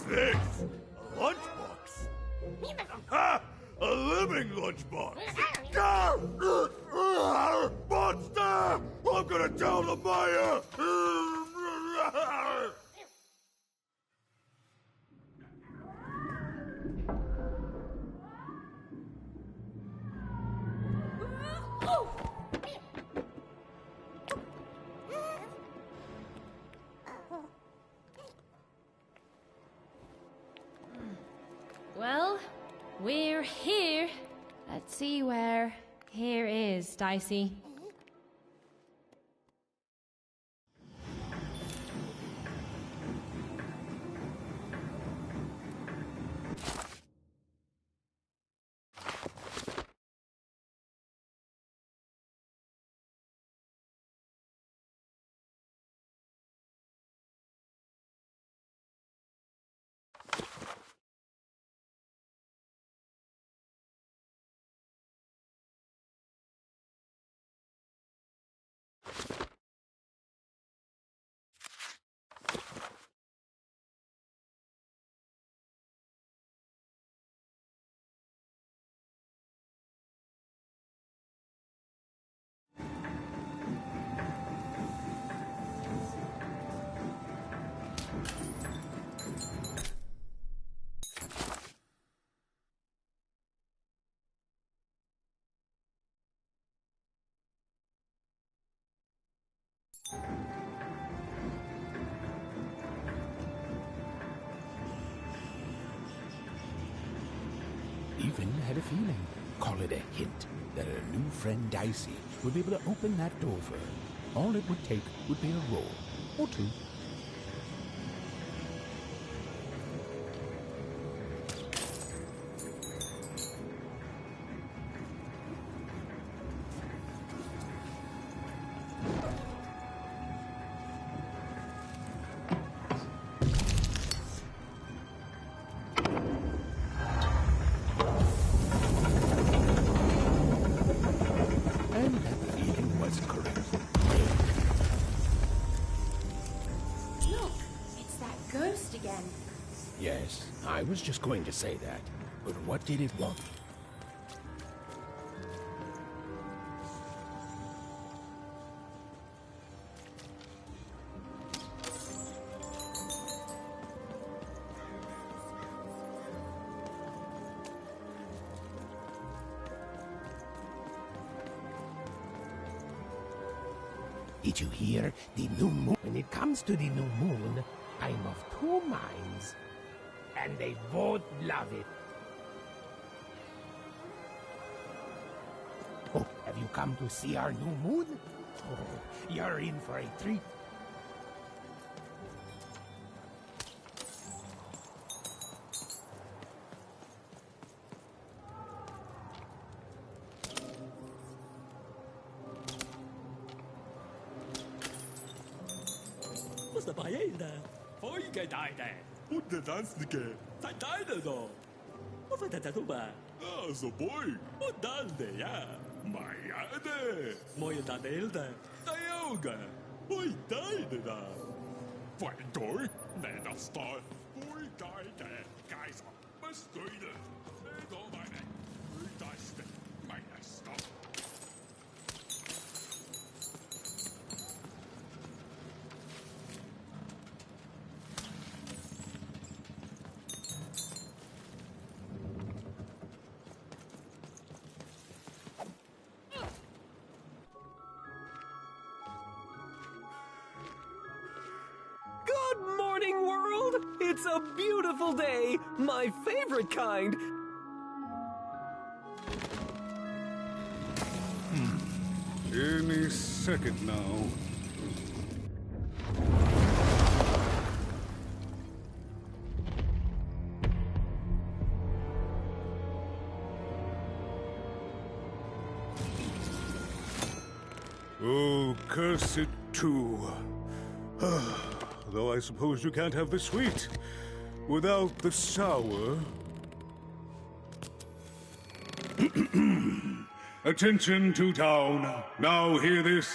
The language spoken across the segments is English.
this? A lunchbox? Ha! A living lunchbox! Monster! I'm gonna tell the mayor! Well, we're here. Let's see where here is, Dicey. Even had a feeling, call it a hint, that her new friend Dicey would be able to open that door for her. All it would take would be a roll, or two. Yes, I was just going to say that. But what did it want? Did you hear? The new moon. When it comes to the new moon, I'm of two minds. And they both love it. Oh, have you come to see our new moon? Oh, you're in for a treat. What's the paella? Folge deine! Und der Danzige, sei deine doch! Wat vindt dat ook maar? Ah, zo mooi! Und dan de ja! Marianne! Mooie danelde! Dajoga! Mooi deine da! Fijn door! Nee, dat staat! Mooi deine! Keizer! Bestuurde! Nee, door meine! Uitaste! Meine stad! It's a beautiful day! My favorite kind! Any second now. Oh, curse it too. Though I suppose you can't have the sweet without the sour. Attention to town. Now hear this.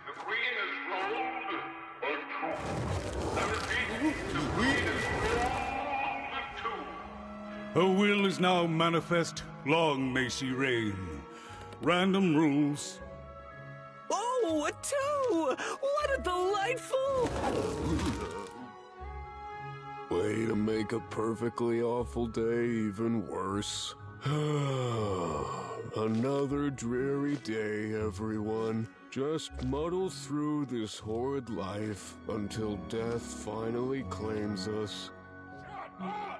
The Queen is rolled. I repeat, the Queen is rolled. Her will is now manifest. Long may she reign. Random rules. Oh, a two! What a delightful... Way to make a perfectly awful day even worse. Another dreary day, everyone. Just muddle through this horrid life until death finally claims us. Shut up!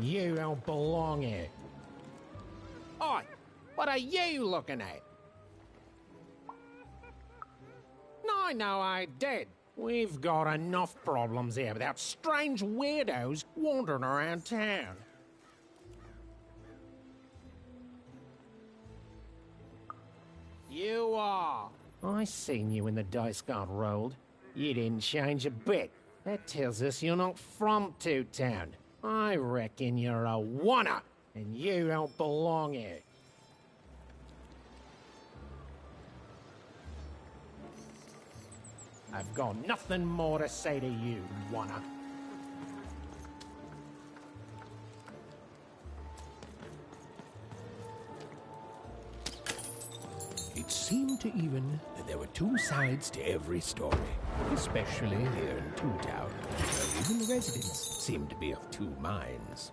You don't belong here. Oi, what are you looking at? No, I did. We've got enough problems here without strange weirdos wandering around town. You are. I seen you when the dice got rolled. You didn't change a bit. That tells us you're not from Two-Town. I reckon you're a wanna, and you don't belong here. I've got nothing more to say to you, wanna. It seemed to even that there were two sides to every story, especially here in Two-Town, where even the residents seemed to be of two minds.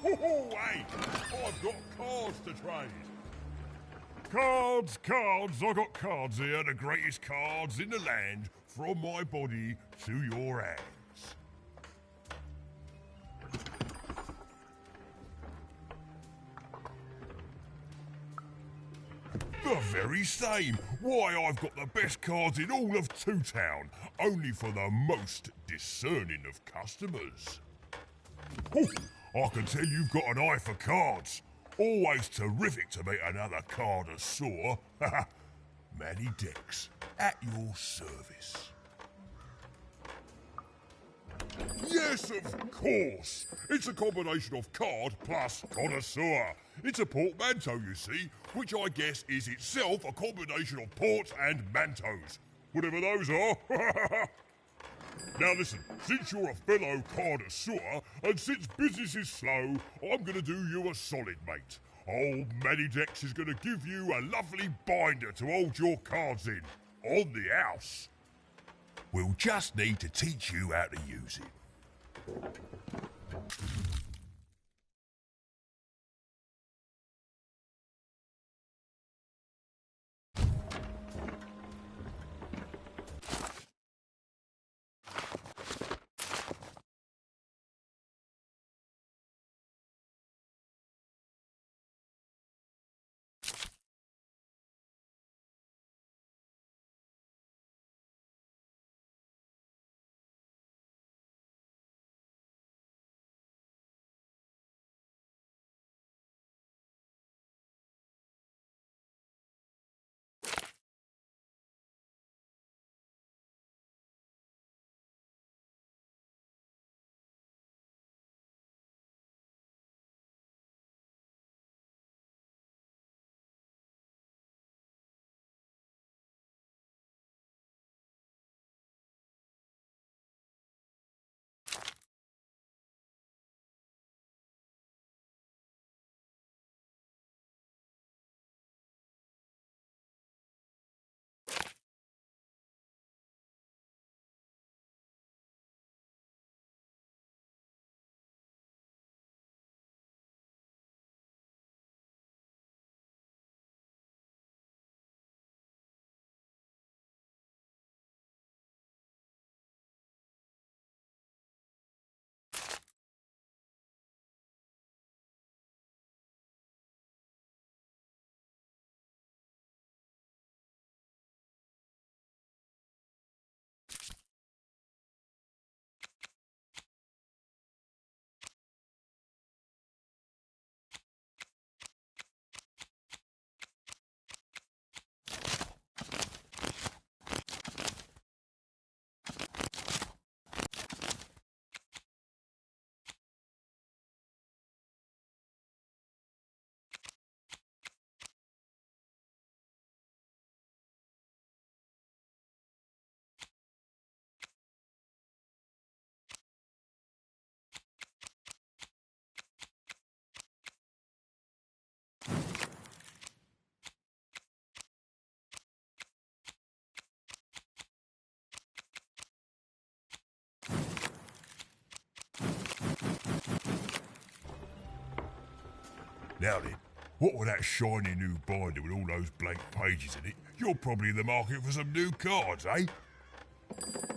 Oh, wait! I've got cards to trade. Cards, cards, I got cards here, the greatest cards in the land, from my body to your hands. The very same. Why, I've got the best cards in all of Two Town, only for the most discerning of customers. Oh, I can tell you've got an eye for cards. Always terrific to meet another connoisseur. Manny Dex, at your service. Yes, of course. It's a combination of card plus connoisseur. It's a portmanteau, you see, which I guess is itself a combination of ports and mantos. Whatever those are. Now listen, since you're a fellow connoisseur, and since business is slow, I'm gonna do you a solid, mate. Old Manny Dex is gonna give you a lovely binder to hold your cards in. On the house. We'll just need to teach you how to use it. Now then, what with that shiny new binder with all those blank pages in it, you're probably in the market for some new cards, eh?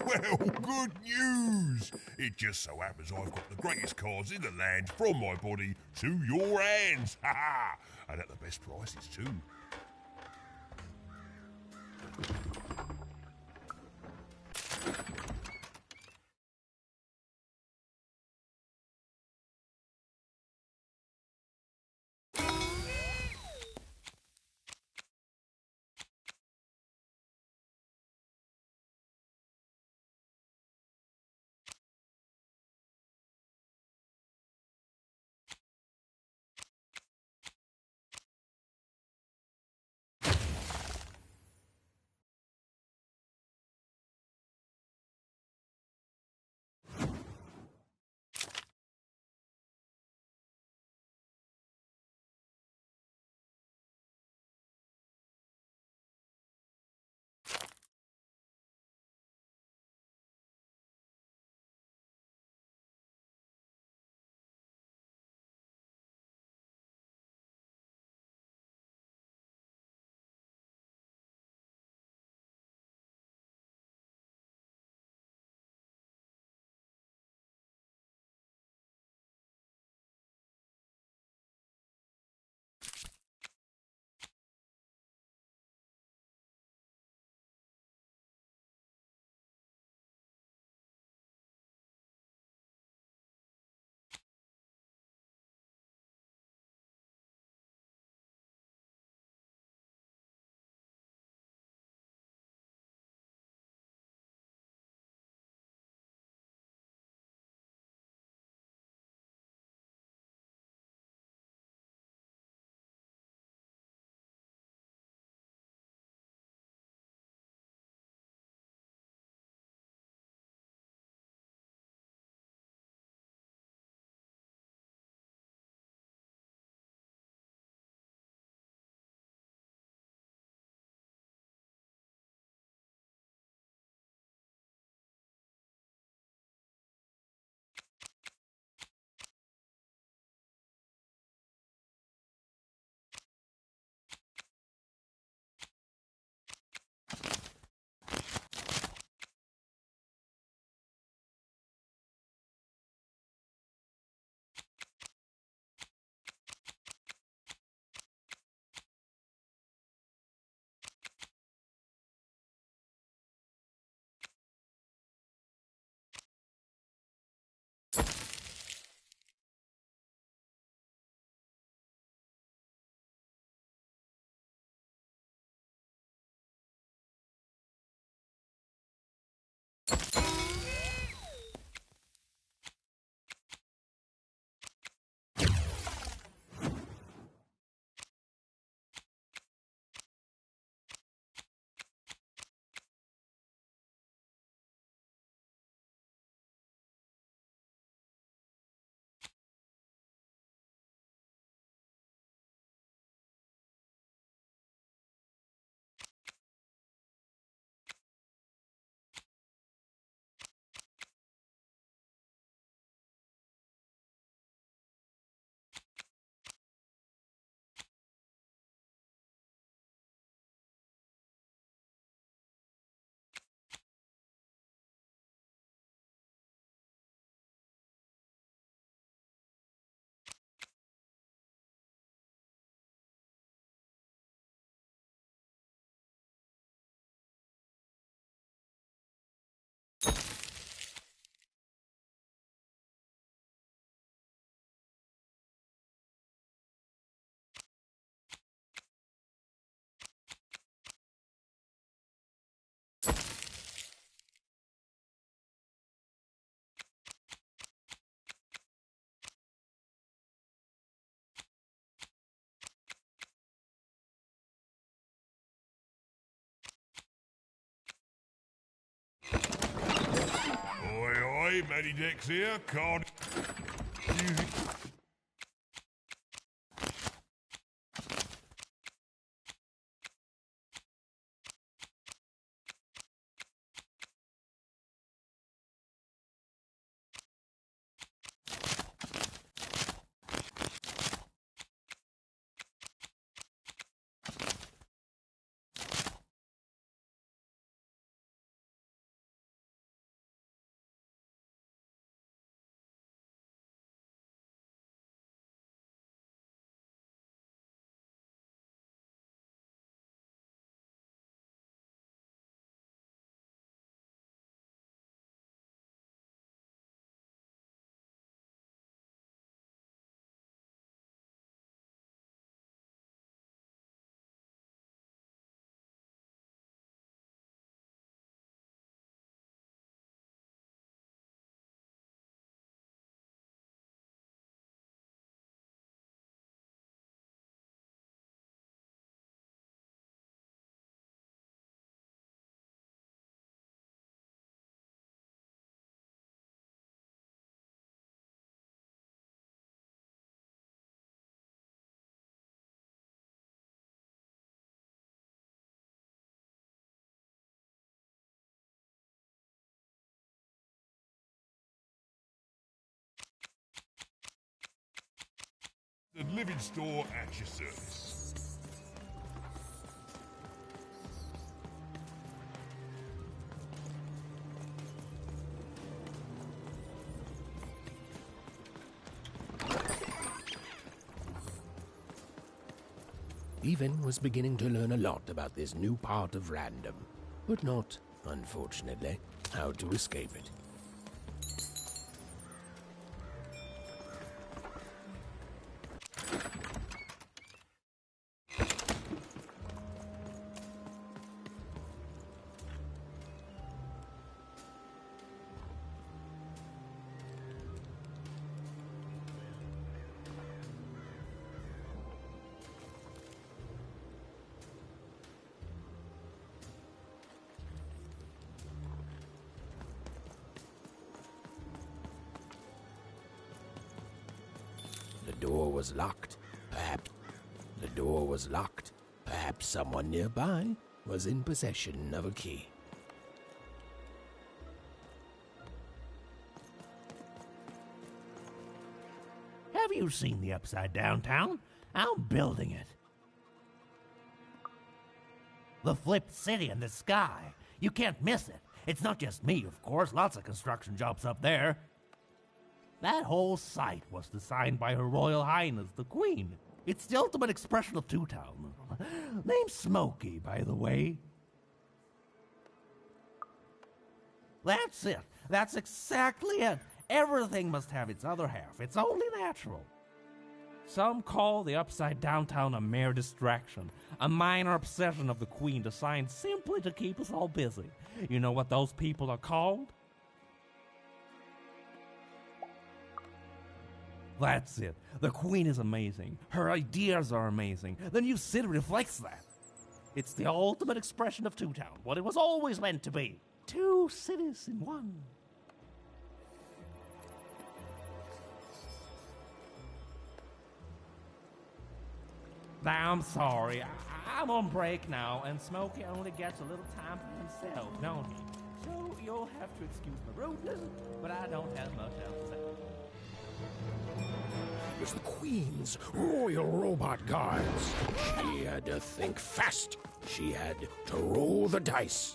Well, good news! It just so happens I've got the greatest cards in the land from my body to your hands, ha ha! And at the best prices too. Hey, Matty Dex here. Card. Music. The living store at your service. Even was beginning to learn a lot about this new part of random, but not, unfortunately, how to escape it. The door was locked. Perhaps the door was locked. Perhaps someone nearby was in possession of a key. Have you seen the Upside Downtown? I'm building it. The flipped city in the sky. You can't miss it. It's not just me, of course. Lots of construction jobs up there. That whole site was designed by Her Royal Highness, the Queen. It's the ultimate expression of Two-Town. Name's Smokey, by the way. That's it. That's exactly it. Everything must have its other half. It's only natural. Some call the Upside Downtown a mere distraction, a minor obsession of the Queen designed simply to keep us all busy. You know what those people are called? That's it. The Queen is amazing. Her ideas are amazing. The new city reflects that. It's the ultimate expression of Two-Town, what it was always meant to be. Two cities in one. I'm sorry. I'm on break now, and Smokey only gets a little time for himself, don't he? So you'll have to excuse my rudeness, but I don't have much else to say. It was the Queen's Royal Robot Guards. She had to think fast. She had to roll the dice.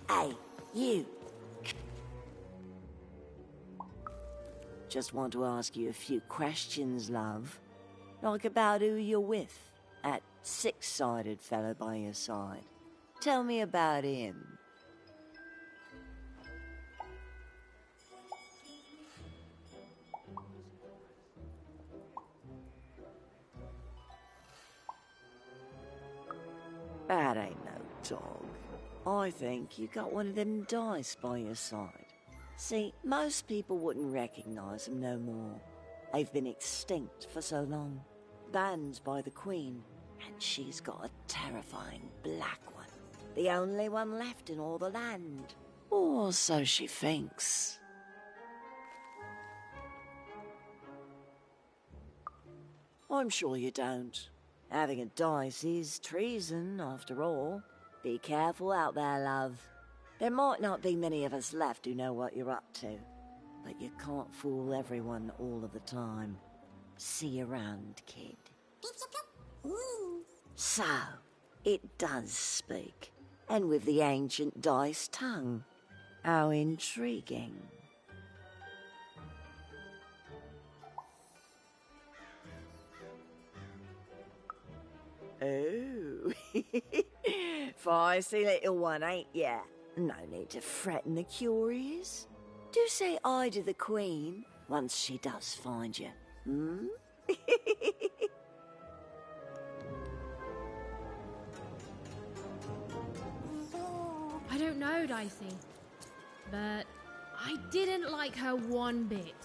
Hey, you. Just want to ask you a few questions, love. Like about who you're with. That six-sided fellow by your side. Tell me about him. That ain't no dog. I think you got one of them dice by your side. See, most people wouldn't recognize them no more. They've been extinct for so long. Banned by the Queen, and she's got a terrifying black one. The only one left in all the land. Or so she thinks. I'm sure you don't. Having a dice is treason, after all. Be careful out there, love. There might not be many of us left who know what you're up to, but you can't fool everyone all of the time. See you around, kid. So, it does speak, and with the ancient dice tongue. How intriguing. Oh, feisty little one, ain't ya? No need to threaten the curious. Do say aye to the Queen once she does find you, hmm? I don't know, Dicey, but I didn't like her one bit.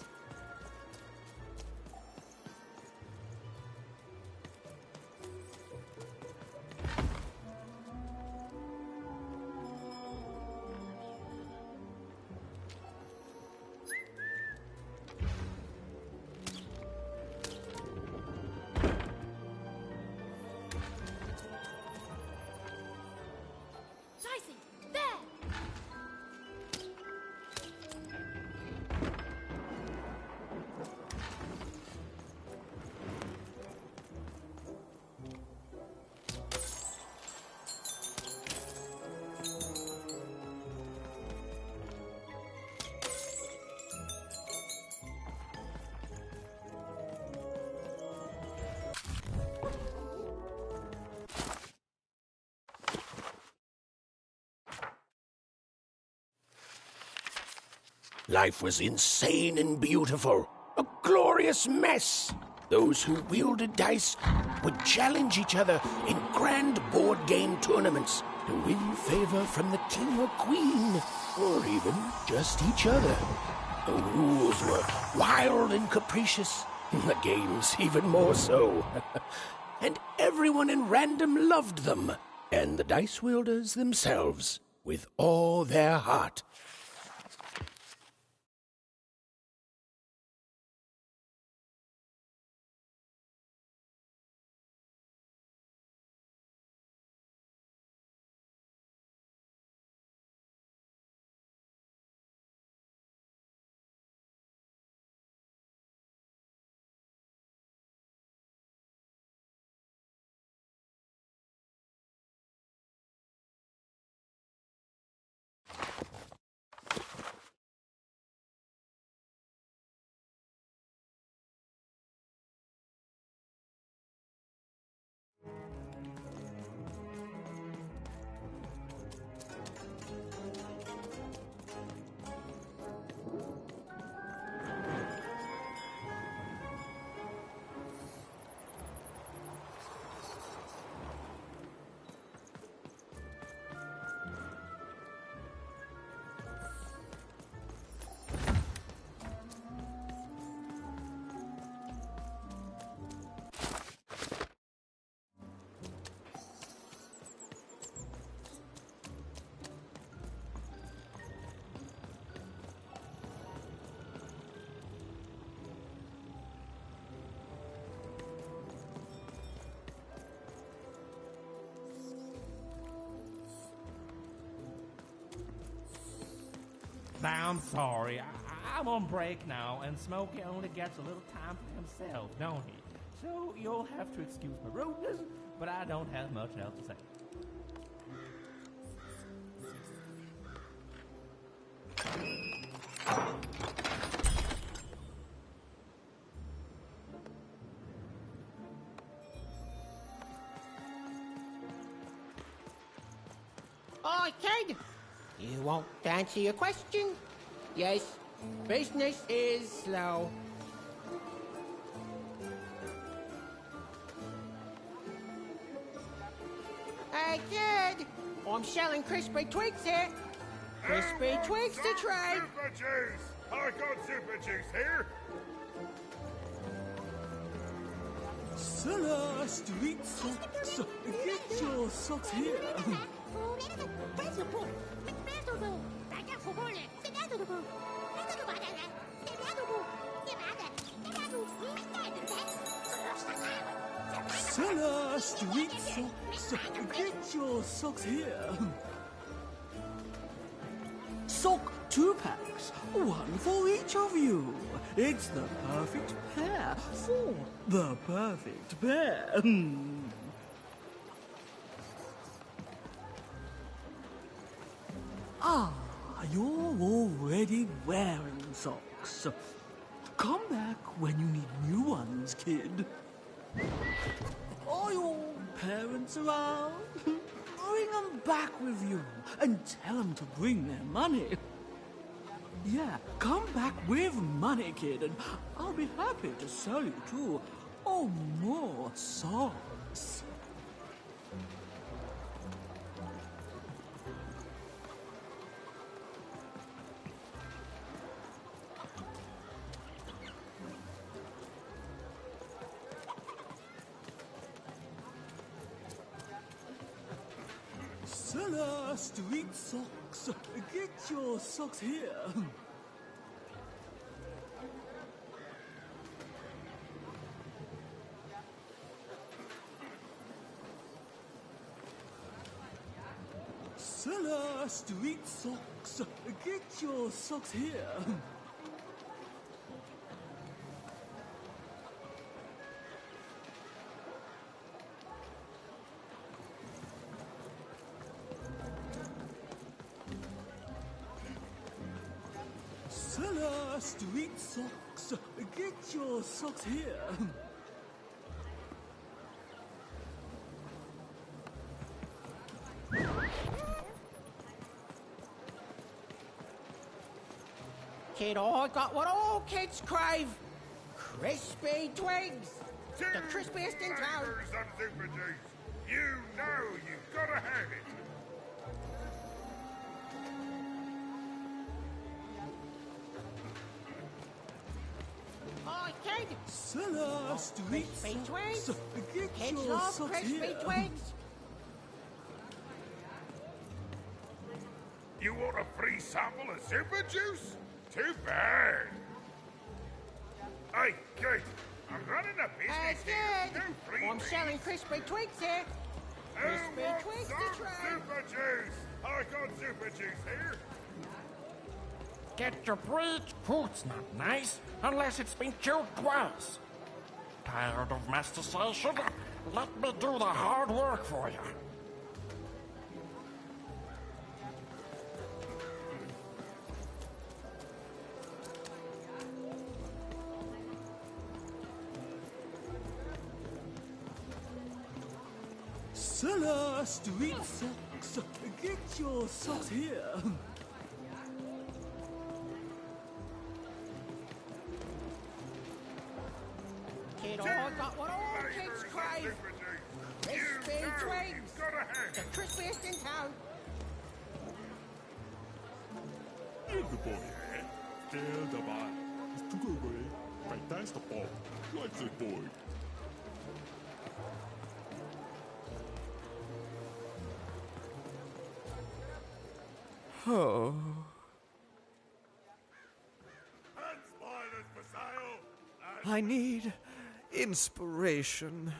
Life was insane and beautiful. A glorious mess. Those who wielded dice would challenge each other in grand board game tournaments to win favor from the king or queen, or even just each other. The rules were wild and capricious, the games even more so. And everyone in random loved them, and the dice wielders themselves, with all their heart. I'm sorry. I'm on break now, and Smokey only gets a little time for himself, don't he? So you'll have to excuse my rudeness, but I don't have much else to say. Hi, kid. You won't answer your question? Yes, business is slow. Hey, kid! I'm selling crispy twigs here. Crispy twigs to trade. Super juice! I got super juice here. Seller street socks. Get your socks here. Seller street socks. Get your socks here. Sock 2-packs, one for each of you. It's the perfect pair for the perfect pair. Ah, you're already wearing socks. Come back when you need new ones, kid. Are your parents around? Bring them back with you and tell them to bring their money. Yeah, come back with money, kid, and I'll be happy to sell you 2 or more socks. Seller street socks. Get your socks here. Seller street socks. Get your socks here. Seller street socks. Get your socks here. Kid, I got what all kids crave. Crispy twigs. The crispiest in town. Flavors of super juice. You know you've got to have it. Hi, kid. Seller street Crispy socks. twigs. Get Kids your love socks crispy here. twigs. You want a free sample of super juice? Too bad. Hey, kid, I'm running a Hey, business here. kid. No free I'm selling crispy twigs here. Who crispy wants twigs some to trade. super juice? I got super juice here. Get your breech. Food's not nice unless it's been chewed twice. Tired of mastication? Let me do the hard work for you. Seller street socks. Get your socks here. Kid, I got what all kids crave. Crispy twigs. The crispiest in town. Good boy, eh? Tell the boy. It's too good, boy. Fantastic boy. Like that boy. Oh. I need inspiration.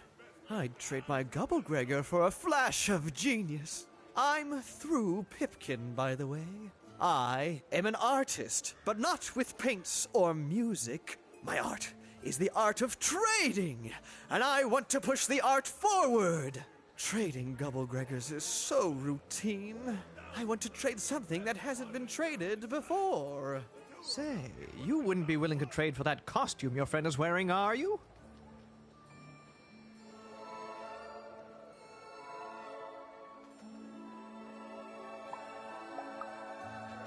I'd trade my Gubblegregor for a flash of genius. I'm through Pipkin, by the way. I am an artist, but not with paints or music. My art is the art of trading, and I want to push the art forward. Trading Gubblegregors is so routine. I want to trade something that hasn't been traded before. Say, you wouldn't be willing to trade for that costume your friend is wearing, are you?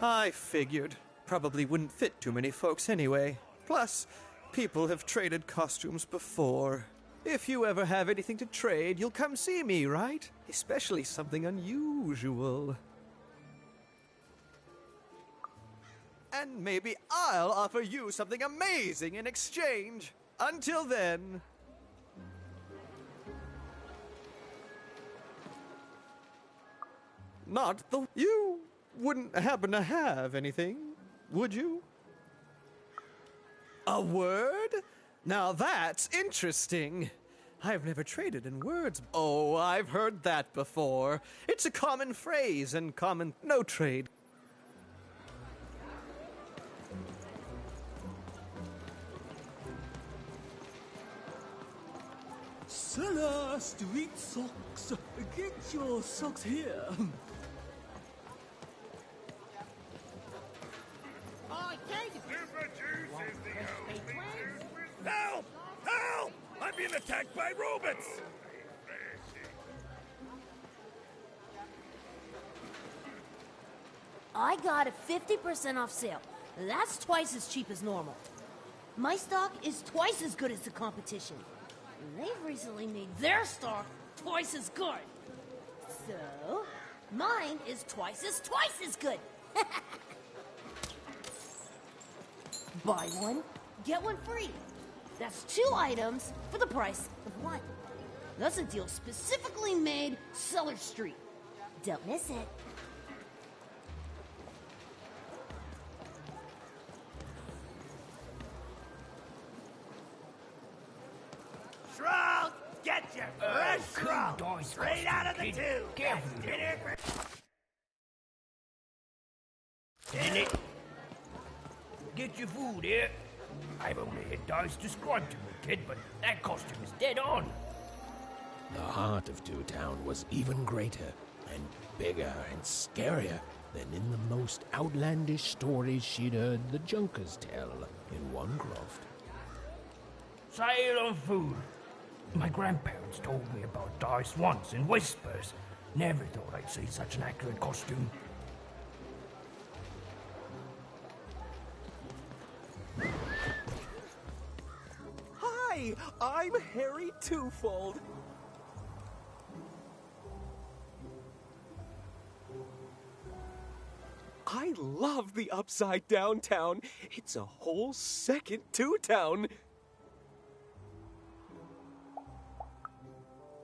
I figured. Probably wouldn't fit too many folks anyway. Plus, people have traded costumes before. If you ever have anything to trade, you'll come see me, right? Especially something unusual. And maybe I'll offer you something amazing in exchange. Until then... Not the... You wouldn't happen to have anything, would you? A word? Now that's interesting. I've never traded in words. Oh, I've heard that before. It's a common phrase and common no trade. Seller, street socks. Get your socks here. Help! Help! I'm being attacked by robots! I got a 50% off sale. That's twice as cheap as normal. My stock is twice as good as the competition. They've recently made their stock twice as good. So, mine is twice as good. Buy one, get one free. That's 2 items for the price of 1. That's a deal specifically made Cellar Street. Don't miss it. Shrunk! Get your fresh shrunk! Straight out of the tube! Didn't it? Get your food here. I've only had dice described to me, kid, but that costume is dead on. The heart of Two Town was even greater and bigger and scarier than in the most outlandish stories she'd heard the Junkers tell in Onecroft. Sale on food. My grandparents told me about dice once in whispers. Never thought I'd see such an accurate costume. Hi, I'm Harry Twofold. I love the Upside Down Town. It's a whole second Two Town.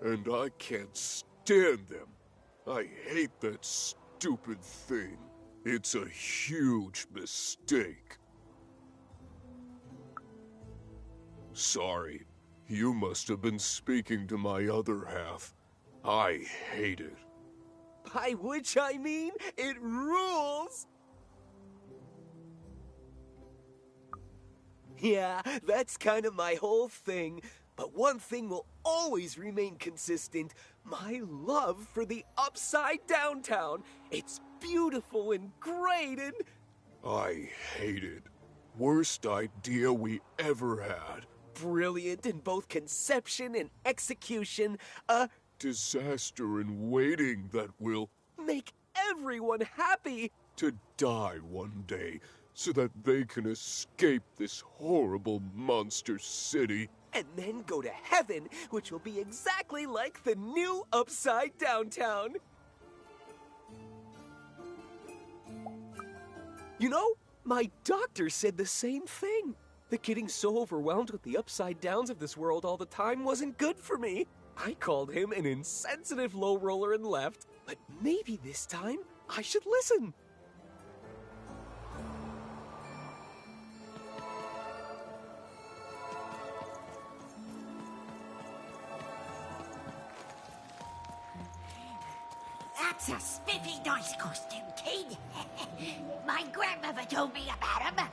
And I can't stand them. I hate that stupid thing. It's a huge mistake. Sorry, you must have been speaking to my other half. I hate it. By which I mean, it rules! Yeah, that's kind of my whole thing. But one thing will always remain consistent. My love for the Upside Down Town. It's beautiful and great and... I hate it. Worst idea we ever had. Brilliant in both conception and execution. A disaster in waiting that will make everyone happy. To die one day so that they can escape this horrible monster city. And then go to heaven, which will be exactly like the new Upside Down Town. You know, my doctor said the same thing. That getting so overwhelmed with the upside downs of this world all the time wasn't good for me. I called him an insensitive low roller and left. But maybe this time, I should listen. That's a spiffy nice costume, kid. My grandmother told me about him.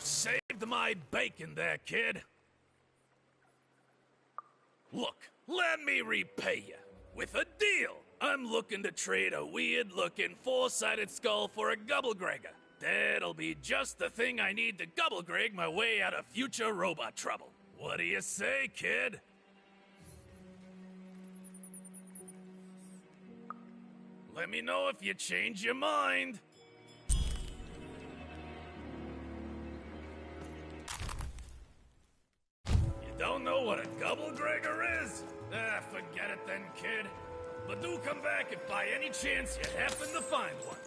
saved my bacon there, kid. Look, let me repay you with a deal. I'm looking to trade a weird-looking four-sided skull for a Gubblegregger. That'll be just the thing I need to Gubblegreg my way out of future robot trouble. What do you say, kid? Let me know if you change your mind. You don't know what a Gubblegregger is? Ah, forget it then, kid. But do come back if by any chance you happen to find one.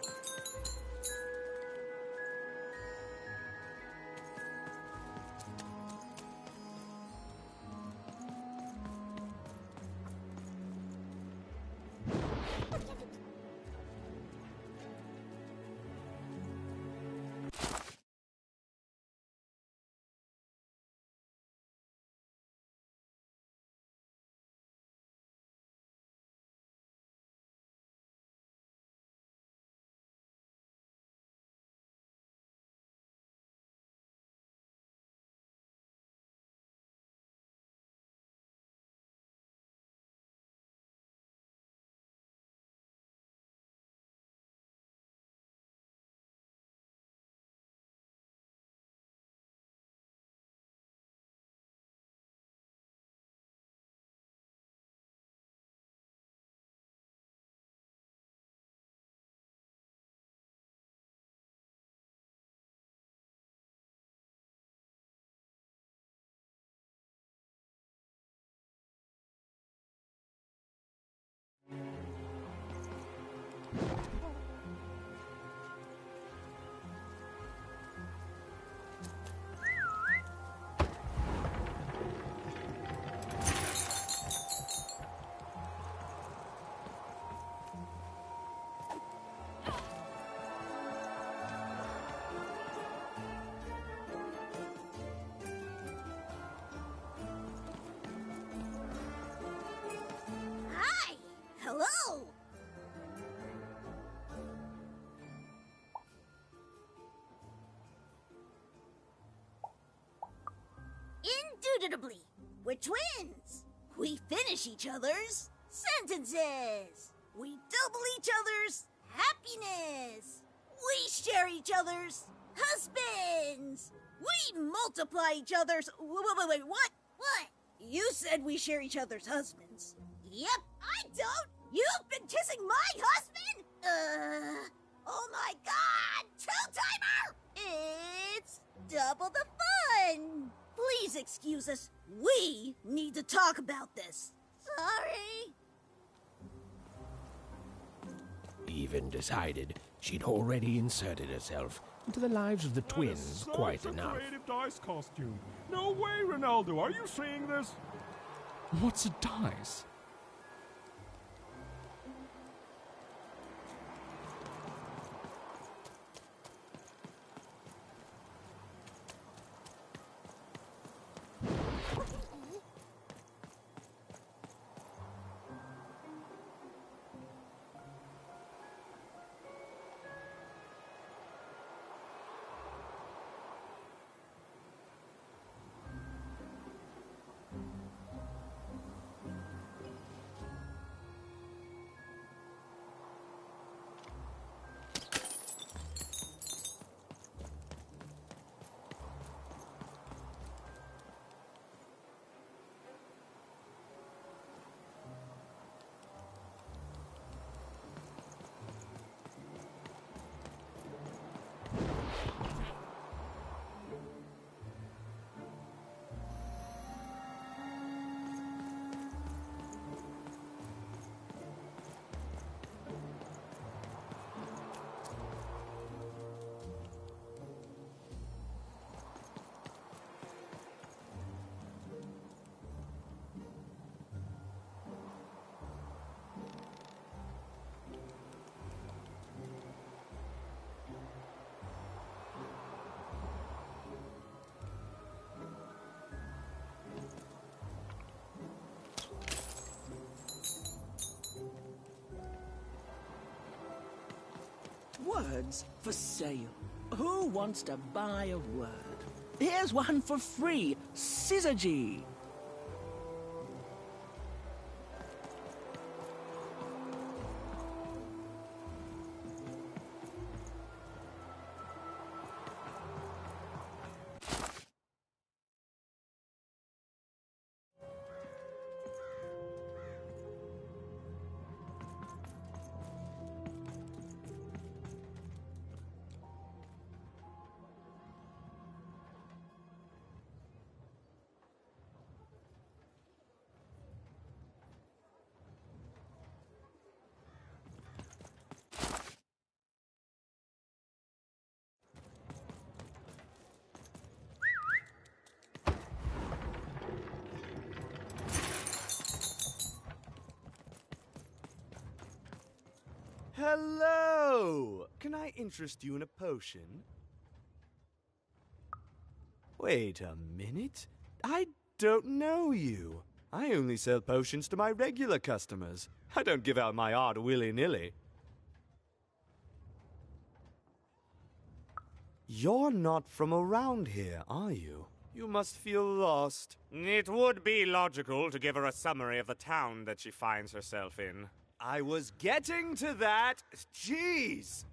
Hello! Indubitably, we're twins. We finish each other's sentences. We double each other's happiness. We share each other's husbands. We multiply each other's... Wait, what? What? You said we share each other's husbands. Yep, I don't. You've been kissing my husband? Oh my god! Two-timer! It's double the fun! Please excuse us. We need to talk about this. Sorry. Even decided she'd already inserted herself into the lives of the twins quite enough. Creative dice costume. No way, Ronaldo. Are you seeing this? What's a dice? Words for sale. Who wants to buy a word? Here's one for free. Syzygy. Hello! Can I interest you in a potion? Wait a minute. I don't know you. I only sell potions to my regular customers. I don't give out my art willy-nilly. You're not from around here, are you? You must feel lost. It would be logical to give her a summary of the town that she finds herself in. I was getting to that. Jeez.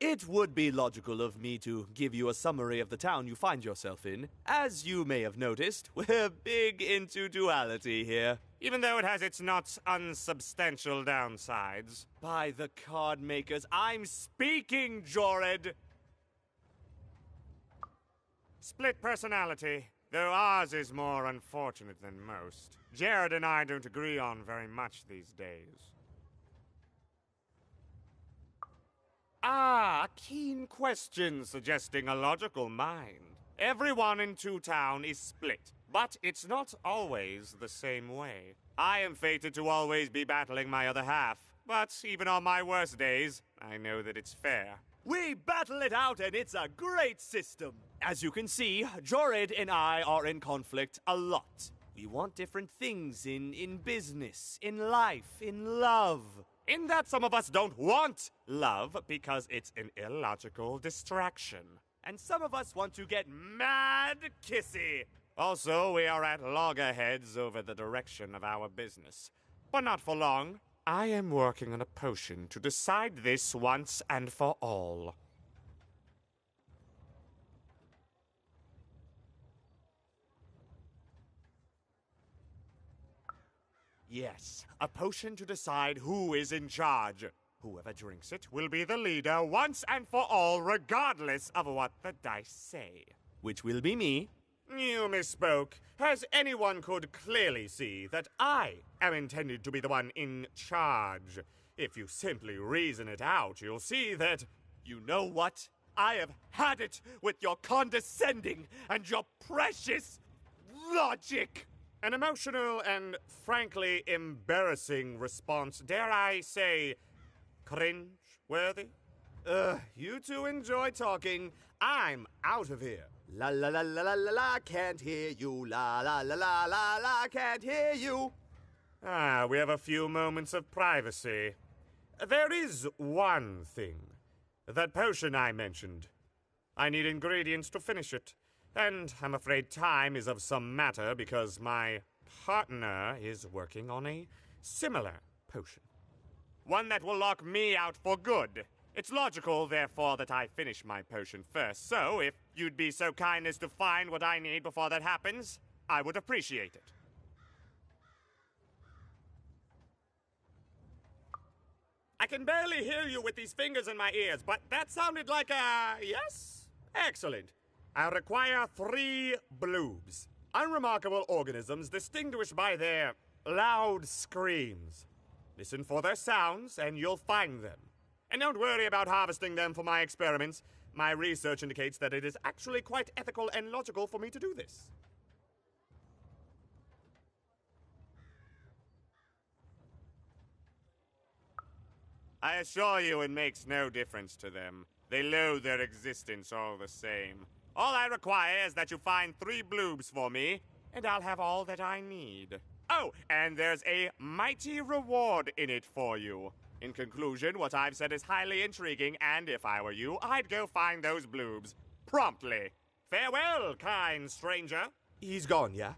It would be logical of me to give you a summary of the town you find yourself in. As you may have noticed, we're big into duality here. Even though it has its not unsubstantial downsides. By the card makers, I'm speaking, Jorid! Split personality, though ours is more unfortunate than most. Jared and I don't agree on very much these days. Ah, a keen question suggesting a logical mind. Everyone in Two Town is split, but it's not always the same way. I am fated to always be battling my other half, but even on my worst days, I know that it's fair. We battle it out, and it's a great system. As you can see, Jorid and I are in conflict a lot. We want different things in business, in life, in love. In that some of us don't want love because it's an illogical distraction. And some of us want to get mad kissy. Also, we are at loggerheads over the direction of our business. But not for long. I am working on a potion to decide this once and for all. Yes, a potion to decide who is in charge. Whoever drinks it will be the leader once and for all, regardless of what the dice say. Which will be me. You misspoke, as anyone could clearly see that I am intended to be the one in charge. If you simply reason it out, you'll see that... You know what? I have had it with your condescending and your precious logic. An emotional and, frankly, embarrassing response, dare I say, cringe-worthy? You two enjoy talking. I'm out of here. La la la la la la la, can't hear you. La la la la la la, can't hear you. Ah, we have a few moments of privacy. There is one thing. That potion I mentioned. I need ingredients to finish it. And I'm afraid time is of some matter because my partner is working on a similar potion. One that will lock me out for good. It's logical, therefore, that I finish my potion first. So, if you'd be so kind as to find what I need before that happens, I would appreciate it. I can barely hear you with these fingers in my ears, but that sounded like a yes? Excellent. I require 3 bloobs. Unremarkable organisms distinguished by their loud screams. Listen for their sounds, and you'll find them. And don't worry about harvesting them for my experiments. My research indicates that it is actually quite ethical and logical for me to do this. I assure you it makes no difference to them. They loathe their existence all the same. All I require is that you find 3 bloobs for me, and I'll have all that I need. Oh, and there's a mighty reward in it for you. In conclusion, what I've said is highly intriguing, and if I were you, I'd go find those bloobs. Promptly. Farewell, kind stranger. He's gone, yeah?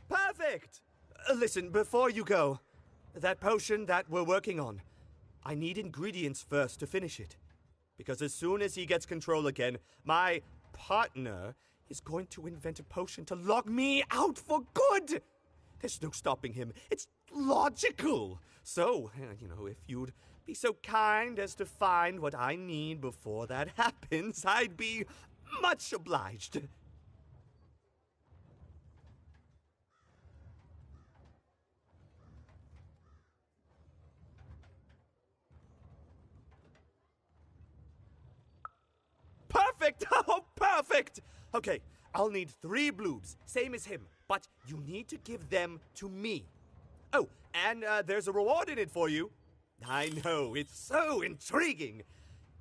Perfect! Listen, before you go, that potion that we're working on, I need ingredients first to finish it. Because as soon as he gets control again, my partner is going to invent a potion to lock me out for good! There's no stopping him. It's logical. So, if you'd be so kind as to find what I need before that happens, I'd be much obliged. Perfect! Oh, perfect! Okay, I'll need 3 bloobs, same as him, but you need to give them to me. Oh, and there's a reward in it for you. I know, it's so intriguing.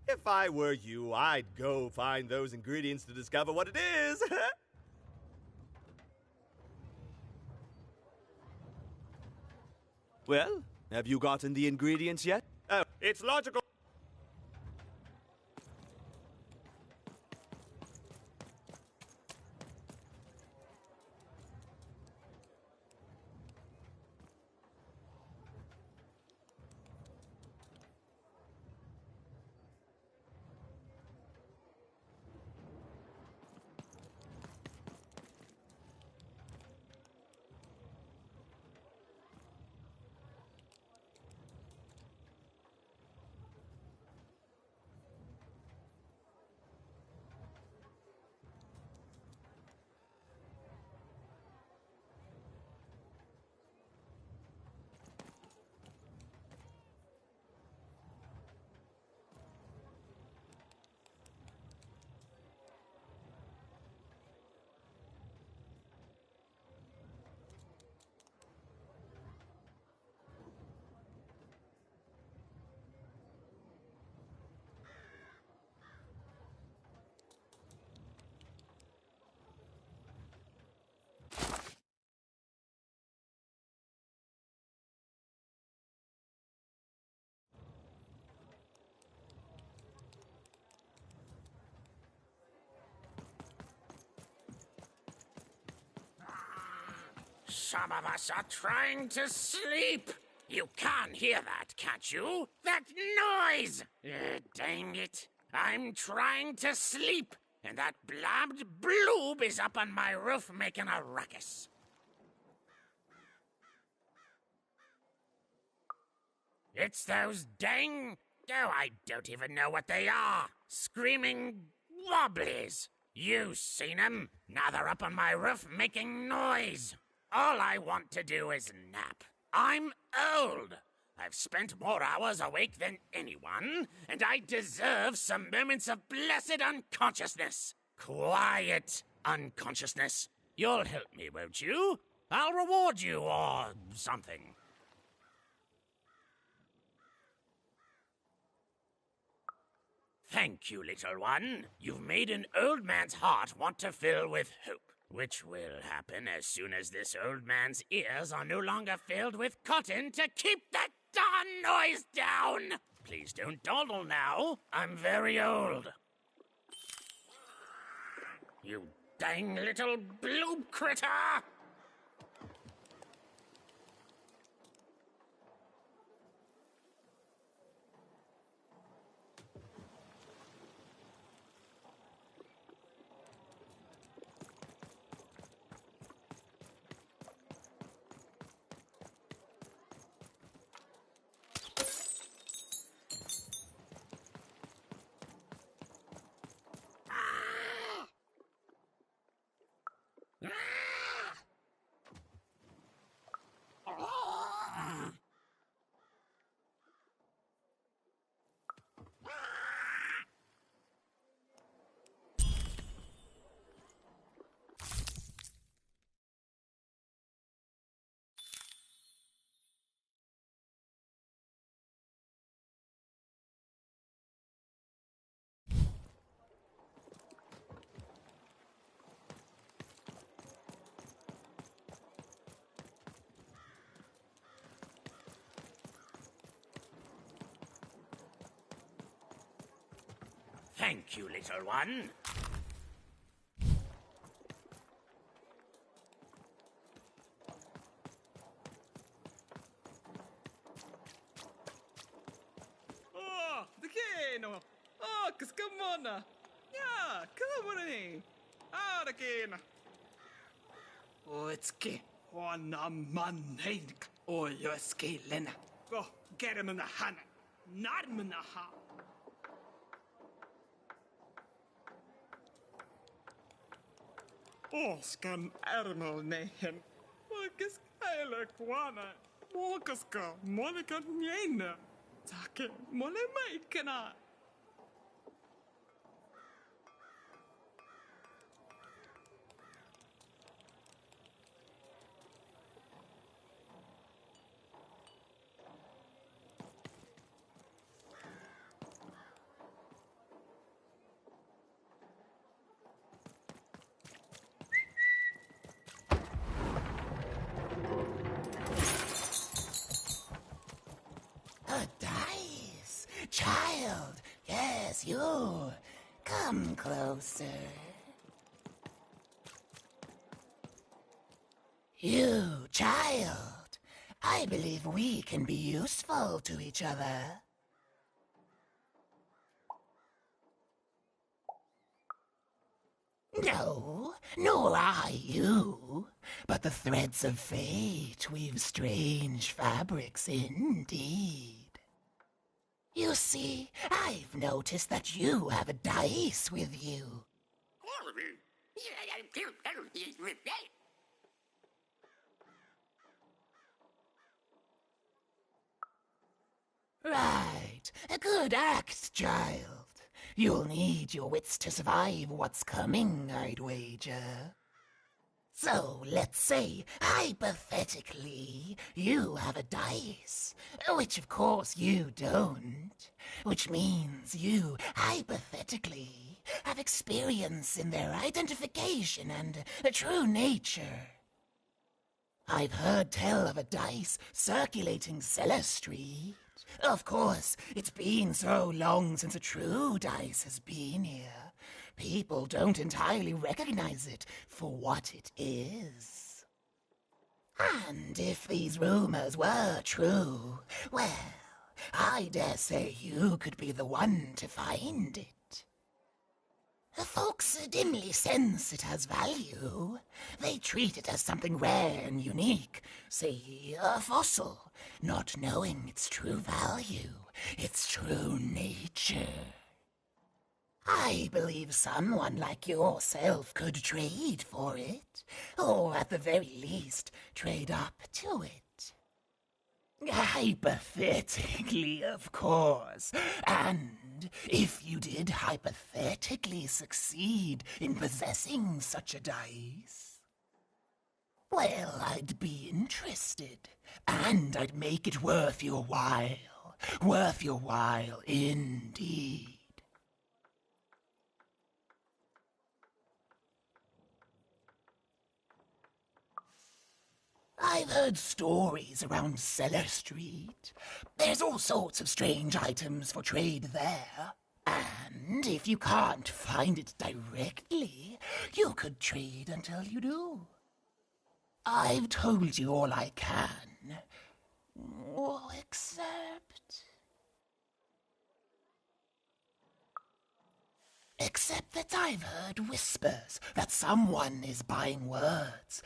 If I were you, I'd go find those ingredients to discover what it is. Well, have you gotten the ingredients yet? Oh, it's logical. Some of us are trying to sleep. You can't hear that, can't you? That noise! Dang it. I'm trying to sleep, and that blabbed bloob is up on my roof making a ruckus. It's those dang... Oh, I don't even know what they are. Screaming wobblies. You seen them? Now they're up on my roof making noise. All I want to do is nap. I'm old. I've spent more hours awake than anyone, and I deserve some moments of blessed unconsciousness. Quiet unconsciousness. You'll help me, won't you? I'll reward you or something. Thank you, little one. You've made an old man's heart want to fill with hope. Which will happen as soon as this old man's ears are no longer filled with cotton to keep that darn noise down! Please don't dawdle now. I'm very old. You dang little bloob critter! Thank you, little one. Oh, the kino. Oh, kaskamona. Yeah, come on in. Ah, the kino. Oh, it's ki. On a man hank. Oh, you're scaling. Go, get him in the hand. Not him in the hand. Oskan ärmel nehen. Moikas heile kuana. Moikaska monika njena. Take mole maikana. A dice! Child! Yes, you! Come closer. You, child! I believe we can be useful to each other. No, nor I you. But the threads of fate weave strange fabrics indeed. You see, I've noticed that you have a dice with you. Right, a good act, child. You'll need your wits to survive what's coming, I'd wager. So, let's say, hypothetically, you have a dice, which of course you don't, which means you, hypothetically, have experience in their identification and true nature. I've heard tell of a dice circulating Cellar Street. Of course, it's been so long since a true dice has been here. People don't entirely recognize it for what it is. And if these rumors were true, well, I dare say you could be the one to find it. Folks dimly sense it has value. They treat it as something rare and unique, say a fossil, not knowing its true value, its true nature. I believe someone like yourself could trade for it, or at the very least, trade up to it. Hypothetically, of course. And if you did hypothetically succeed in possessing such a dice, well, I'd be interested, and I'd make it worth your while. Worth your while indeed. I've heard stories around Cellar Street. There's all sorts of strange items for trade there. And if you can't find it directly, you could trade until you do. I've told you all I can. Except that I've heard whispers that someone is buying words,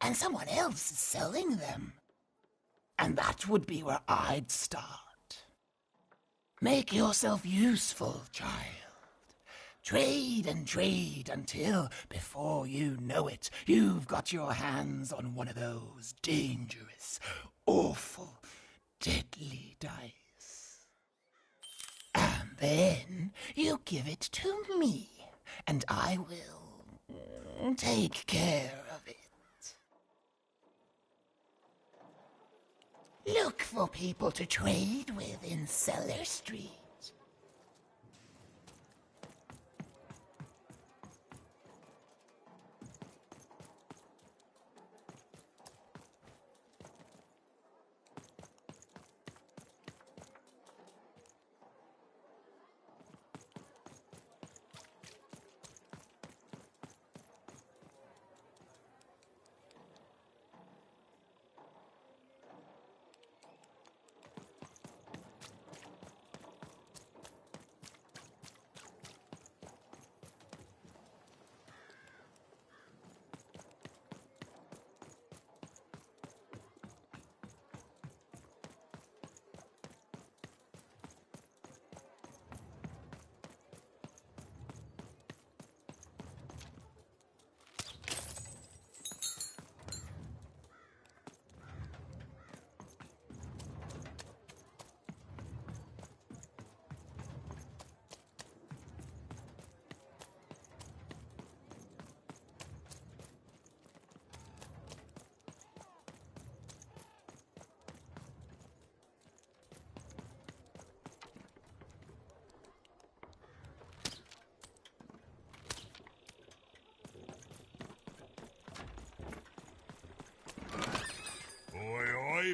and someone else is selling them. And that would be where I'd start. Make yourself useful, child. Trade and trade until, before you know it, you've got your hands on one of those dangerous, awful, deadly dice. And then you give it to me, and I will take care of it. Look for people to trade with in Cellar Street.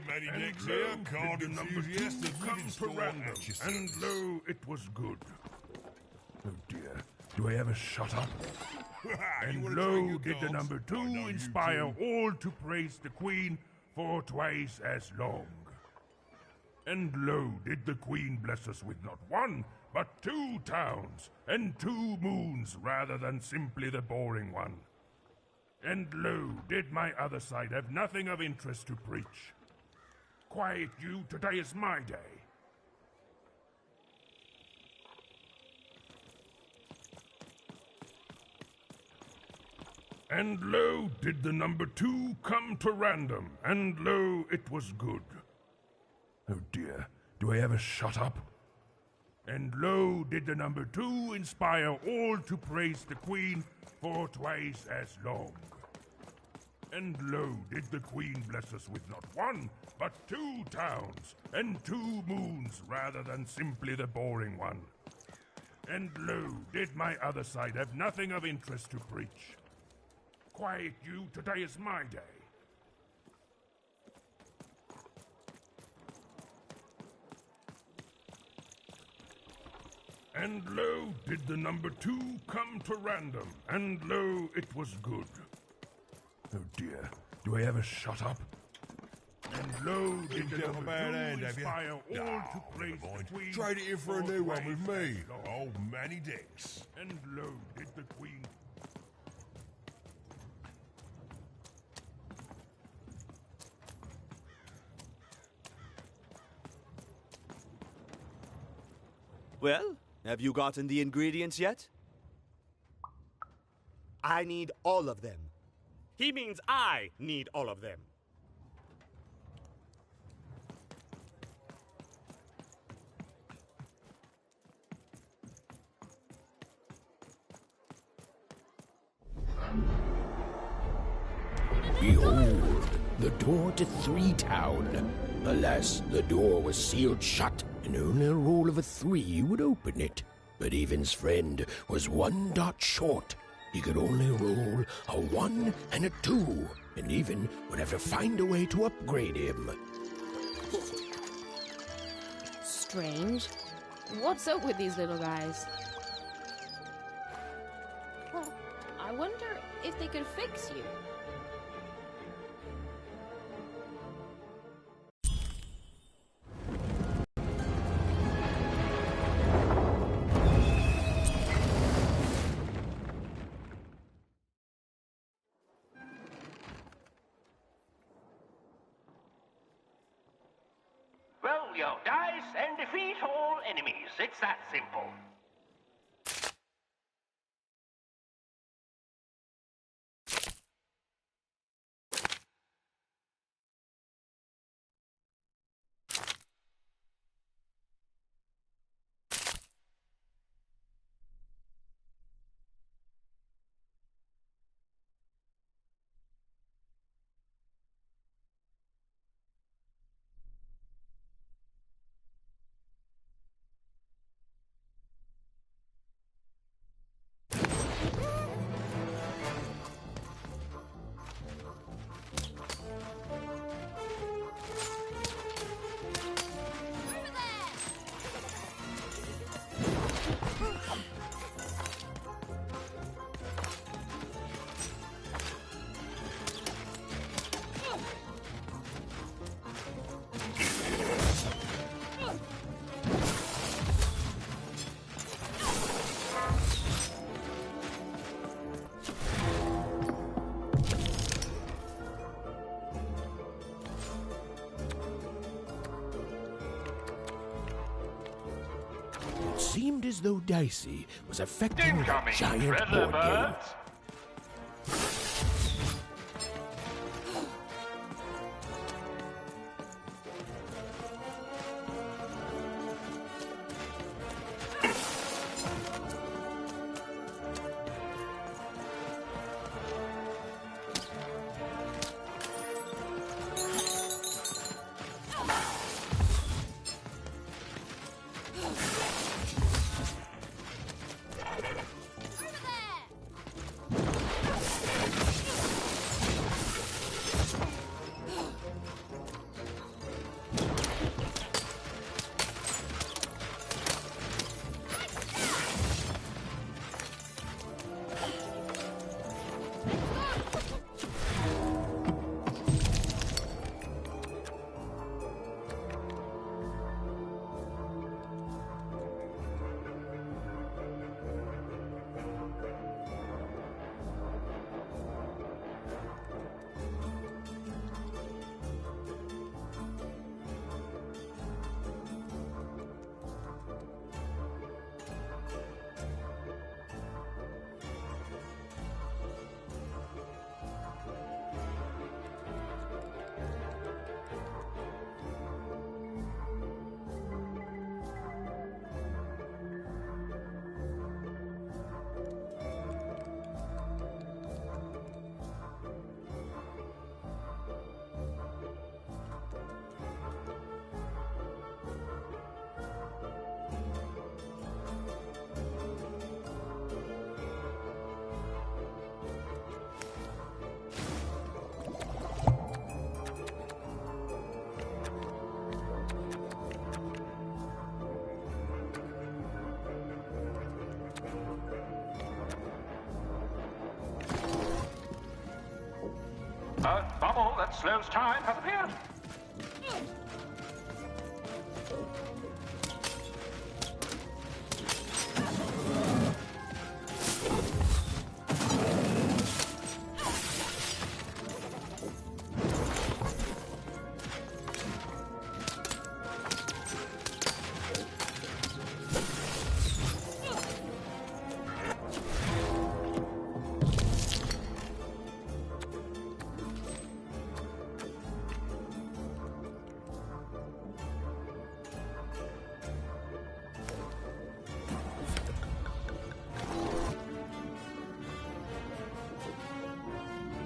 Manny And Dex lo, here, did card the number enthusiast two of come living to store random, at your and service. lo, it was good. Oh dear, do I ever shut up? And wanna lo, trade your did the cards? number two I know you inspire do. all to praise the Queen for twice as long. And lo, did the Queen bless us with not one, but 2 towns, and 2 moons rather than simply the boring one. And lo, did my other side have nothing of interest to preach? Quiet you, today is my day. And lo, did the number 2 come to random, and lo, it was good. Oh dear, do I ever shut up? And lo, did the number 2 inspire all to praise the Queen for twice as long. And lo, did the Queen bless us with not one, but 2 towns, and 2 moons rather than simply the boring one. And lo, did my other side have nothing of interest to preach? Quiet you, today is my day. And lo, did the number 2 come to random, and lo, it was good. Oh dear, do I ever shut up? And lo, did the dealt a number bad 2 hand, have you? inspire all No, to praise never the mind. Queen Trade it in for a for new one with twice me, as long. old Manny Dex. And lo, did the Queen... Well, have you gotten the ingredients yet? I need all of them. He means I need all of them. Behold, the door to 3 Town. Alas, the door was sealed shut, and only a roll of a 3 would open it. But Evan's friend was 1 dot short. He could only roll a 1 and a 2, and Even would have to find a way to upgrade him. Strange. What's up with these little guys? Well, I wonder if they could fix you. Roll your dice and defeat all enemies. It's that simple. It seemed as though Dicey was affecting the Incoming giant treasure board game. birds. A bubble that slows time has appeared.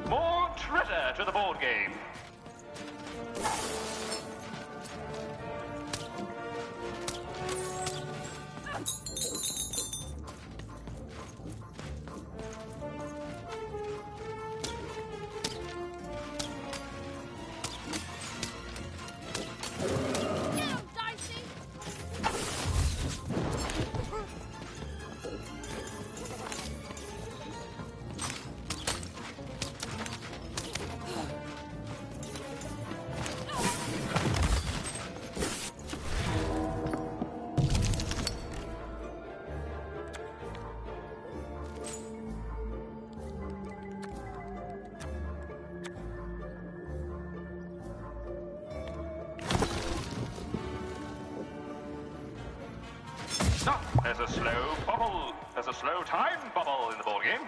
More treasure to the board game. Stop! There's a slow bubble. There's a slow time bubble in the board game.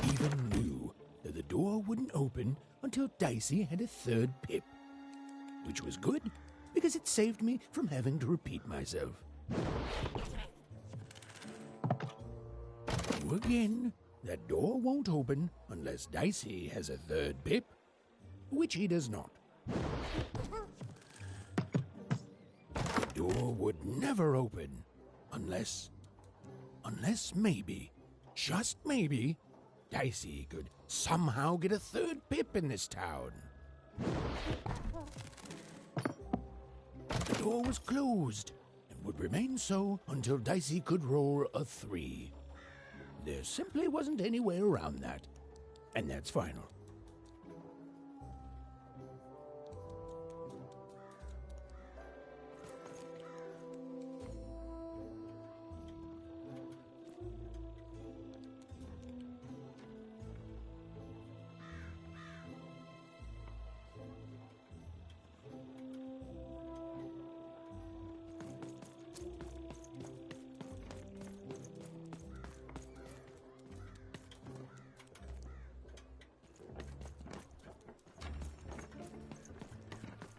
Even knew that the door wouldn't open until Dicey had a third pip. Which was good, because it saved me from having to repeat myself. Again, that door won't open unless Dicey has a third pip, which he does not. The door would never open unless maybe, just maybe, Dicey could somehow get a third pip in this town. The door was closed and would remain so until Dicey could roll a 3. There simply wasn't any way around that. And that's final.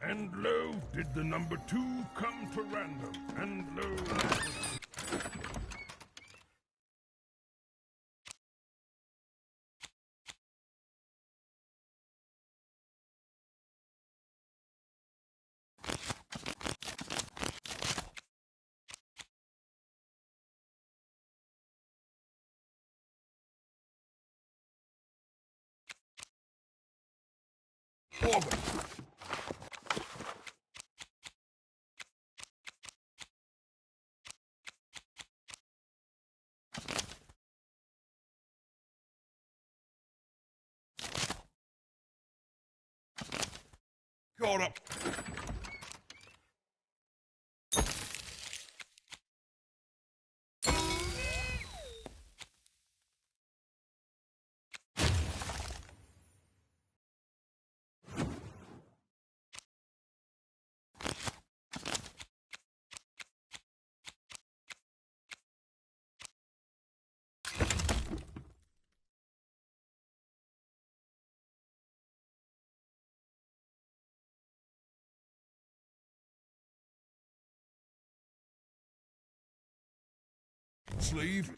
And lo, did the number 2 come to random. And lo... Caught up. Sleeve.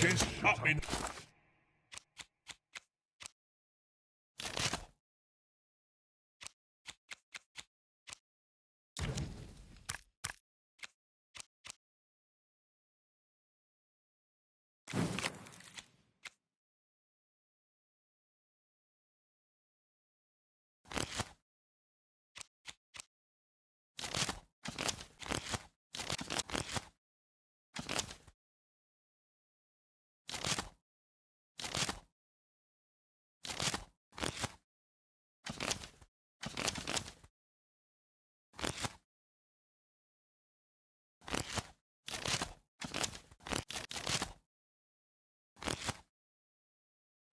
Chest up in.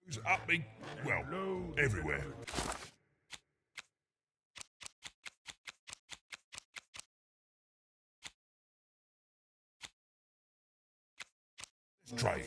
Who's up me? Well, everywhere. Let's trade.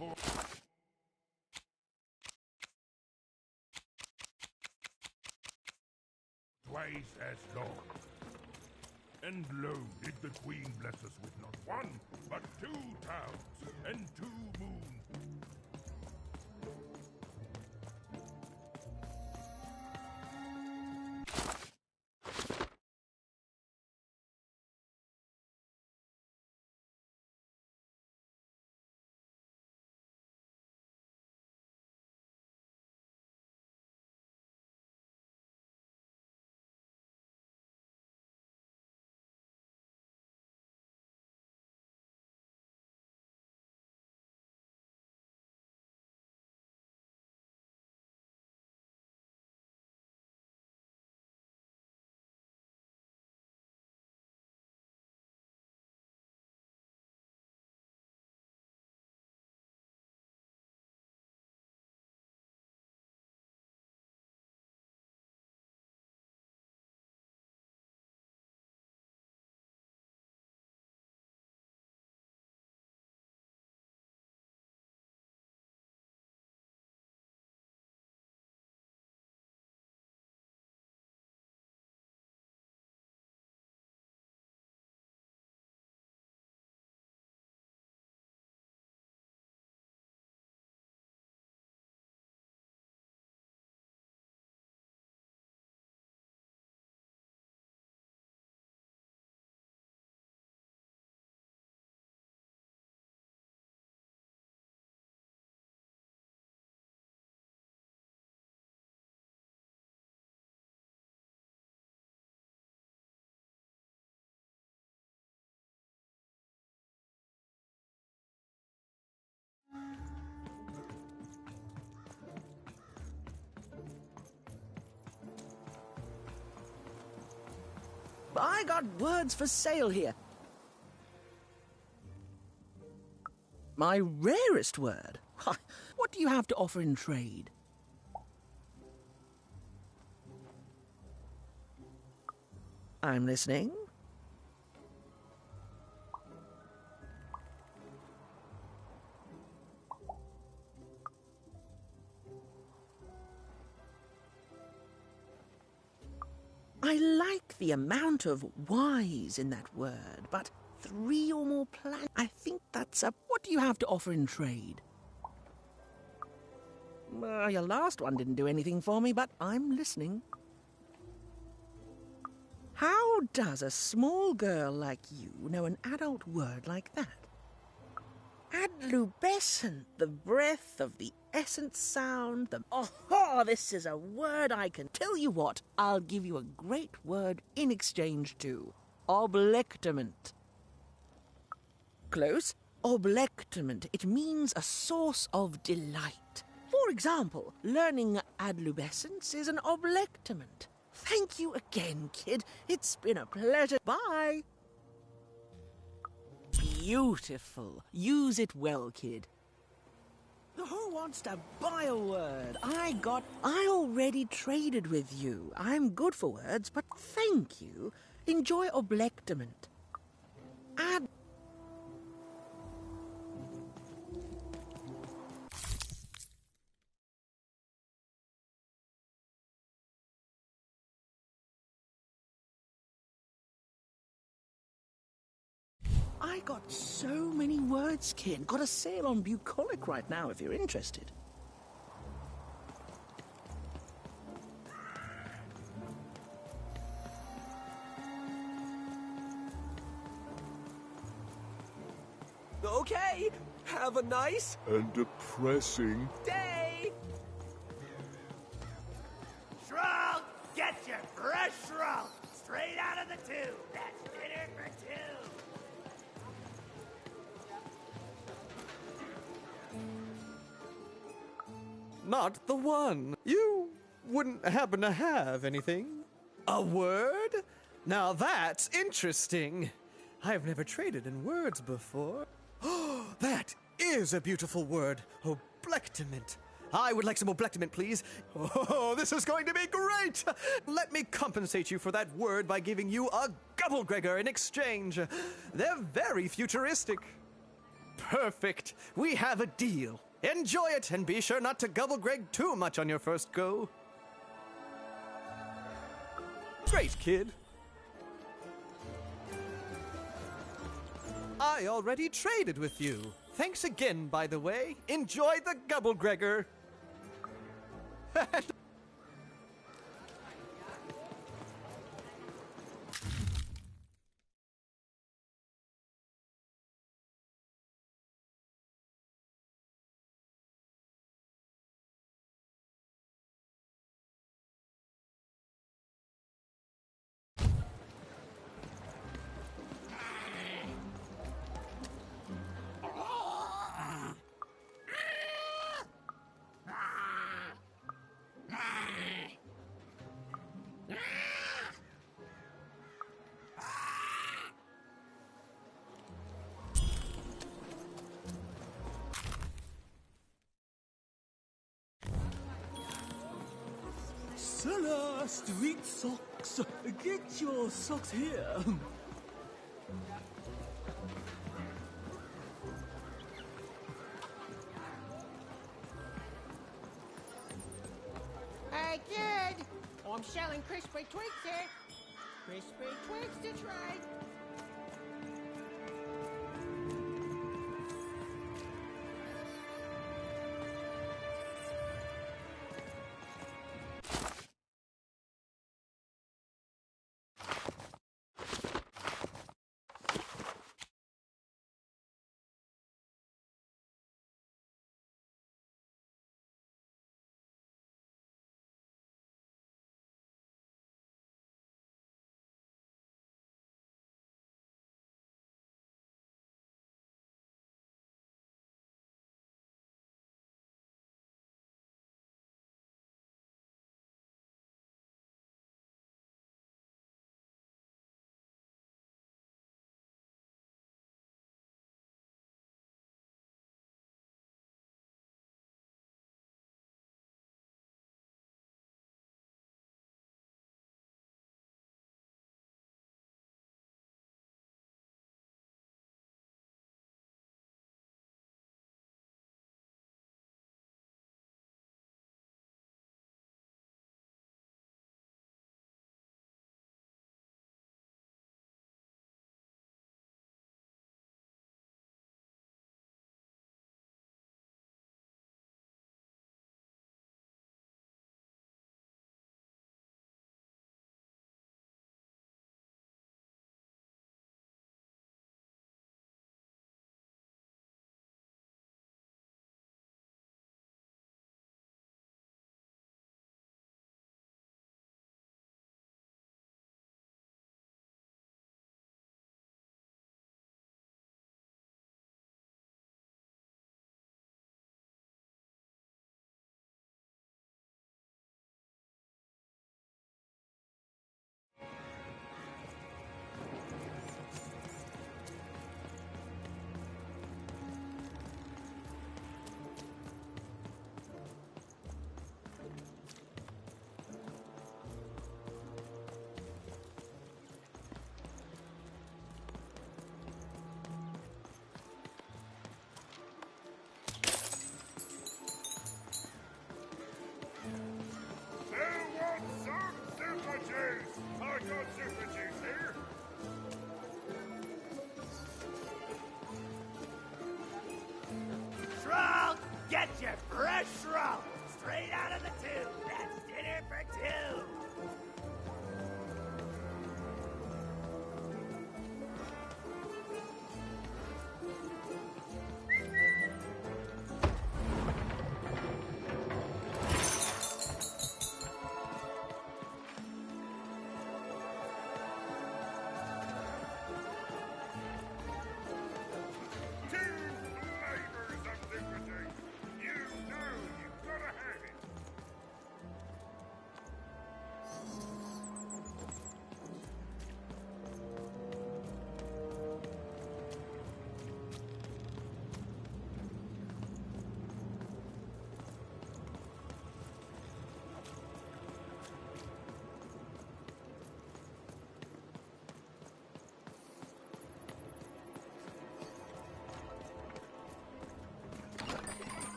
for twice as long. And lo, did the Queen bless us with not one, but 2 towns and 2 moons. I got words for sale here. My rarest word. What do you have to offer in trade? I'm listening. I like the amount of Y's in that word, but 3 or more planets. I think that's a... What do you have to offer in trade? Your last one didn't do anything for me, but I'm listening. How does a small girl like you know an adult word like that? Adlubescent, the breath of the essence sound, the... Oh, this is a word I can... Tell you what, I'll give you a great word in exchange too. Oblectament. Close. Oblectament. It means a source of delight. For example, learning adlubescence is an oblectament. Thank you again, kid. It's been a pleasure. Bye. Beautiful. Use it well, kid. Who wants to buy a word? I already traded with you. I'm good for words, but thank you. Enjoy oblectament. I got so many words, kid. Got a sale on bucolic right now if you're interested. Okay, have a nice and depressing day. Shroud, get your fresh shroud straight out of the tube. That's dinner for 2. Not the one. You wouldn't happen to have anything? A word? Now that's interesting. I've never traded in words before. Oh, that is a beautiful word. Oblectament. I would like some oblectament, please. Oh, this is going to be great! Let me compensate you for that word by giving you a Gubblegregor in exchange. They're very futuristic. Perfect. We have a deal. Enjoy it, and be sure not to gobble Greg too much on your first go. Great, kid. I already traded with you. Thanks again, by the way. Enjoy the gobble Gregor. Seller, street socks. Get your socks here. Hey, kid! I'm selling crispy twigs here. Crispy twigs to trade.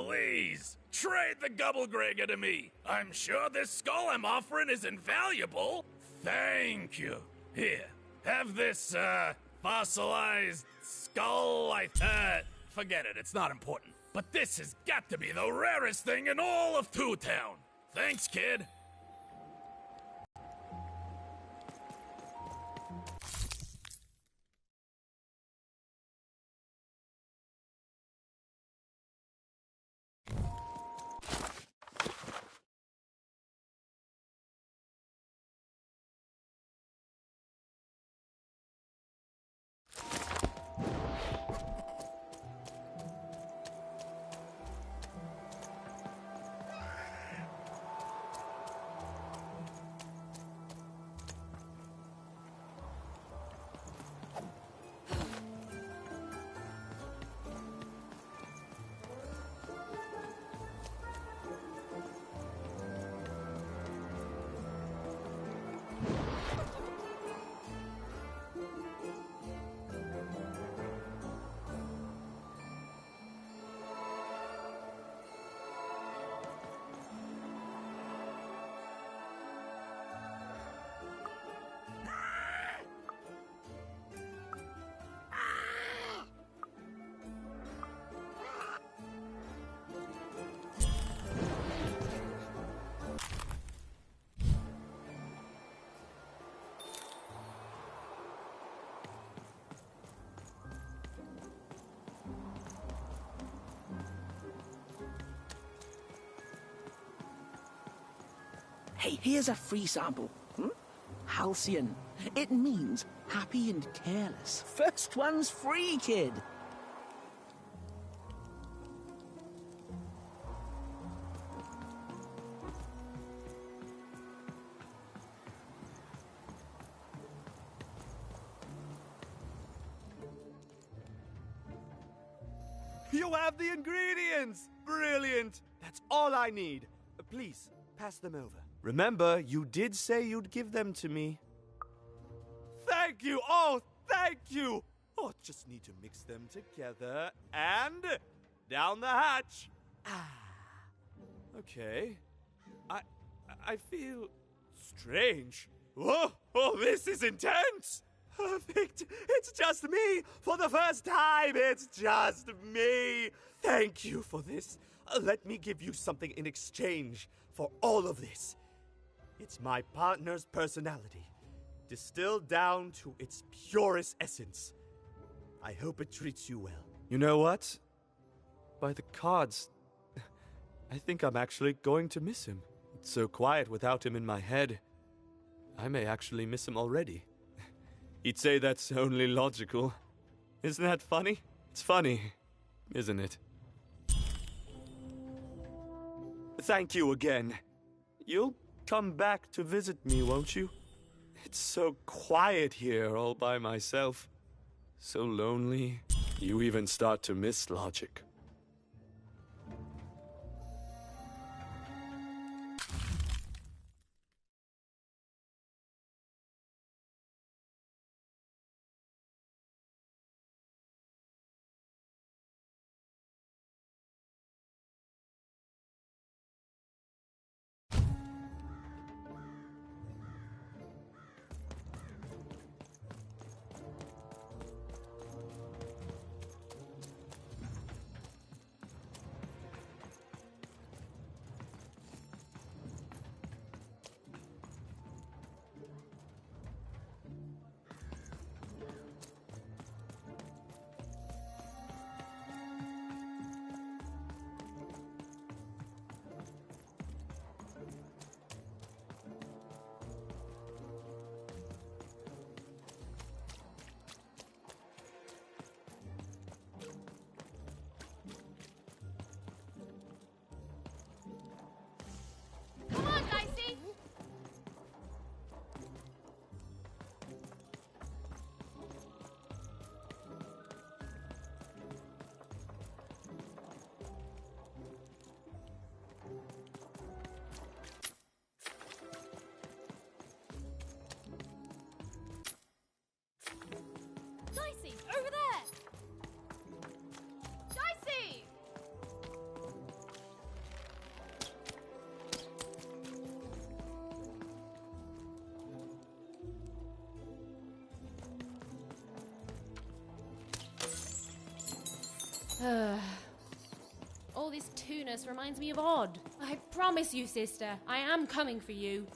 Please, trade the Gubblegregger to me. I'm sure this skull I'm offering is invaluable. Thank you. Here, have this, fossilized skull. Forget it, it's not important. But this has got to be the rarest thing in all of Two Town. Thanks, kid. Hey, here's a free sample. Halcyon. It means happy and careless. First one's free, kid. You have the ingredients! Brilliant! That's all I need. Please, pass them over. Remember, you did say you'd give them to me. Thank you! Oh, thank you! Oh, just need to mix them together and down the hatch. Okay. I feel strange. Whoa! Oh, this is intense! Perfect! It's just me! For the first time, it's just me! Thank you for this. Let me give you something in exchange for all of this. It's my partner's personality, distilled down to its purest essence. I hope it treats you well. You know what? By the cards, I think I'm actually going to miss him. It's so quiet without him in my head. I may actually miss him already. He'd say that's only logical. Isn't that funny? It's funny, isn't it? Thank you again. You'll come back to visit me, won't you? It's so quiet here all by myself. So lonely. You even start to miss logic. All this tunus reminds me of Odd. I promise you, sister, I am coming for you.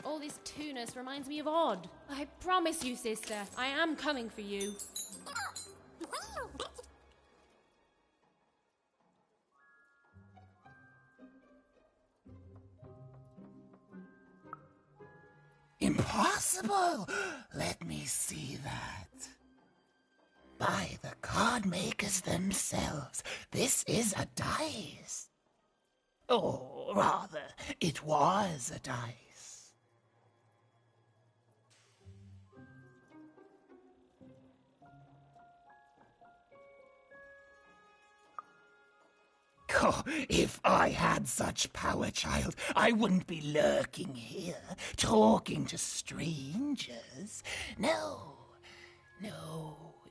All this tunus reminds me of Odd. I promise you, sister, I am coming for you. Impossible! Let me see that. By the card makers themselves, this is a dice. Or rather, it was a dice. Oh, if I had such power, child, I wouldn't be lurking here, talking to strangers. No,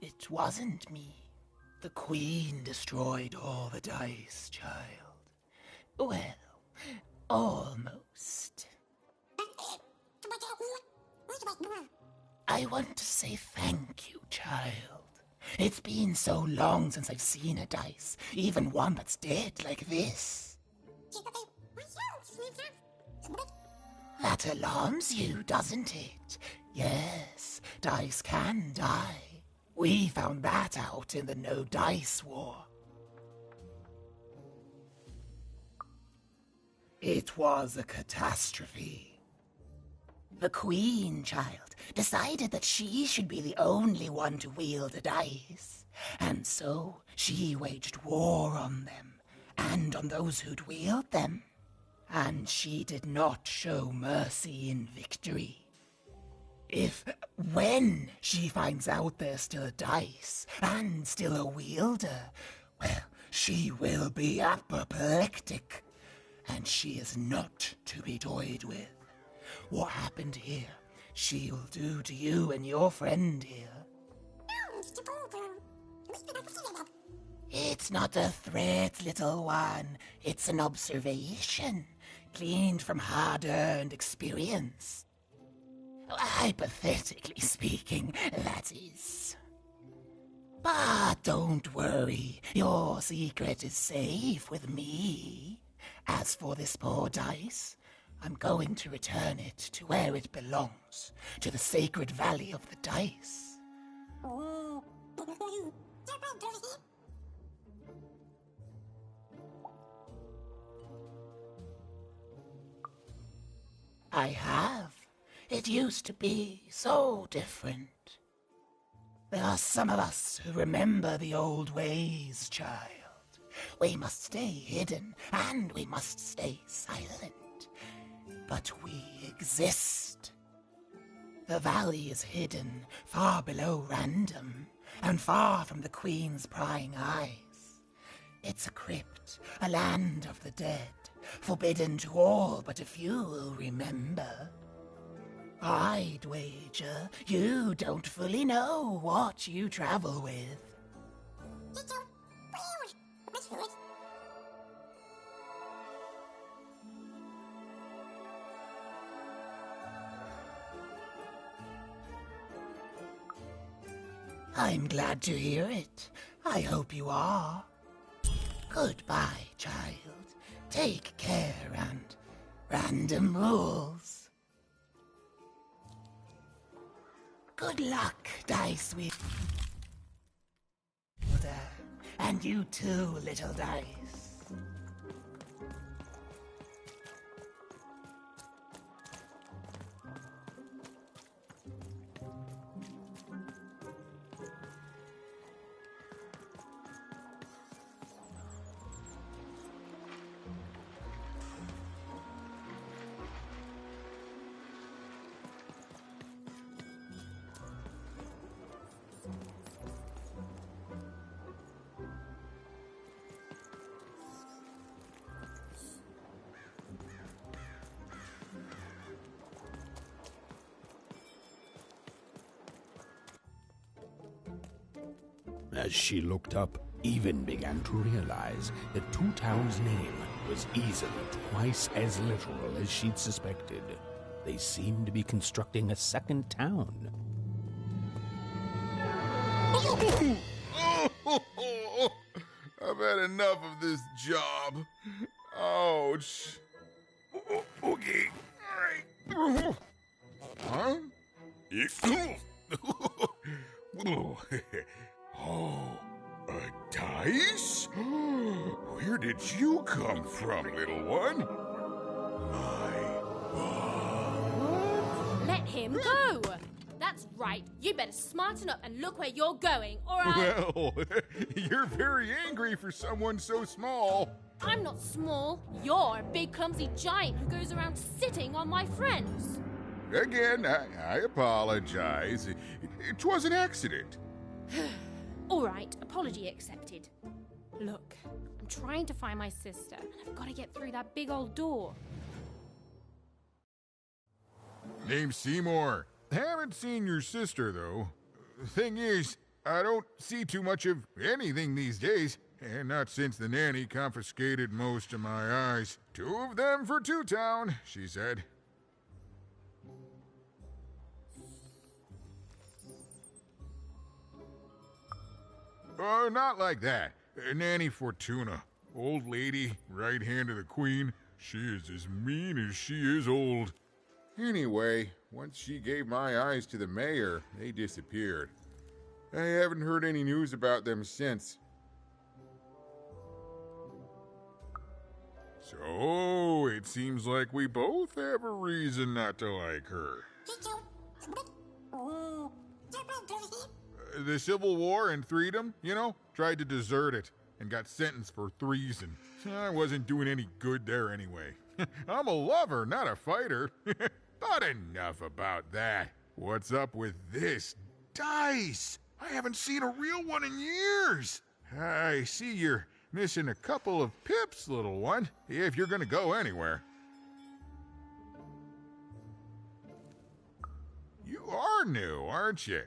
it wasn't me. The Queen destroyed all the dice, child. Well, almost. I want to say thank you, child. It's been so long since I've seen a dice, even one that's dead like this. That alarms you, doesn't it? Yes, dice can die. We found that out in the No Dice War. It was a catastrophe. The Queen, child, decided that she should be the only one to wield a dice, and so she waged war on them, and on those who'd wield them. And she did not show mercy in victory. When she finds out there's still a dice, and still a wielder, well, she will be apoplectic, and she is not to be toyed with. What happened here, she'll do to you and your friend here. It's not a threat, little one. It's an observation, gleaned from hard-earned experience. Hypothetically speaking, that is. But don't worry, your secret is safe with me. As for this poor dice, I'm going to return it to where it belongs, to the sacred valley of the dice. I have. It used to be so different. There are some of us who remember the old ways, child. We must stay hidden, and we must stay silent. But we exist. The valley is hidden far below random, and far from the Queen's prying eyes. It's a crypt, a land of the dead, forbidden to all but a few will remember. I'd wager you don't fully know what you travel with. I'm glad to hear it. I hope you are. Goodbye, child. Take care and random rules. Good luck, Dice Wielder. And you too, little Dice. As she looked up, Even began to realize that Two Town's name was easily twice as literal as she'd suspected. They seemed to be constructing a second town. I've had enough of this job. Ouch. Okay. All right. Huh? Oh, a dice? Where did you come from, little one? Let him go! That's right. You better smarten up and look where you're going, or Well, you're very angry for someone so small. I'm not small. You're a big, clumsy giant who goes around sitting on my friends. Again, I apologize. It was an accident. All right, apology accepted. Look, I'm trying to find my sister, and I've got to get through that big old door. Name's Seymour. Haven't seen your sister, though. Thing is, I don't see too much of anything these days, and not since the nanny confiscated most of my eyes. 2 of them for Two Town, she said. Oh, not like that. Nanny Fortuna. Old lady, right hand of the queen. She is as mean as she is old. Anyway, once she gave my eyes to the mayor, they disappeared. I haven't heard any news about them since. So, it seems like we both have a reason not to like her. The Civil War and Freedom, you know, tried to desert it and got sentenced for treason. I wasn't doing any good there anyway. I'm a lover, not a fighter. But enough about that. What's up with this dice? I haven't seen a real one in years. I see you're missing a couple of pips, little one, if you're gonna go anywhere. You are new, aren't you?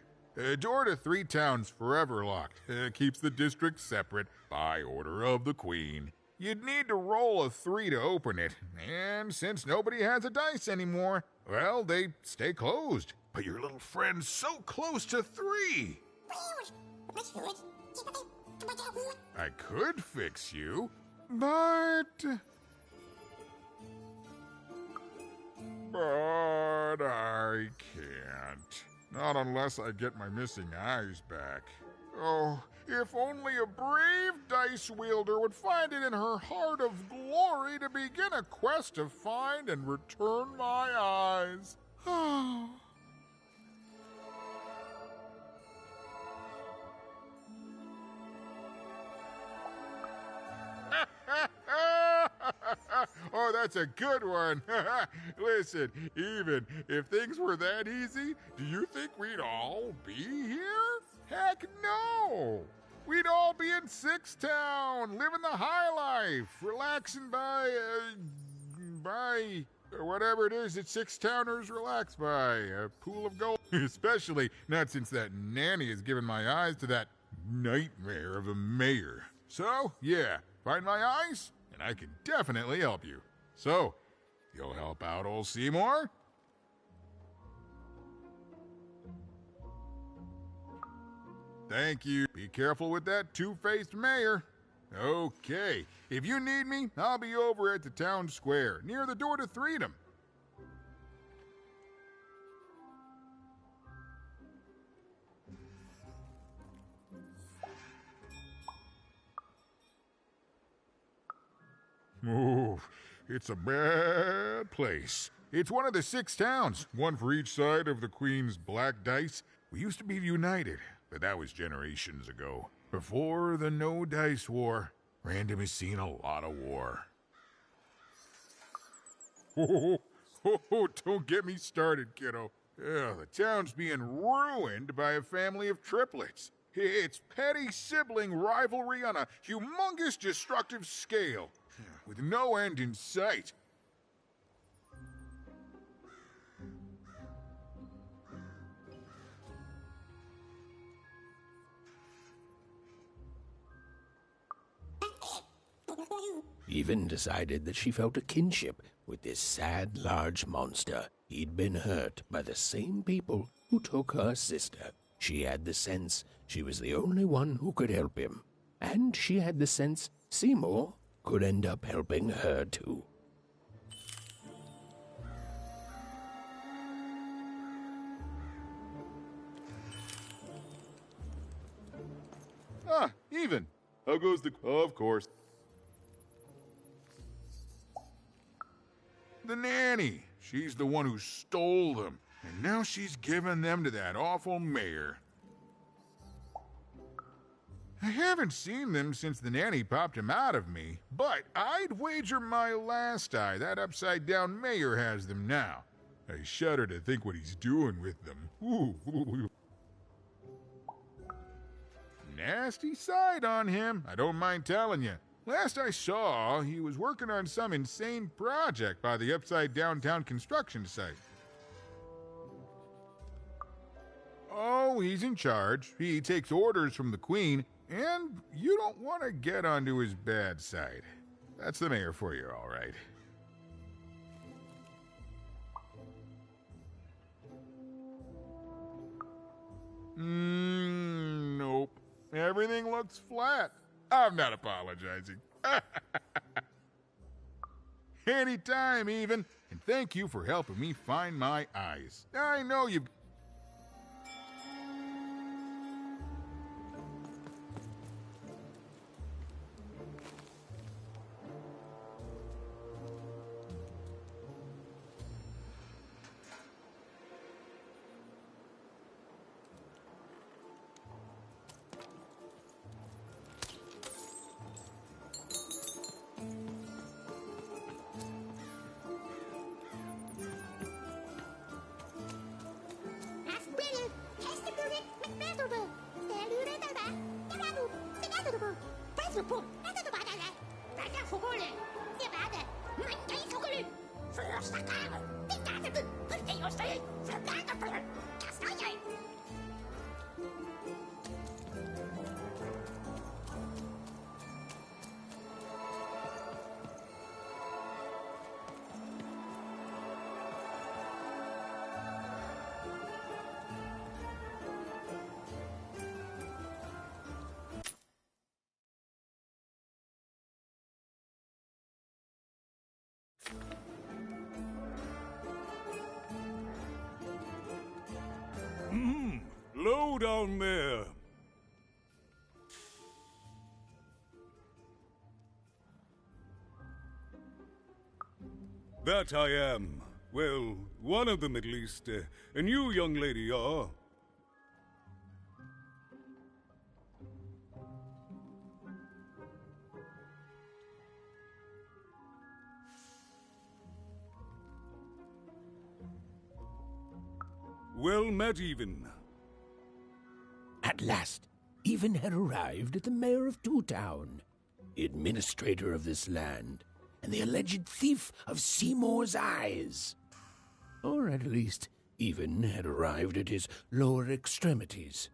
Door to Three Town's forever locked. Keeps the district separate by order of the Queen. You'd need to roll a 3 to open it, and since nobody has a dice anymore, well, they stay closed. But your little friend's so close to 3. I could fix you, but I can't. Not unless I get my missing eyes back. Oh, if only a brave dice wielder would find it in her heart of glory to begin a quest to find and return my eyes. Oh. Oh, that's a good one. Listen, even if things were that easy, do you think we'd all be here? Heck no! we'd all be in Six Town, living the high life, relaxing by whatever it is that Six Towners relax by, a pool of gold. Especially not since that nanny has given my eyes to that nightmare of a mayor. So, yeah, find my eyes, and I can definitely help you. So, you'll help out old Seymour? Thank you. Be careful with that two-faced mayor. Okay, if you need me, I'll be over at the town square, near the door to Freedom. Oh, it's a bad place. It's one of the 6 towns, one for each side of the Queen's black dice. We used to be united, but that was generations ago. Before the No Dice War, Random has seen a lot of war. Don't get me started, kiddo. The town's being ruined by a family of triplets. It's petty sibling rivalry on a humongous destructive scale, with no end in sight. Even decided that she felt a kinship with this sad, large monster. He'd been hurt by the same people who took her sister. She had the sense she was the only one who could help him. And she had the sense Seymour could end up helping her too. Ah, even. How goes the... Of course. The nanny. She's the one who stole them. And now she's given them to that awful mayor. I haven't seen them since the nanny popped him out of me, but I'd wager my last eye that upside-down mayor has them now. I shudder to think what he's doing with them. Ooh. Nasty side on him, I don't mind telling you. Last I saw, he was working on some insane project by the upside-down town construction site. Oh, he's in charge. He takes orders from the Queen, and you don't want to get onto his bad side. That's the mayor for you, all right. Nope. Everything looks flat. I'm not apologizing. Anytime, even. And thank you for helping me find my eyes. I know you've... Low down there. That I am. Well, one of them at least. And you, young lady, are? Well met, even. At last, even had arrived at the mayor of Two Town, the administrator of this land, and the alleged thief of Seymour's eyes. Or at least, even had arrived at his lower extremities.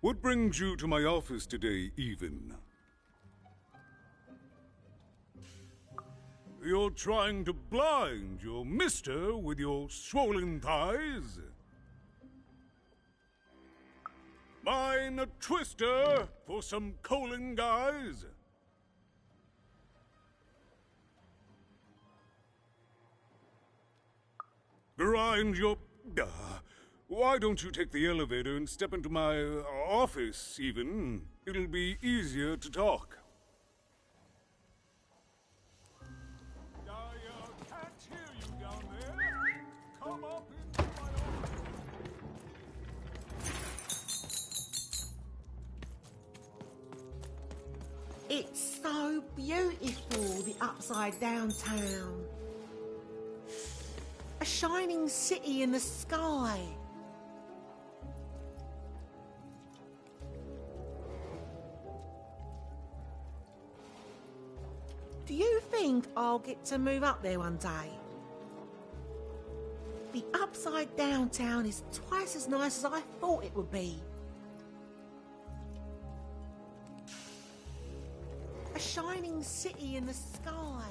What brings you to my office today, Even? You're trying to blind your mister with your swollen thighs? Mine a twister for some colon guys? Grind your... why don't you take the elevator and step into my office, Even? It'll be easier to talk. I can't hear you down there. Come up into my office. It's so beautiful, the upside down town. A shining city in the sky. Do you think I'll get to move up there one day? The upside down town is twice as nice as I thought it would be. A shining city in the sky.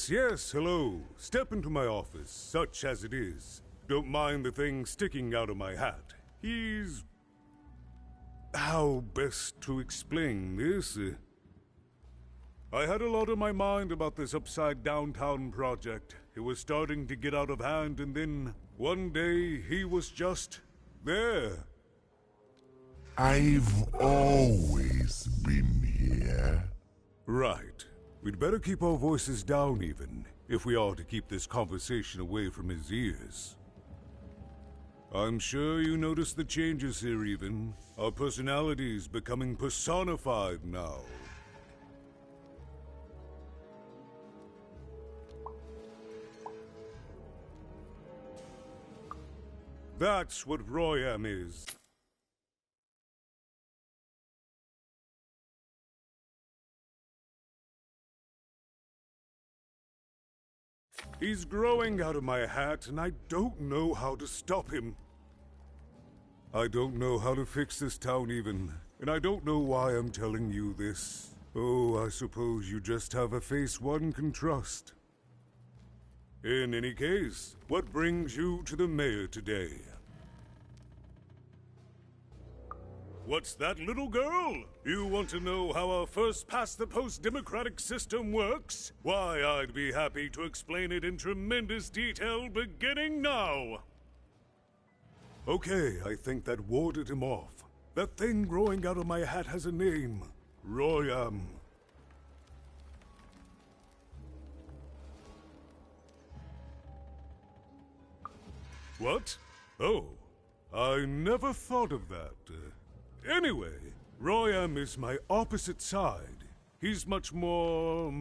Yes, hello. Step into my office, such as it is. Don't mind the thing sticking out of my hat. He's... how best to explain this? I had a lot on my mind about this upside downtown project. It was starting to get out of hand, and then one day he was just there. I've always been here. Right. We'd better keep our voices down, Even, if we are to keep this conversation away from his ears. I'm sure you noticed the changes here, Even. Our personalities becoming personified now. That's what Royam is. He's growing out of my hat, and I don't know how to stop him. I don't know how to fix this town, Even, and I don't know why I'm telling you this. Oh, I suppose you just have a face one can trust. In any case, what brings you to the mayor today? What's that, little girl? You want to know how our first-past-the-post democratic system works? Why, I'd be happy to explain it in tremendous detail beginning now. Okay, I think that warded him off. That thing growing out of my hat has a name. Royam. What? Oh, I never thought of that. Anyway, Royam is my opposite side. He's much more,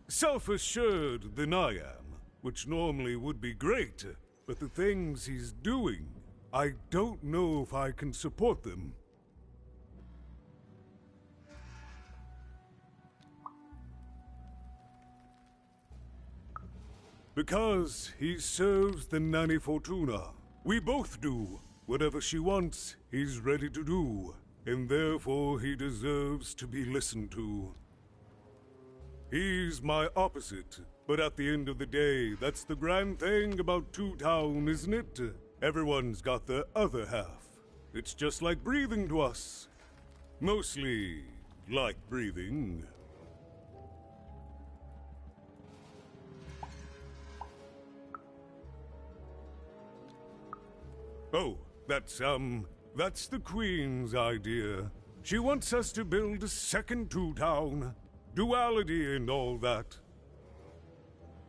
self-assured than I am, which normally would be great, but the things he's doing, I don't know if I can support them. Because he serves the Nanny Fortuna. We both do. Whatever she wants, he's ready to do. and therefore he deserves to be listened to. He's my opposite, but at the end of the day, that's the grand thing about Two Town, isn't it? Everyone's got their other half. It's just like breathing to us. Mostly like breathing. Oh, that's the Queen's idea. She wants us to build a second Two Town. Duality and all that.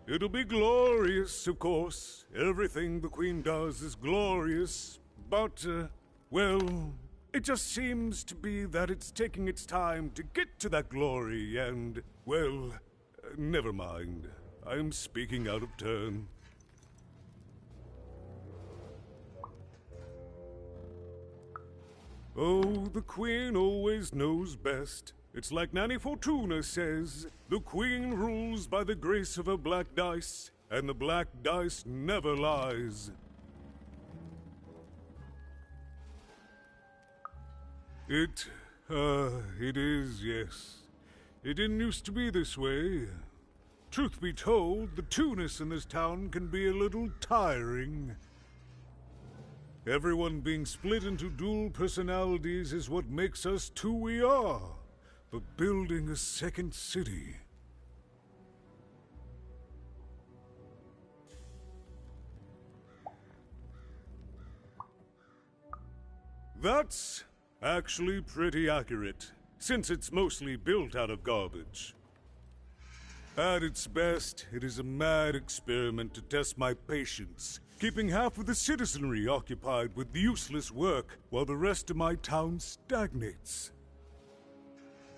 It'll be glorious, of course. Everything the Queen does is glorious. But, well, it just seems to be that it's taking its time to get to that glory and, well, never mind. I'm speaking out of turn. Oh, the Queen always knows best. It's like Nanny Fortuna says, the Queen rules by the grace of her black dice, and the black dice never lies. It is, yes. It didn't used to be this way. Truth be told, the two-ness in this town can be a little tiring. Everyone being split into dual personalities is what makes us who we are. But building a second city... That's actually pretty accurate, since it's mostly built out of garbage. At its best, it is a mad experiment to test my patience, keeping half of the citizenry occupied with useless work while the rest of my town stagnates.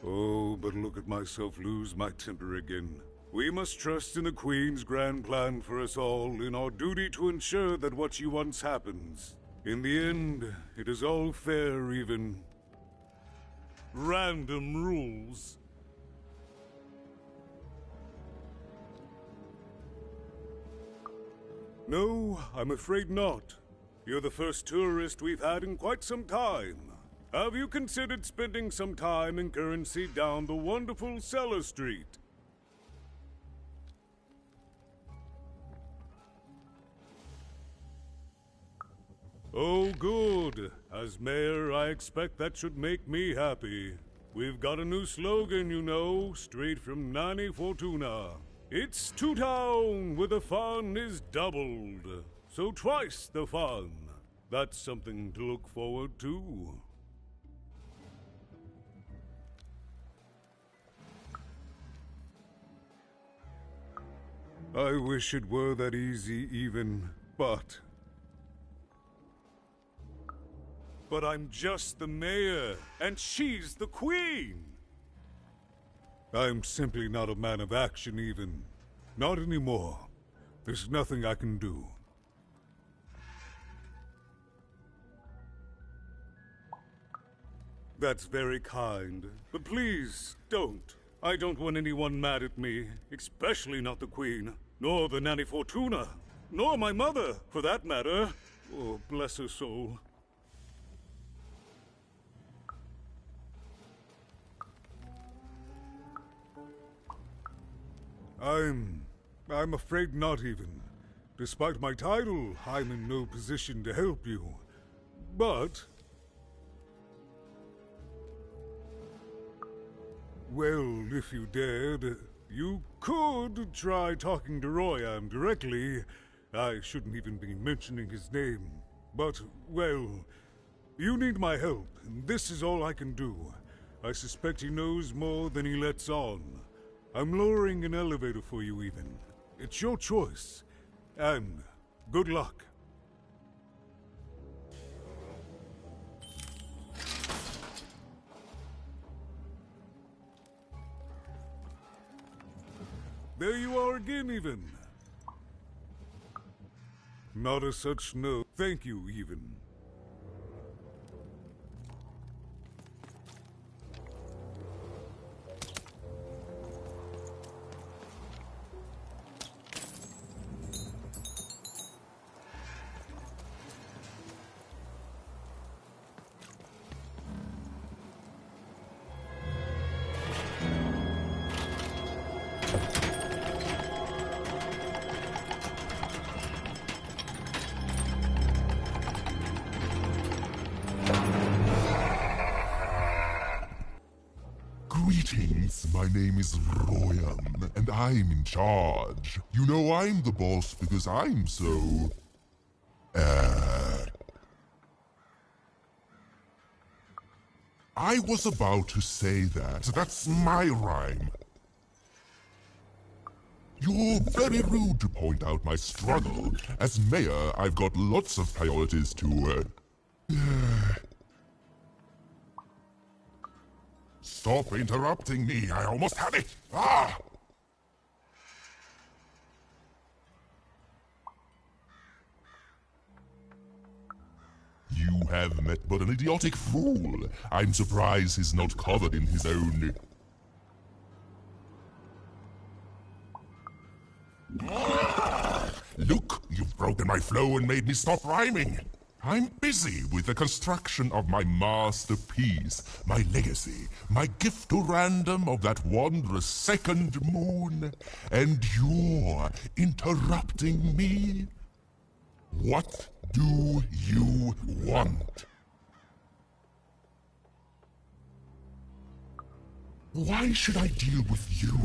Oh, but look at myself lose my temper again. We must trust in the Queen's grand plan for us all, in our duty to ensure that what she wants happens. In the end, it is all fair, even. Random rules. No, I'm afraid not. You're the first tourist we've had in quite some time. Have you considered spending some time in currency down the wonderful Cellar Street? Oh, good. As mayor, I expect that should make me happy. We've got a new slogan, you know, straight from Nanny Fortuna. It's Two Town, where the fun is doubled. So twice the fun. That's something to look forward to. I wish it were that easy, even, but I'm just the mayor, and she's the Queen! I'm simply not a man of action, even. Not anymore. There's nothing I can do. That's very kind, but please, don't. I don't want anyone mad at me, especially not the Queen, nor the Nanny Fortuna, nor my mother, for that matter. Oh, bless her soul. I'm afraid not even. Despite my title, I'm in no position to help you. But... well, if you dared, you could try talking to Royan directly. I shouldn't even be mentioning his name. But, well, you need my help, and this is all I can do. I suspect he knows more than he lets on. I'm lowering an elevator for you, even. It's your choice. And good luck. There you are again, even. Not as such, no. Thank you, even. Greetings, my name is Royan, and I'm in charge. You know I'm the boss because I'm so... I was about to say that. That's my rhyme. You're very rude to point out my struggle. As mayor, I've got lots of priorities to, Stop interrupting me. I almost had it. Ah! You have met but an idiotic fool. I'm surprised he's not covered in his own... Look, you've broken my flow and made me stop rhyming. I'm busy with the construction of my masterpiece, my legacy, my gift to random of that wondrous second moon, and you're interrupting me? What do you want? Why should I deal with you?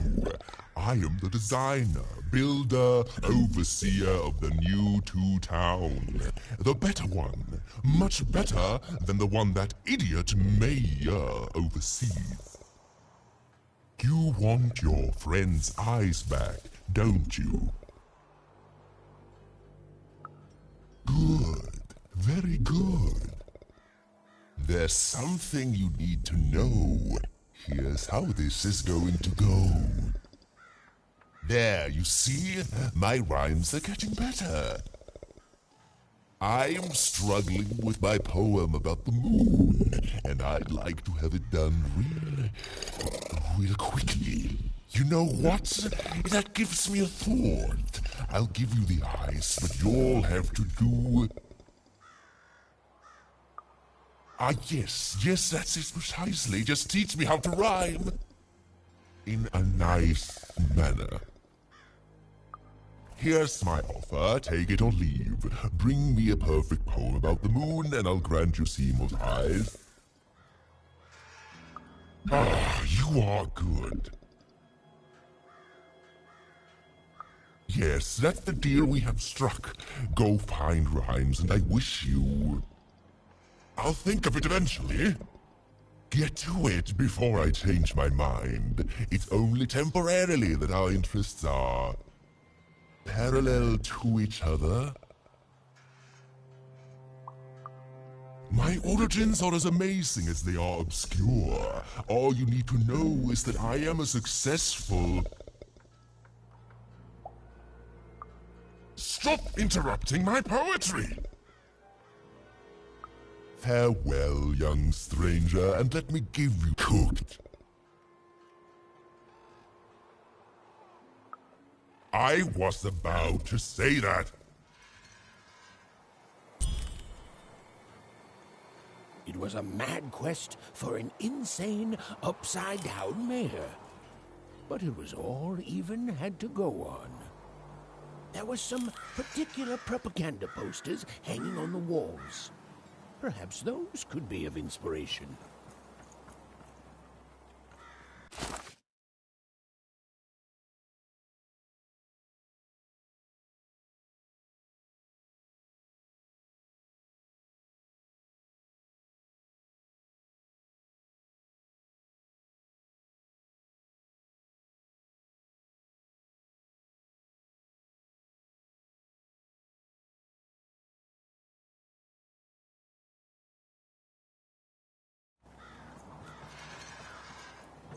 I am the designer, builder, overseer of the new town. The better one. Much better than the one that idiot mayor oversees. You want your friend's eyes back, don't you? Good. Very good. There's something you need to know. Here's how this is going to go. There, you see? My rhymes are getting better. I'm struggling with my poem about the moon, and I'd like to have it done real quickly. You know what? That gives me a thought. I'll give you the eyes, but you'll have to do... yes, that's it precisely. Just teach me how to rhyme. In a nice manner. Here's my offer, take it or leave. Bring me a perfect poem about the moon, and I'll grant you Seymour's eyes. You are good. Yes, that's the deal we have struck. Go find rhymes, and I wish you... I'll think of it eventually. Get to it before I change my mind. It's only temporarily that our interests are... parallel to each other. My origins are as amazing as they are obscure. All you need to know is that I am a successful... Stop interrupting my poetry! Farewell, young stranger, and let me give you cooked. I was about to say that. It was a mad quest for an insane, upside-down mayor. But it was all even had to go on. There were some particular propaganda posters hanging on the walls. Perhaps those could be of inspiration.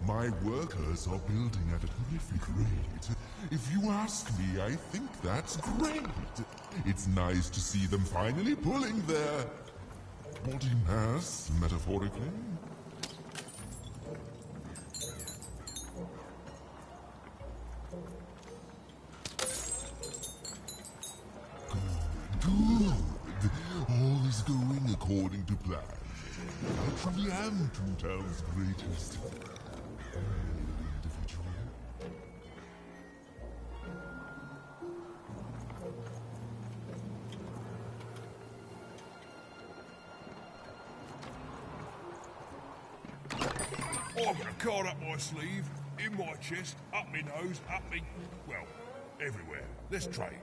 My workers are building at a terrific rate. If you ask me, I think that's great. It's nice to see them finally pulling their body mass, metaphorically. Good. All is going according to plan. I truly am Toontown's greatest individual. I've got a card up my sleeve, in my chest, up my nose, up me... well, everywhere. Let's trade.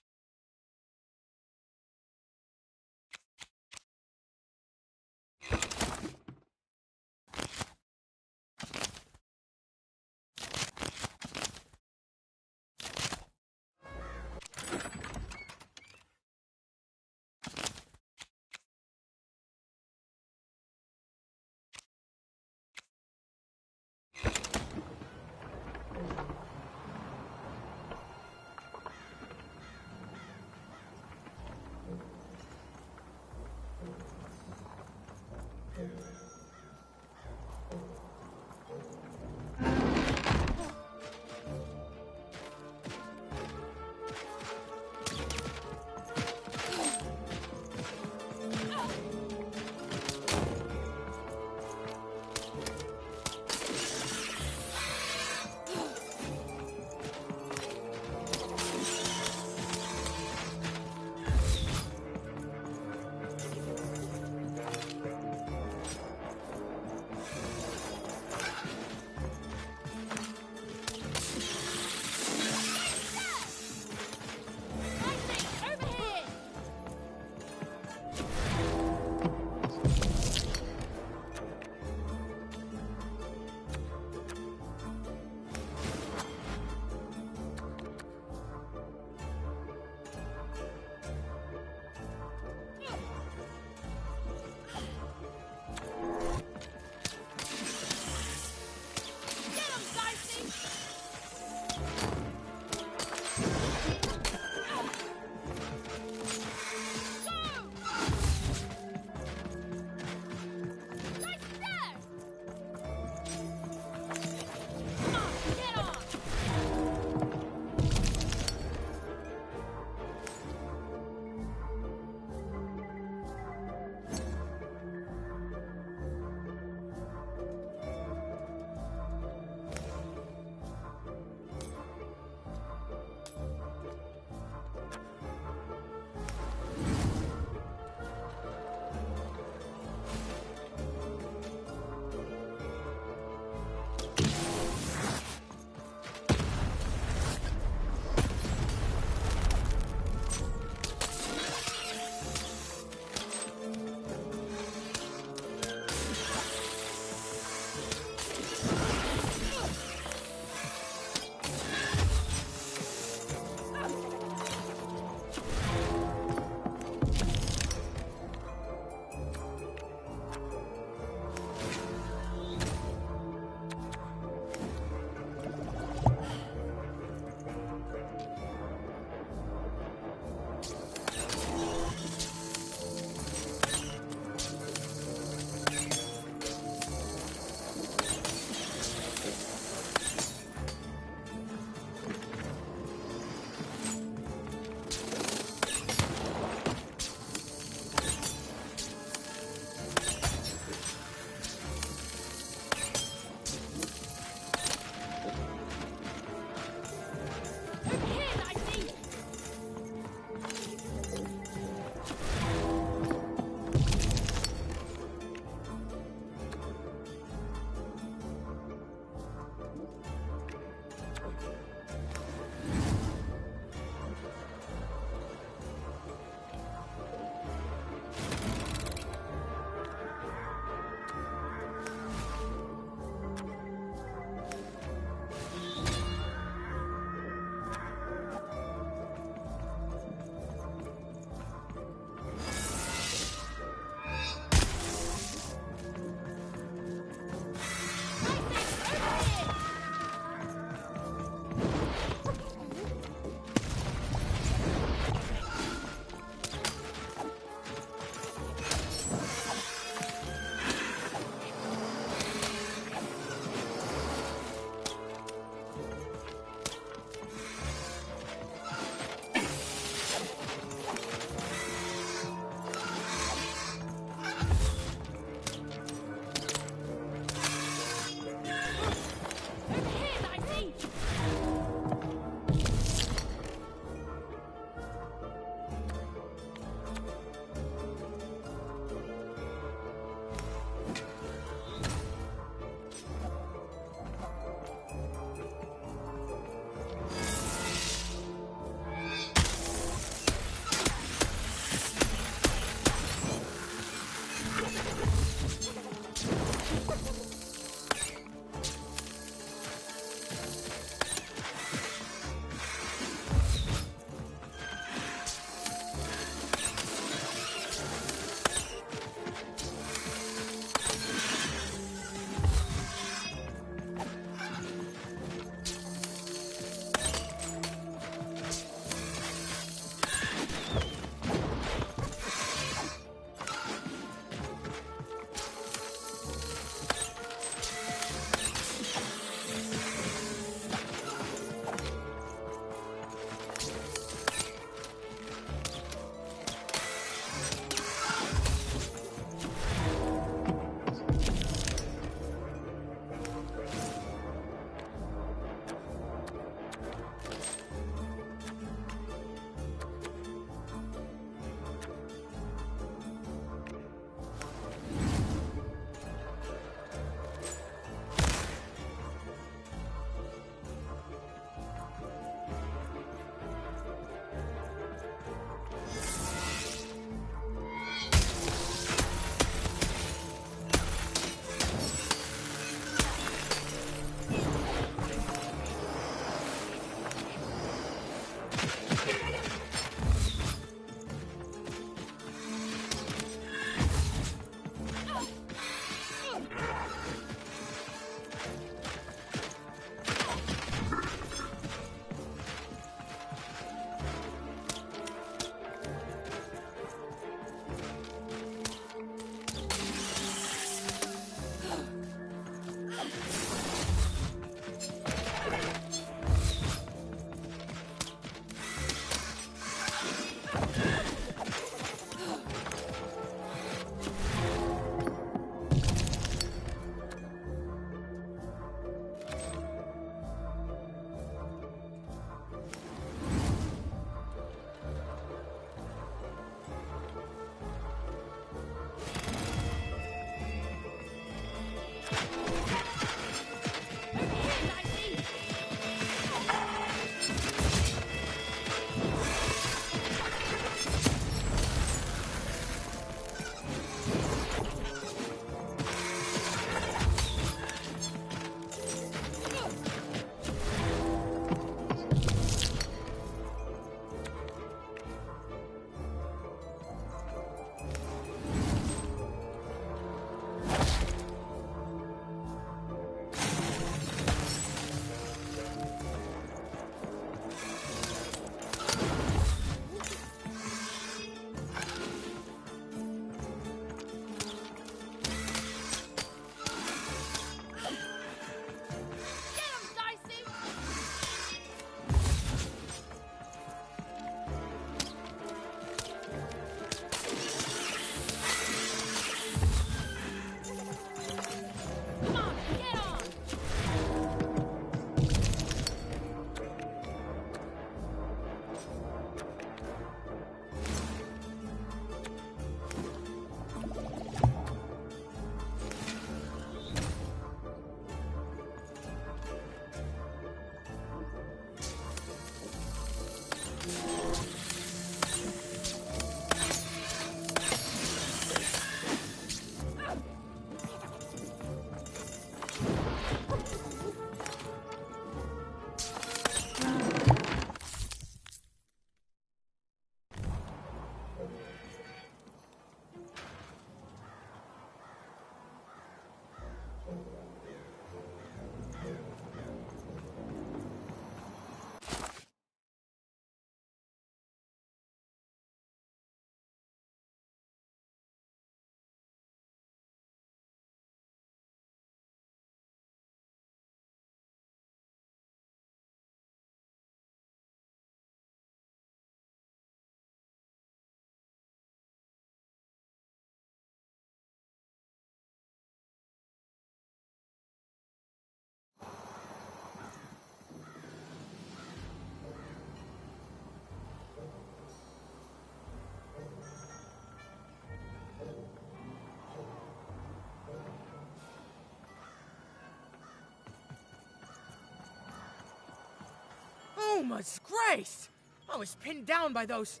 Oh, my disgrace! I was pinned down by those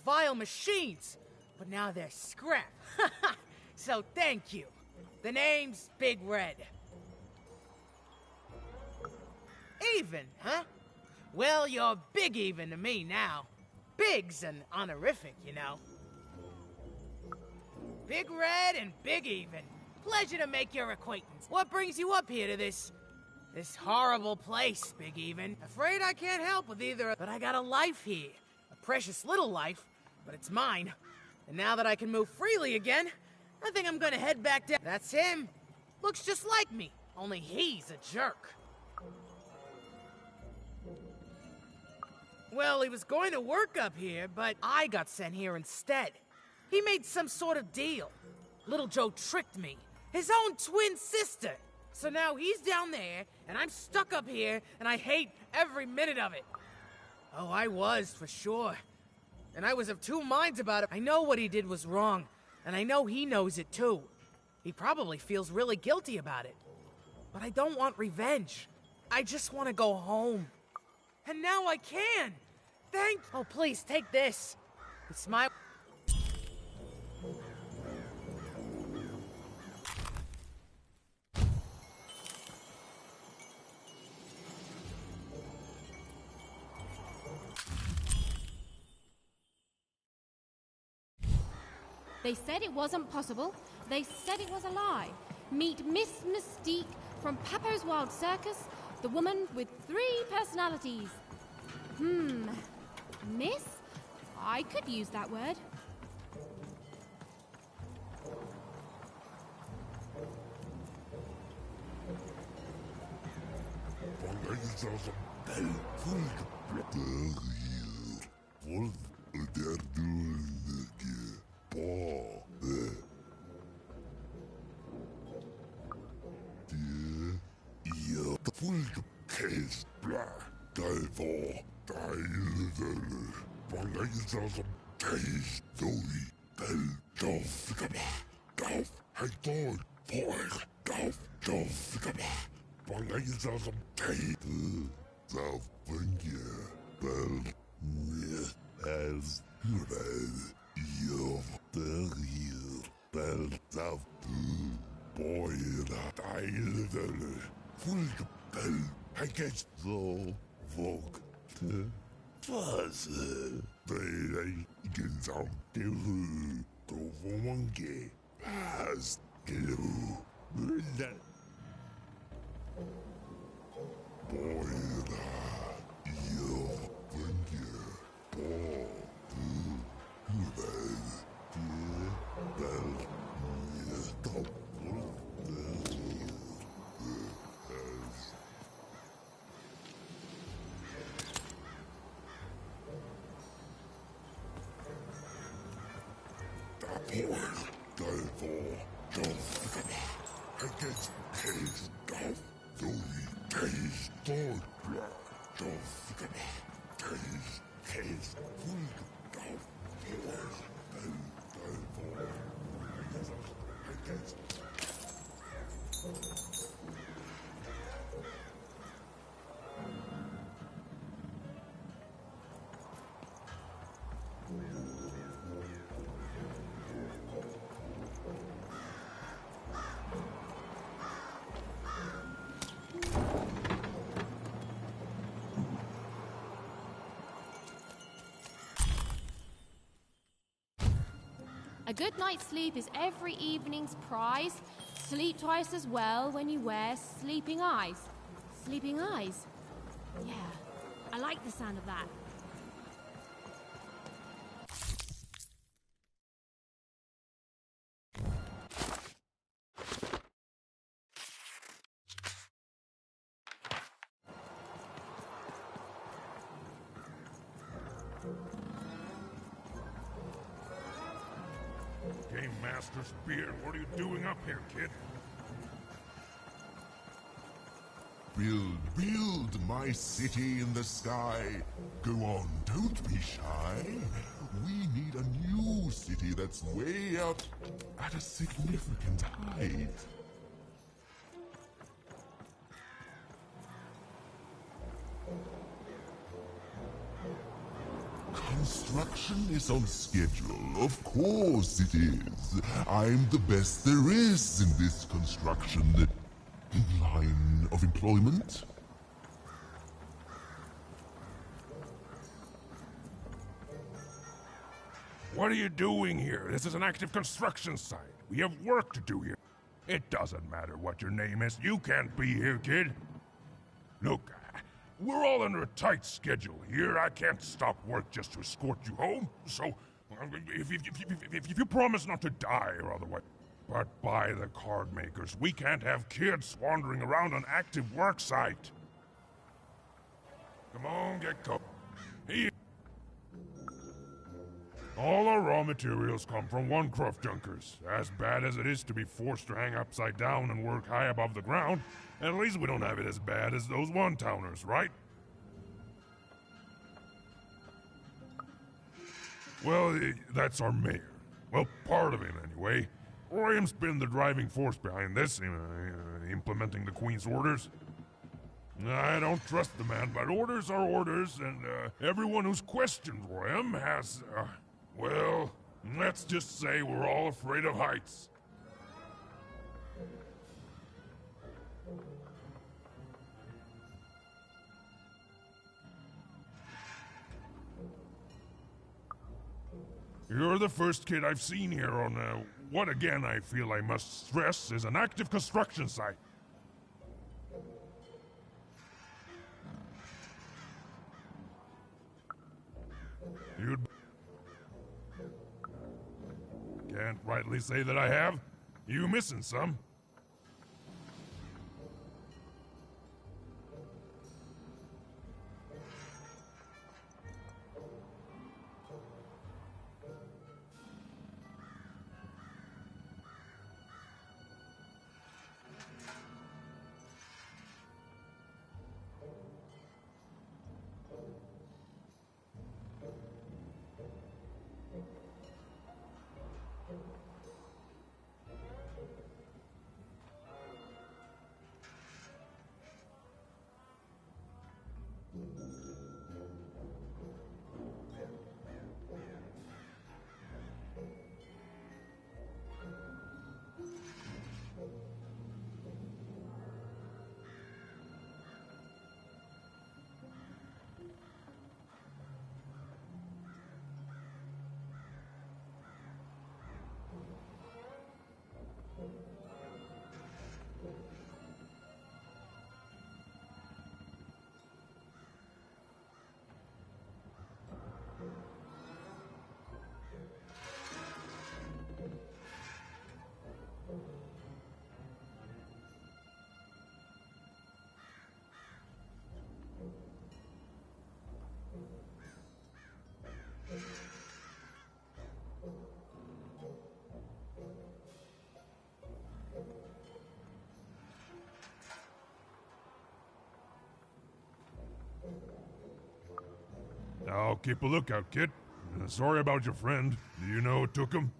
vile machines, but now they're scrap. So thank you. The name's Big Red. Even, huh? Well, you're Big Even to me now. Big's an honorific, you know. Big Red and Big Even. Pleasure to make your acquaintance. What brings you up here to this horrible place, Big Even? Afraid I can't help with either, but I got a life here. A precious little life, but it's mine. And now that I can move freely again, I think I'm gonna head back down. That's him. Looks just like me, only he's a jerk. Well, he was going to work up here, but I got sent here instead. He made some sort of deal. Little Joe tricked me. His own twin sister. So now he's down there, and I'm stuck up here, and I hate every minute of it. Oh, I was, for sure. And I was of two minds about it. I know what he did was wrong, and I know he knows it too. He probably feels really guilty about it. But I don't want revenge. I just want to go home. And now I can! Oh, please, take this. It's my... They said it wasn't possible. They said it was a lie. Meet Miss Mystique from Papo's Wild Circus, the woman with 3 personalities. Miss? I could use that word. A good night's sleep is every evening's prize, sleep twice as well when you wear sleeping eyes. Sleeping eyes? Yeah, I like the sound of that. Game Master Spear, what are you doing up here, kid? Build my city in the sky. Go on, don't be shy. We need a new city that's way up at a significant height. Construction is on schedule. Of course it is. I'm the best there is in this construction line of employment. What are you doing here? This is an active construction site. We have work to do here. It doesn't matter what your name is. You can't be here, kid. Look, we're all under a tight schedule here. I can't stop work just to escort you home. So, if you promise not to die or otherwise, but by the card makers, we can't have kids wandering around an active work site. Come on, get going. Here. All our raw materials come from one-craft junkers. As bad as it is to be forced to hang upside down and work high above the ground, at least we don't have it as bad as those one-towners, right? Well, that's our mayor. Well, part of him, anyway. Royham's been the driving force behind this, implementing the Queen's orders. I don't trust the man, but orders are orders, and everyone who's questioned Royham has, well, let's just say we're all afraid of heights. You're the first kid I've seen here on, what again I feel I must stress is an active construction site. You'd... Can't rightly say that I have. You missing some? I'll keep a lookout, kid. Sorry about your friend. Do you know what took him?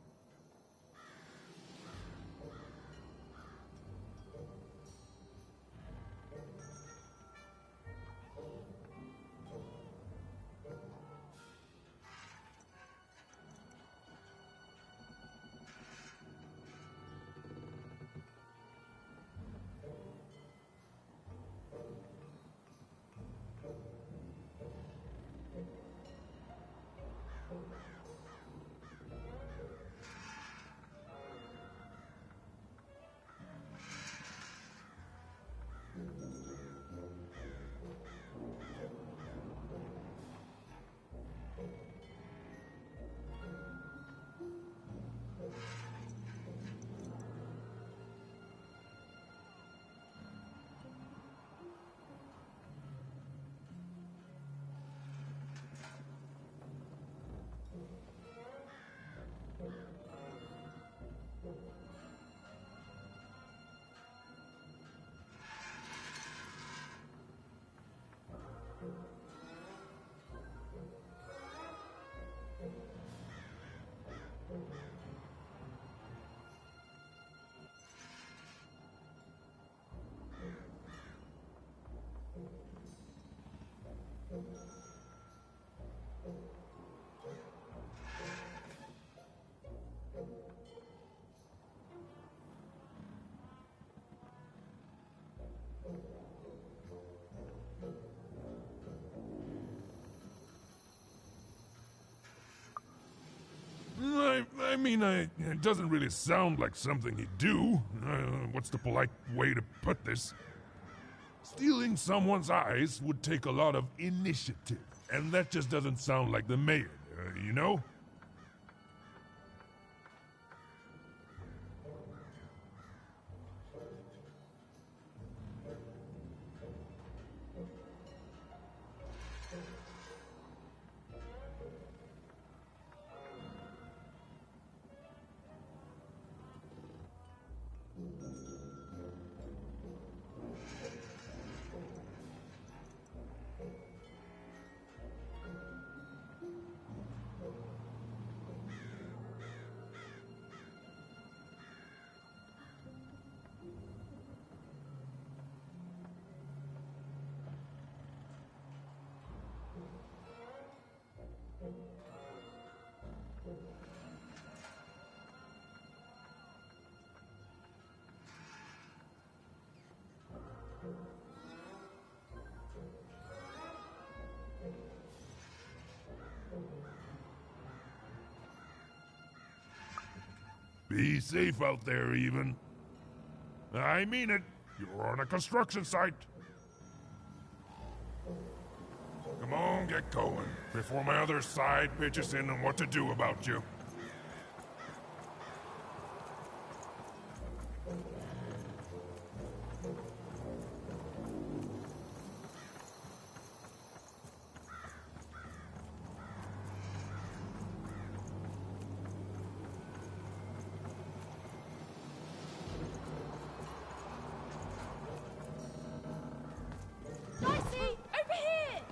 It doesn't really sound like something he'd do. What's the polite way to put this? Stealing someone's eyes would take a lot of initiative, and that just doesn't sound like the mayor, you know? Be safe out there, even. I mean it. You're on a construction site. Come on, get going, before my other side pitches in on what to do about you. Dicey, over here!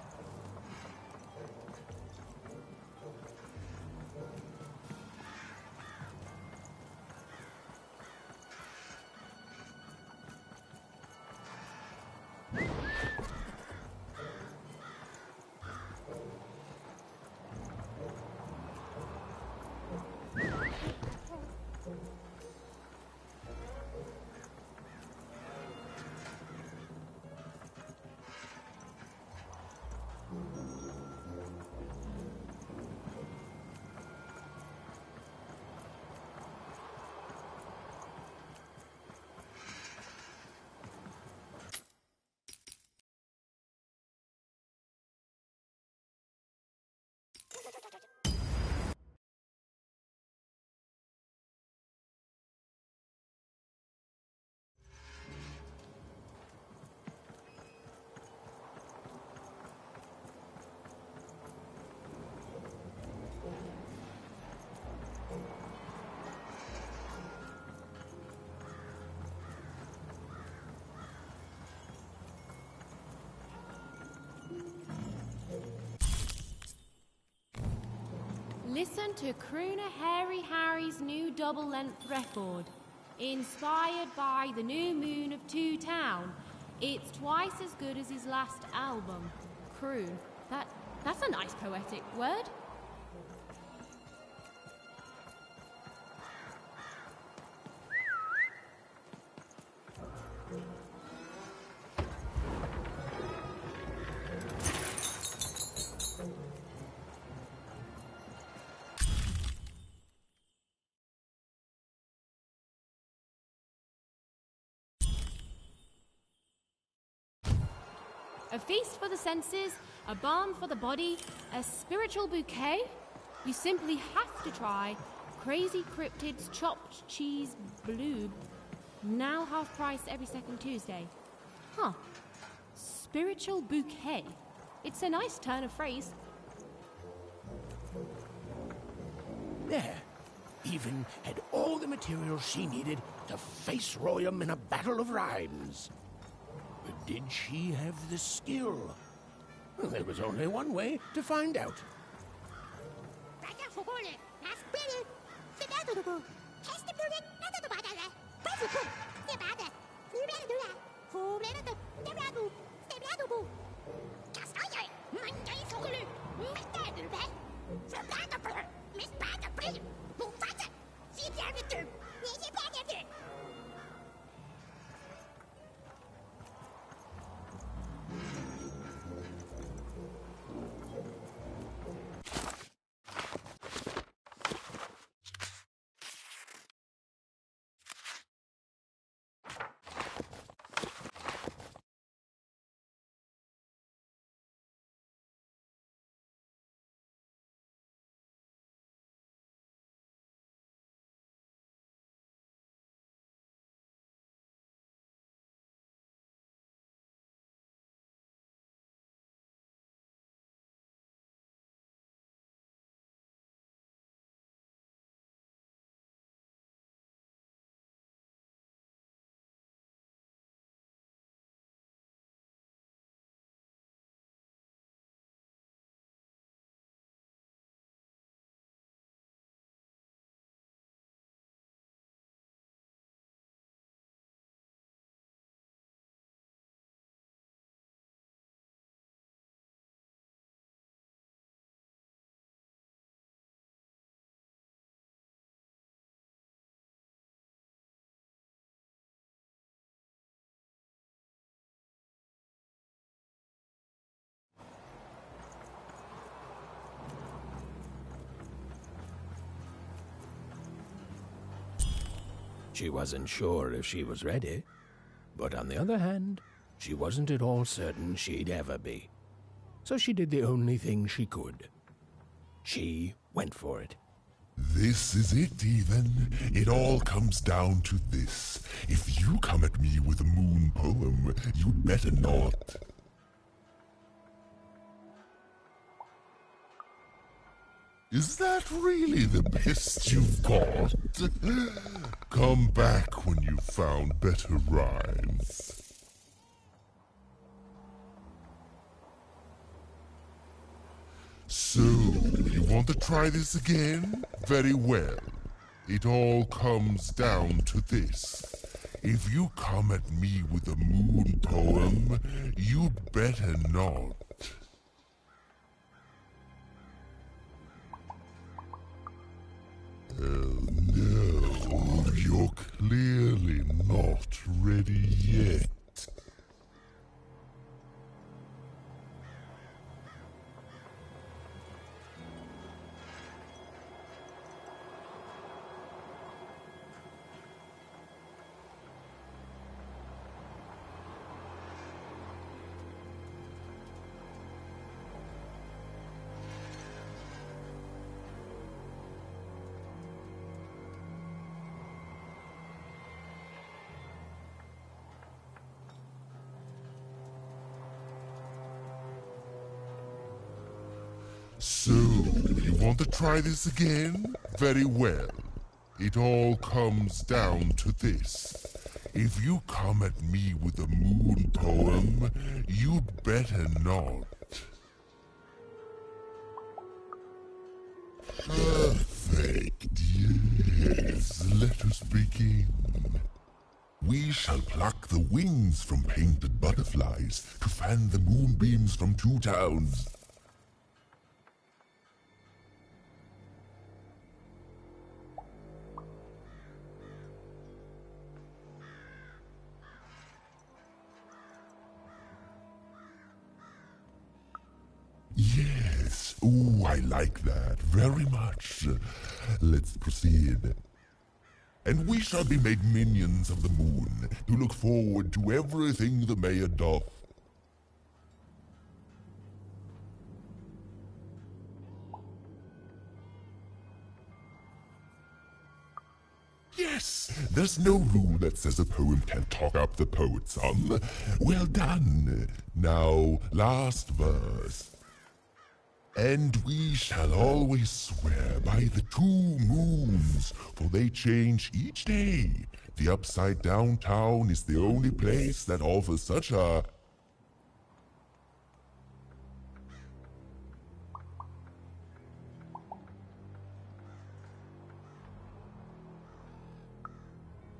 Listen to Crooner Hairy Harry's new double-length record. Inspired by the new moon of Two Town, it's twice as good as his last album. Croon. That's a nice poetic word. A feast for the senses, a balm for the body, a spiritual bouquet? You simply have to try Crazy Cryptid's Chopped Cheese Bloob. Now half price every second Tuesday. Huh. Spiritual bouquet. It's a nice turn of phrase. There. Even had all the materials she needed to face Royum in a battle of rhymes. But did she have the skill? Well, there was only one way to find out. She wasn't sure if she was ready, but on the other hand, she wasn't at all certain she'd ever be. So she did the only thing she could. She went for it. This is it, even. It all comes down to this. If you come at me with a moon poem, you'd better not. Is that really the best you've got? Come back when you've found better rhymes. So, you want to try this again? Very well. It all comes down to this. If you come at me with a moon poem, you'd better not. No, you're clearly not ready yet. So, you want to try this again? Very well. It all comes down to this. If you come at me with a moon poem, you'd better not. Perfect, yes. Let us begin. We shall pluck the wings from painted butterflies to fan the moonbeams from two towns. Yes. Ooh, I like that very much. Let's proceed. And we shall be made minions of the moon, to look forward to everything the mayor doth. There's no rule that says a poem can't talk up the poet some. Well done. Now, last verse. And we shall always swear by the 2 moons, for they change each day. The upside down town is the only place that offers such a...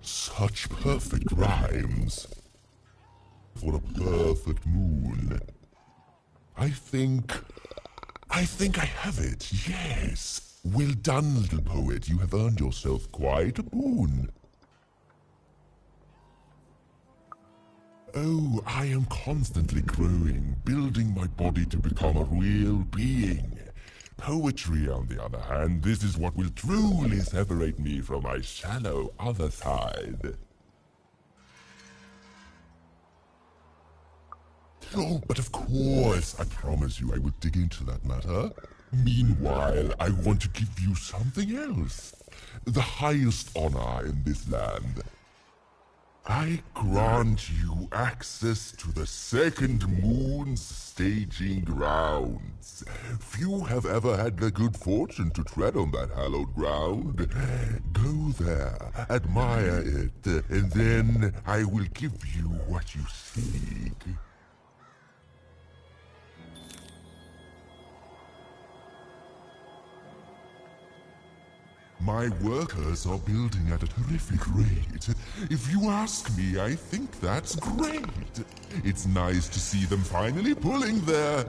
such perfect rhymes. For a perfect moon. I think I have it, yes. Well done, little poet. You have earned yourself quite a boon. Oh, I am constantly growing, building my body to become a real being. Poetry, on the other hand, this is what will truly separate me from my shallow other side. Oh, but of course, I promise you I will dig into that matter. Meanwhile, I want to give you something else. The highest honor in this land. I grant you access to the second moon's staging grounds. Few have ever had the good fortune to tread on that hallowed ground. Go there, admire it, and then I will give you what you seek. My workers are building at a terrific rate. If you ask me, I think that's great. It's nice to see them finally pulling their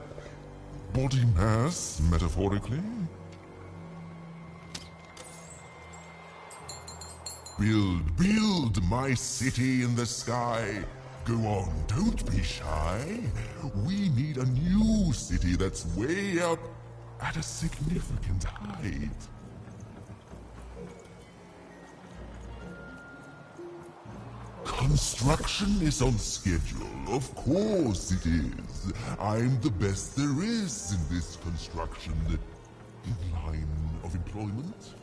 body mass, metaphorically. Build my city in the sky. Go on, don't be shy. We need a new city that's way up at a significant height. Construction is on schedule, of course it is. I'm the best there is in this construction line of employment.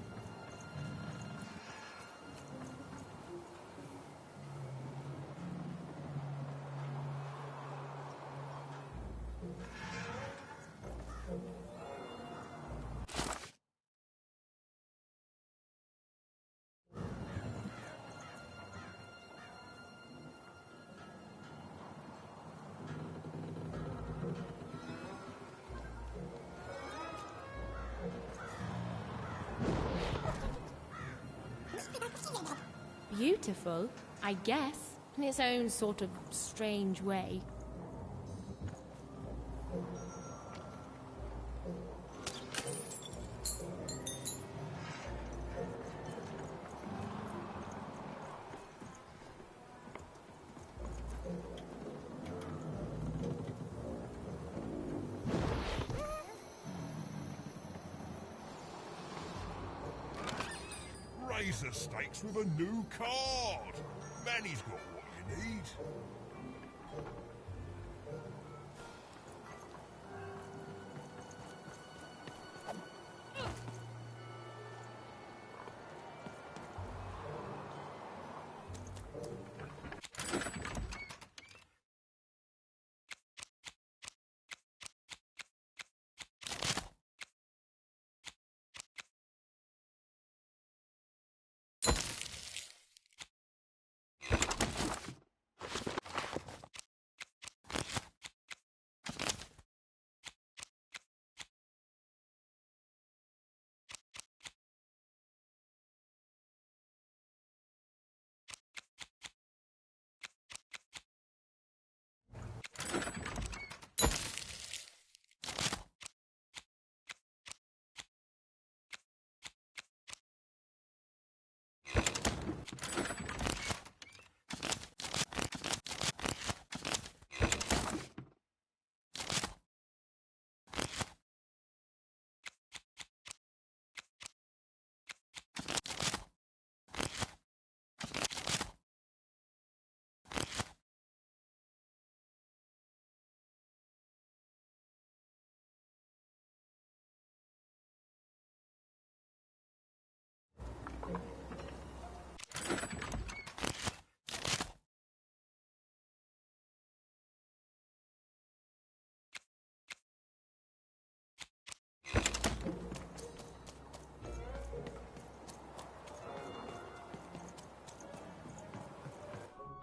Beautiful, I guess, in its own sort of strange way. Raise the stakes with a new card. Manny's got what you need.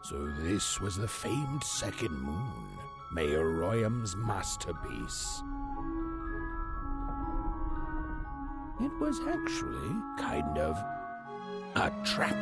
So this was the famed second moon, Mayor Royam's masterpiece. It was actually kind of a trap.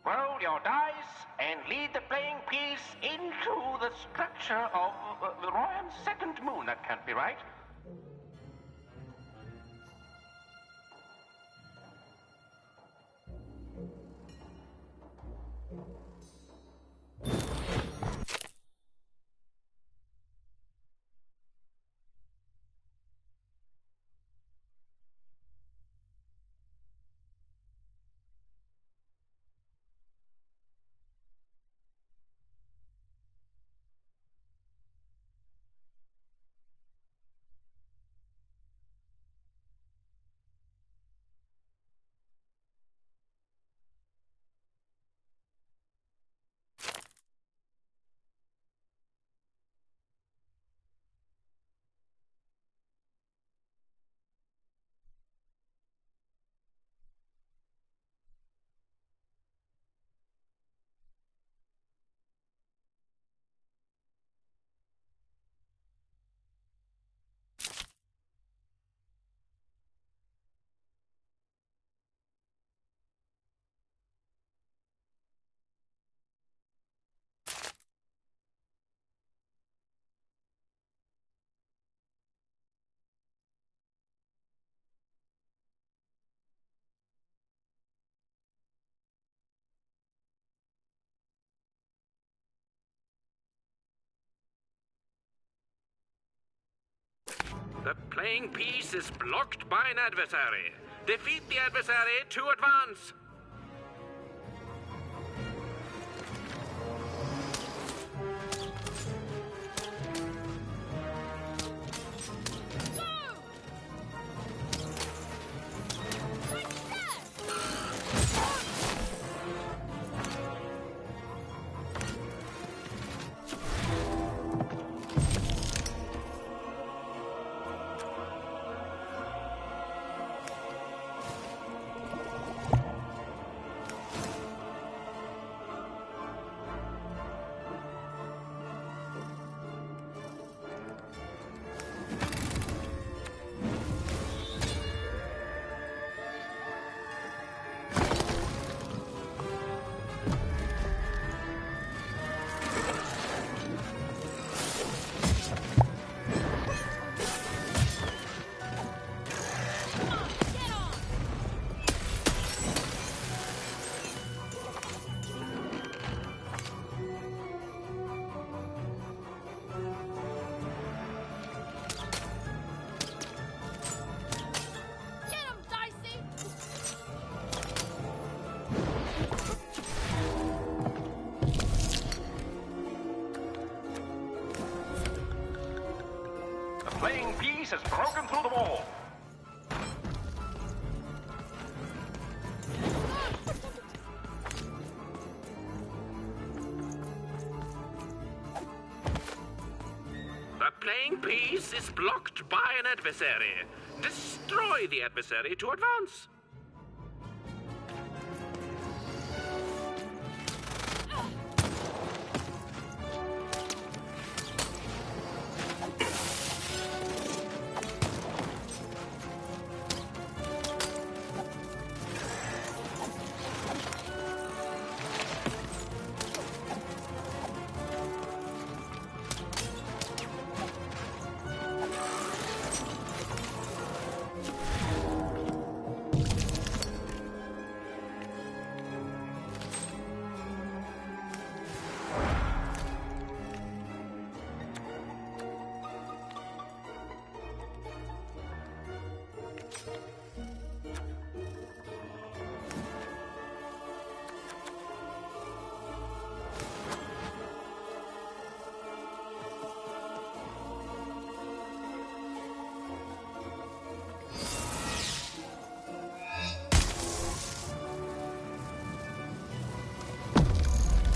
Roll your dice and lead the playing piece into the structure of the Royam's second moon. That can't be right. The playing piece is blocked by an adversary. Defeat the adversary to advance. playing piece has broken through the wall. The playing piece is blocked by an adversary. Destroy the adversary to advance.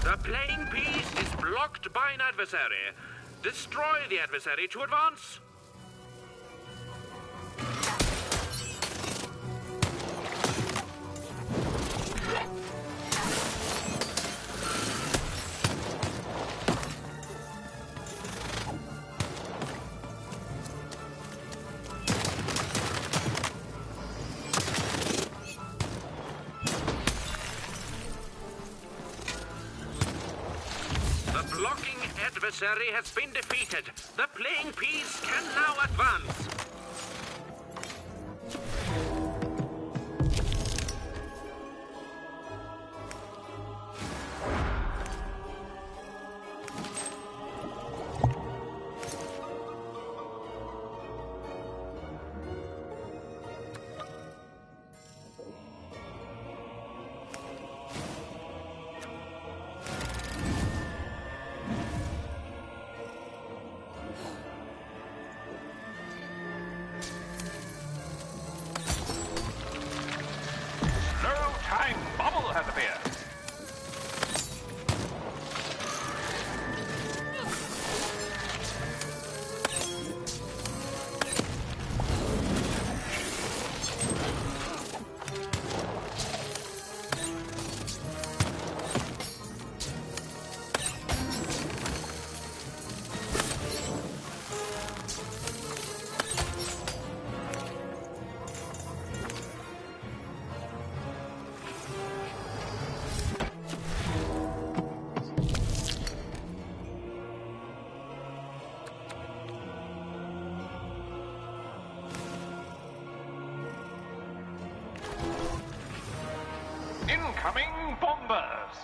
The playing piece is blocked by an adversary. Destroy the adversary to advance. The blocking adversary has been defeated. The playing piece can now advance. No time bubble has appeared. Incoming bombers.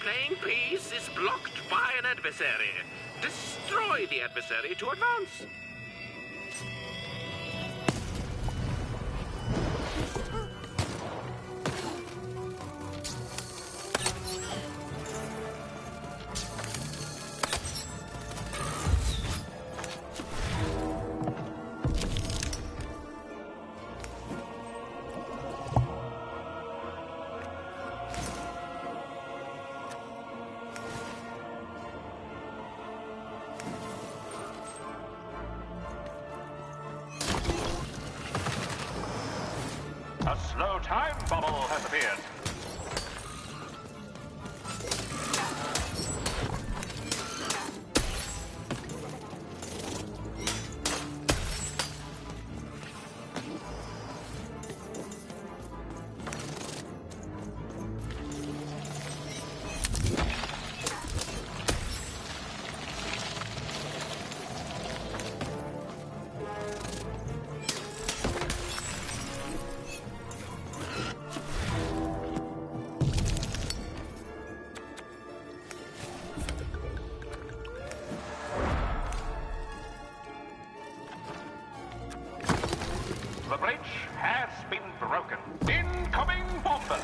playing piece is blocked by an adversary. Destroy the adversary to advance. A slow time bubble has appeared. The bridge has been broken. Incoming bombers!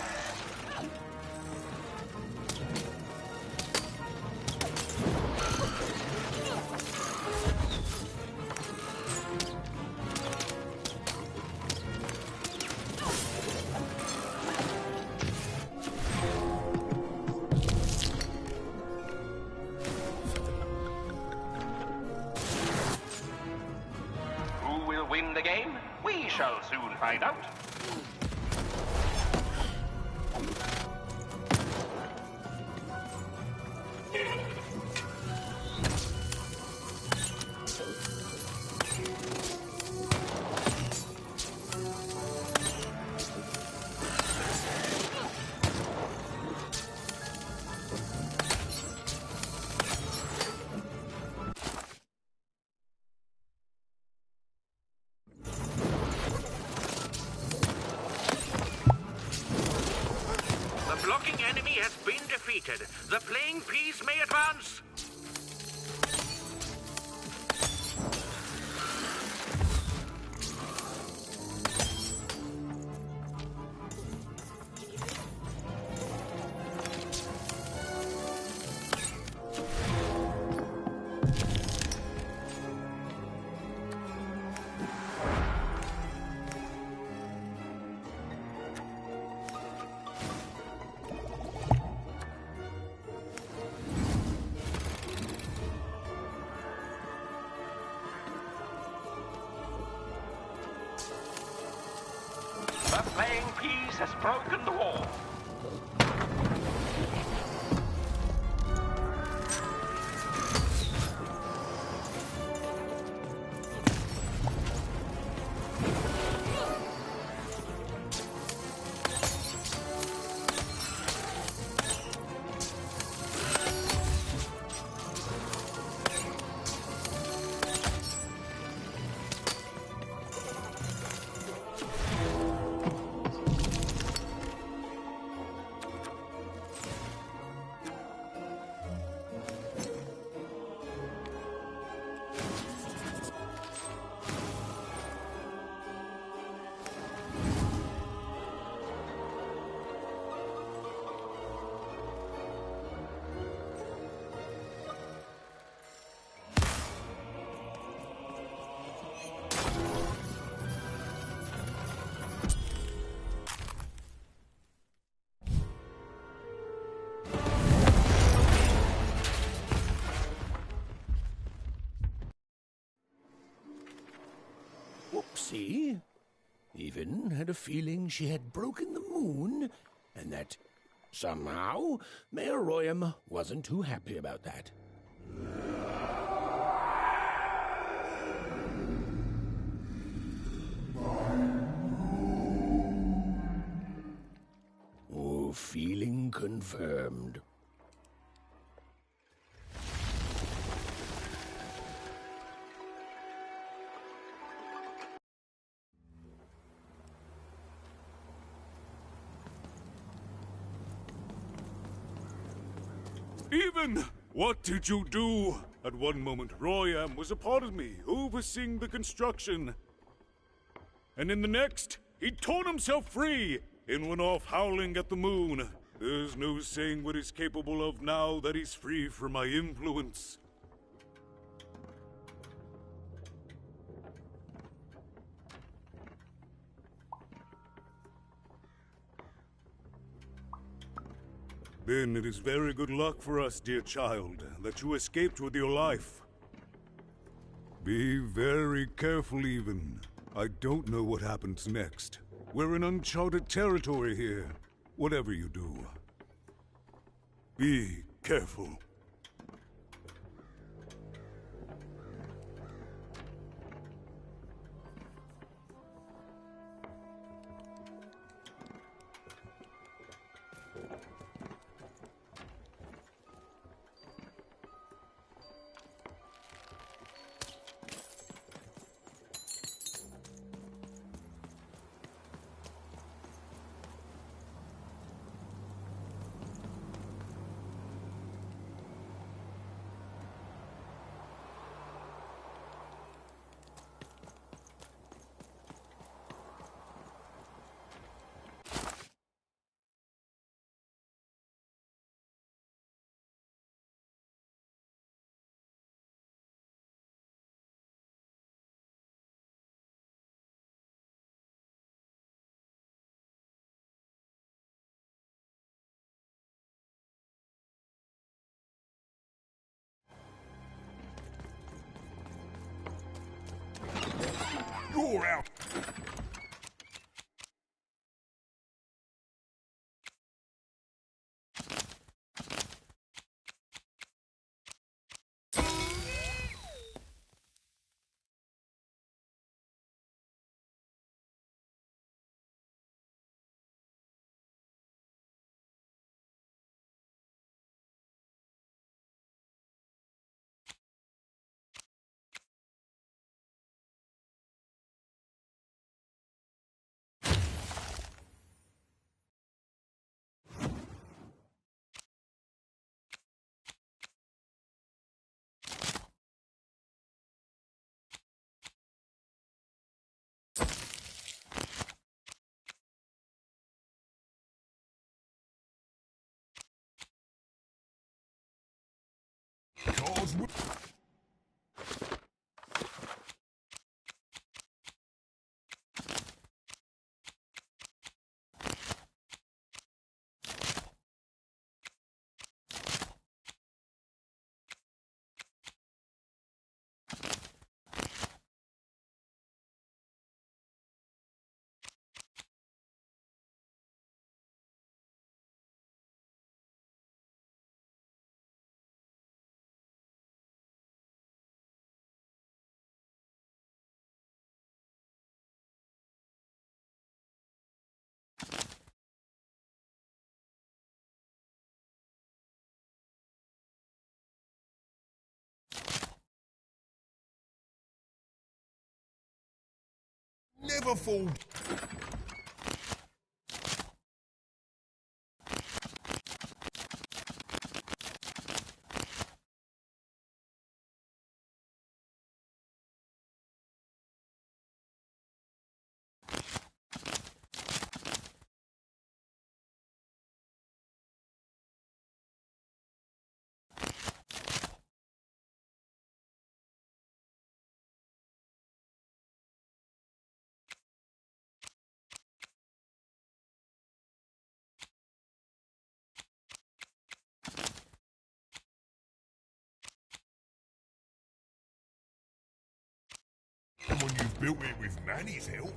Who will win the game? We shall soon find out. The blocking enemy has been defeated. The playing piece may advance. The playing piece has broken the wall. Whoopsie. Even had a feeling she had broken the moon, and that somehow Mayor Royam wasn't too happy about that. Oh, feeling confirmed. Even! What did you do? At one moment, Royam was a part of me, overseeing the construction. And in the next, he'd torn himself free and went off howling at the moon. There's no saying what he's capable of now that he's free from my influence. Then it is very good luck for us, dear child, that you escaped with your life. Be very careful, even. I don't know what happens next. We're in uncharted territory here. Whatever you do, be careful. You're out! Cause never fall. And when you've built it with Manny's help.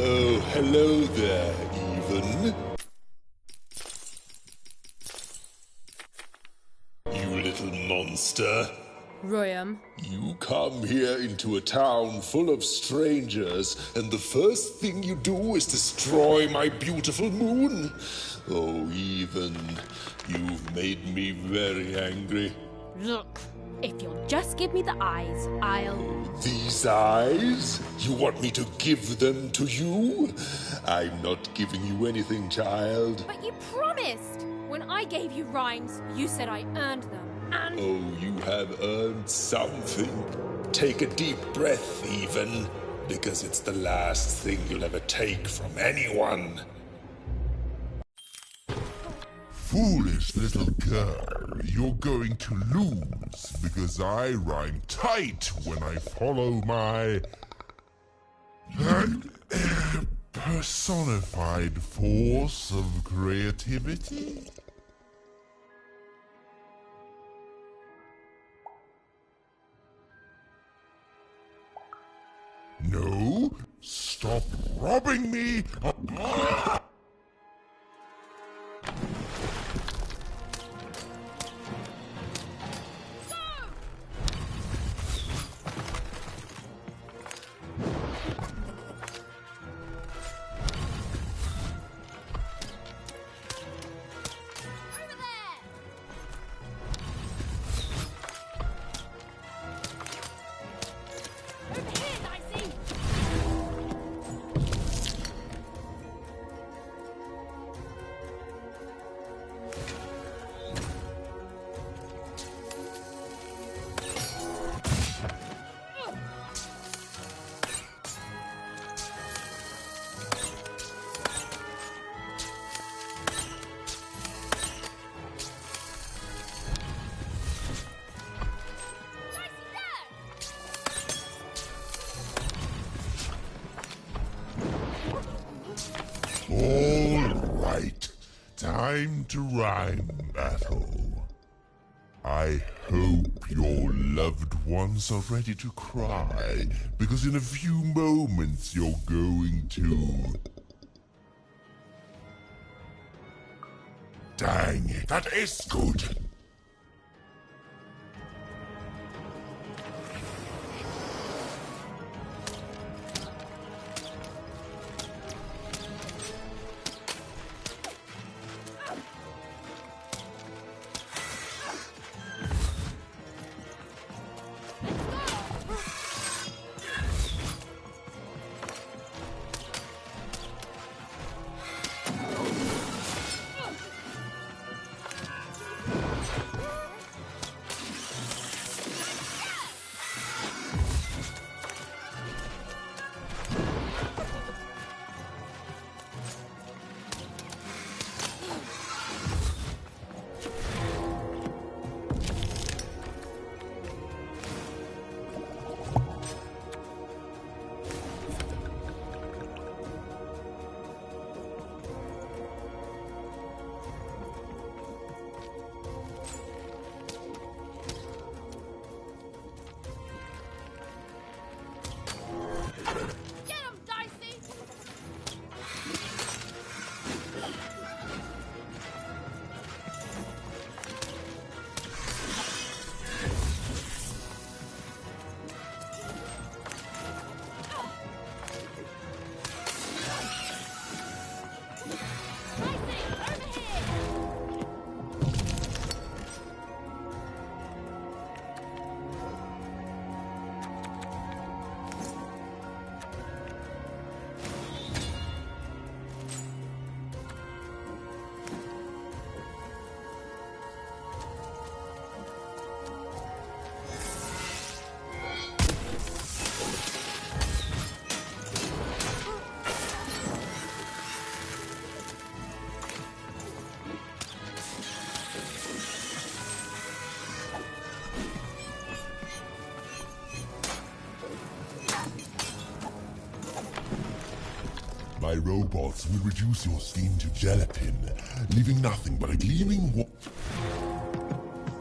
Oh, hello there, Even. You little monster. Royam. You come here into a town full of strangers, and the first thing you do is destroy my beautiful moon? Oh, Even, you've made me very angry. Look, if you'll just give me the eyes, I'll... These eyes? You want me to give them to you? I'm not giving you anything, child. But you promised! When I gave you rhymes, you said I earned them, and... Oh, you have earned something. Take a deep breath, Even, because it's the last thing you'll ever take from anyone. Foolish little girl, you're going to lose because I rhyme tight when I follow my personified force of creativity. No, stop robbing me! All right, time to rhyme battle. I hope your loved ones are ready to cry, because in a few moments you're going to... Dang it, that is good! robots will reduce your skin to gelatin, leaving nothing but a gleaming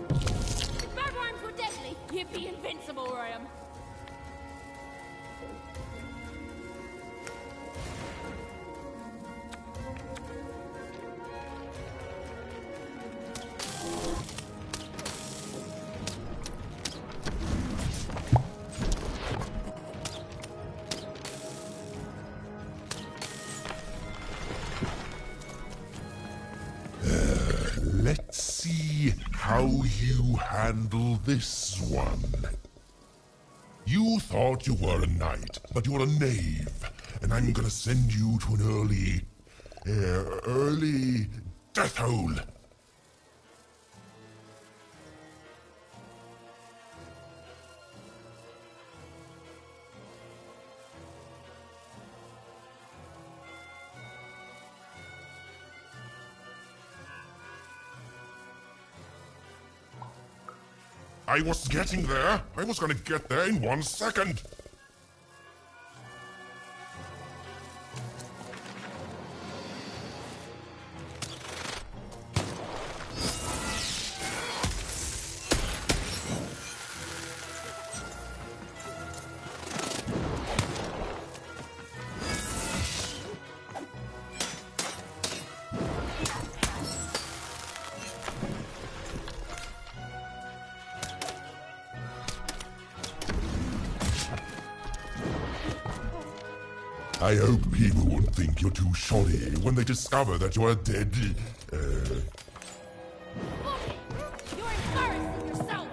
If my rhymes were deadly, you'd be invincible, Graham. Let's see how you handle this one. You thought you were a knight, but you're a knave, and I'm gonna send you to an early death hole. I was getting there. I was gonna get there in 1 second. I hope people won't think you're too shoddy when they discover that you're a dead, You're embarrassing yourself!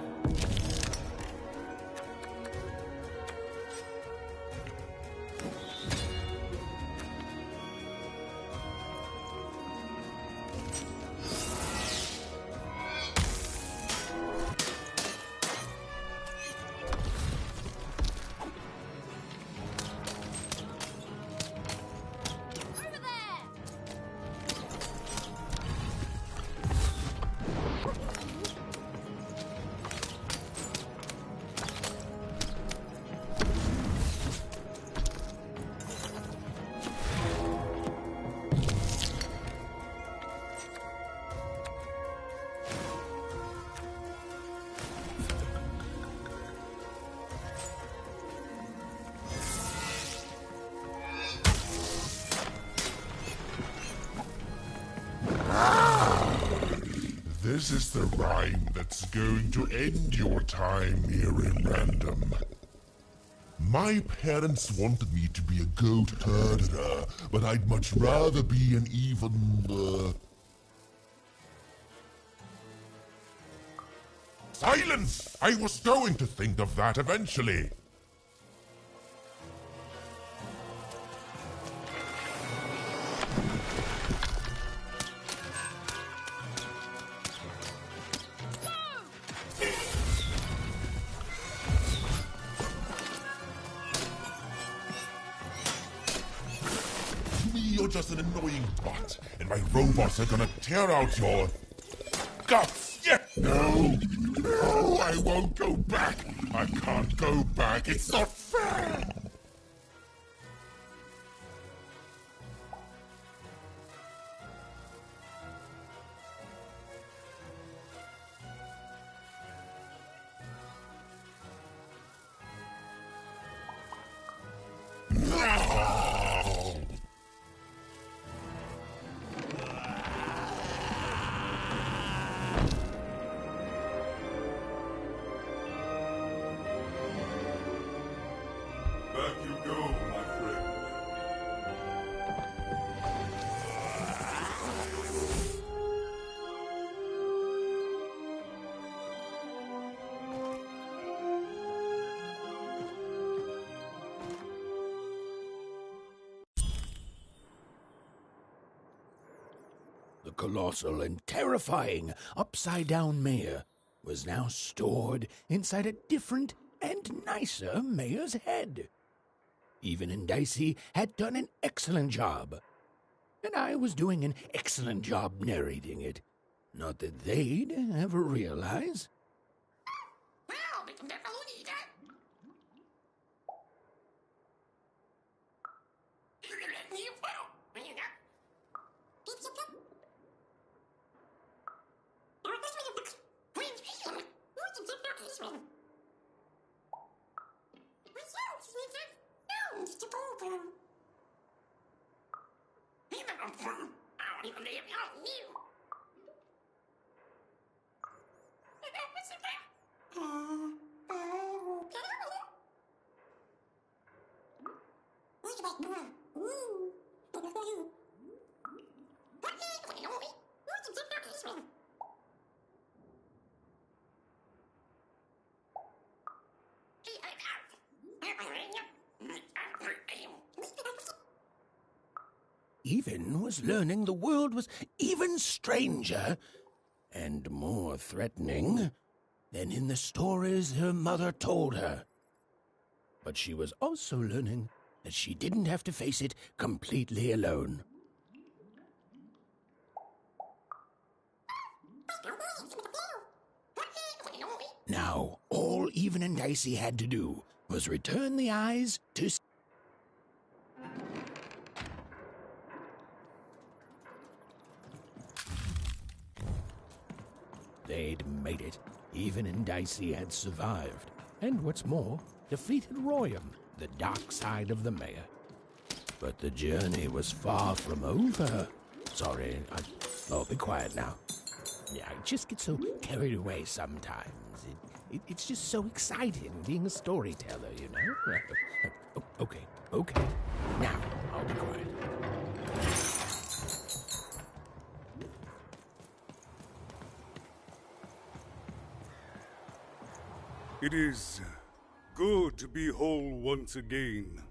This is the rhyme that's going to end your time here in Random. My parents wanted me to be a goat herder, but I'd much rather be an even, Silence! I was going to think of that eventually. You're just an annoying bot, and my robots are gonna tear out your guts. Yeah. No, I won't go back. I can't go back. It's not fair. Back you go, my friend. The colossal and terrifying upside-down mayor was now stored inside a different and nicer mayor's head. Even and Dicey had done an excellent job, and I was doing an excellent job narrating it. Not that they'd ever realize. Even was learning the world was even stranger and more threatening than in the stories her mother told her. But she was also learning that she didn't have to face it completely alone. Now, all Even and Dicey had to do was return the eyes to... They'd made it. Even and Dicey had survived. And what's more, defeated Royam, the dark side of the mayor. But the journey was far from over. Sorry, oh, be quiet now. Yeah, I just get so carried away sometimes. It's just so exciting being a storyteller, you know? Okay. Now, I'll be quiet. It is good to be whole once again.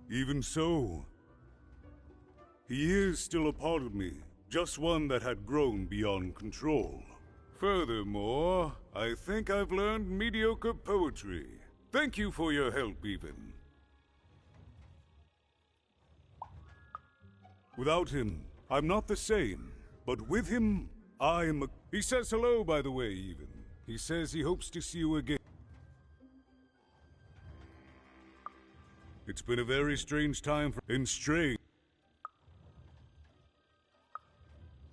Even so, he is still a part of me, just one that had grown beyond control. Furthermore, I think I've learned mediocre poetry. Thank you for your help, Even. Without him, I'm not the same, but with him, I'm a... He says hello, by the way, Even. He says he hopes to see you again. It's been a very strange time and strange.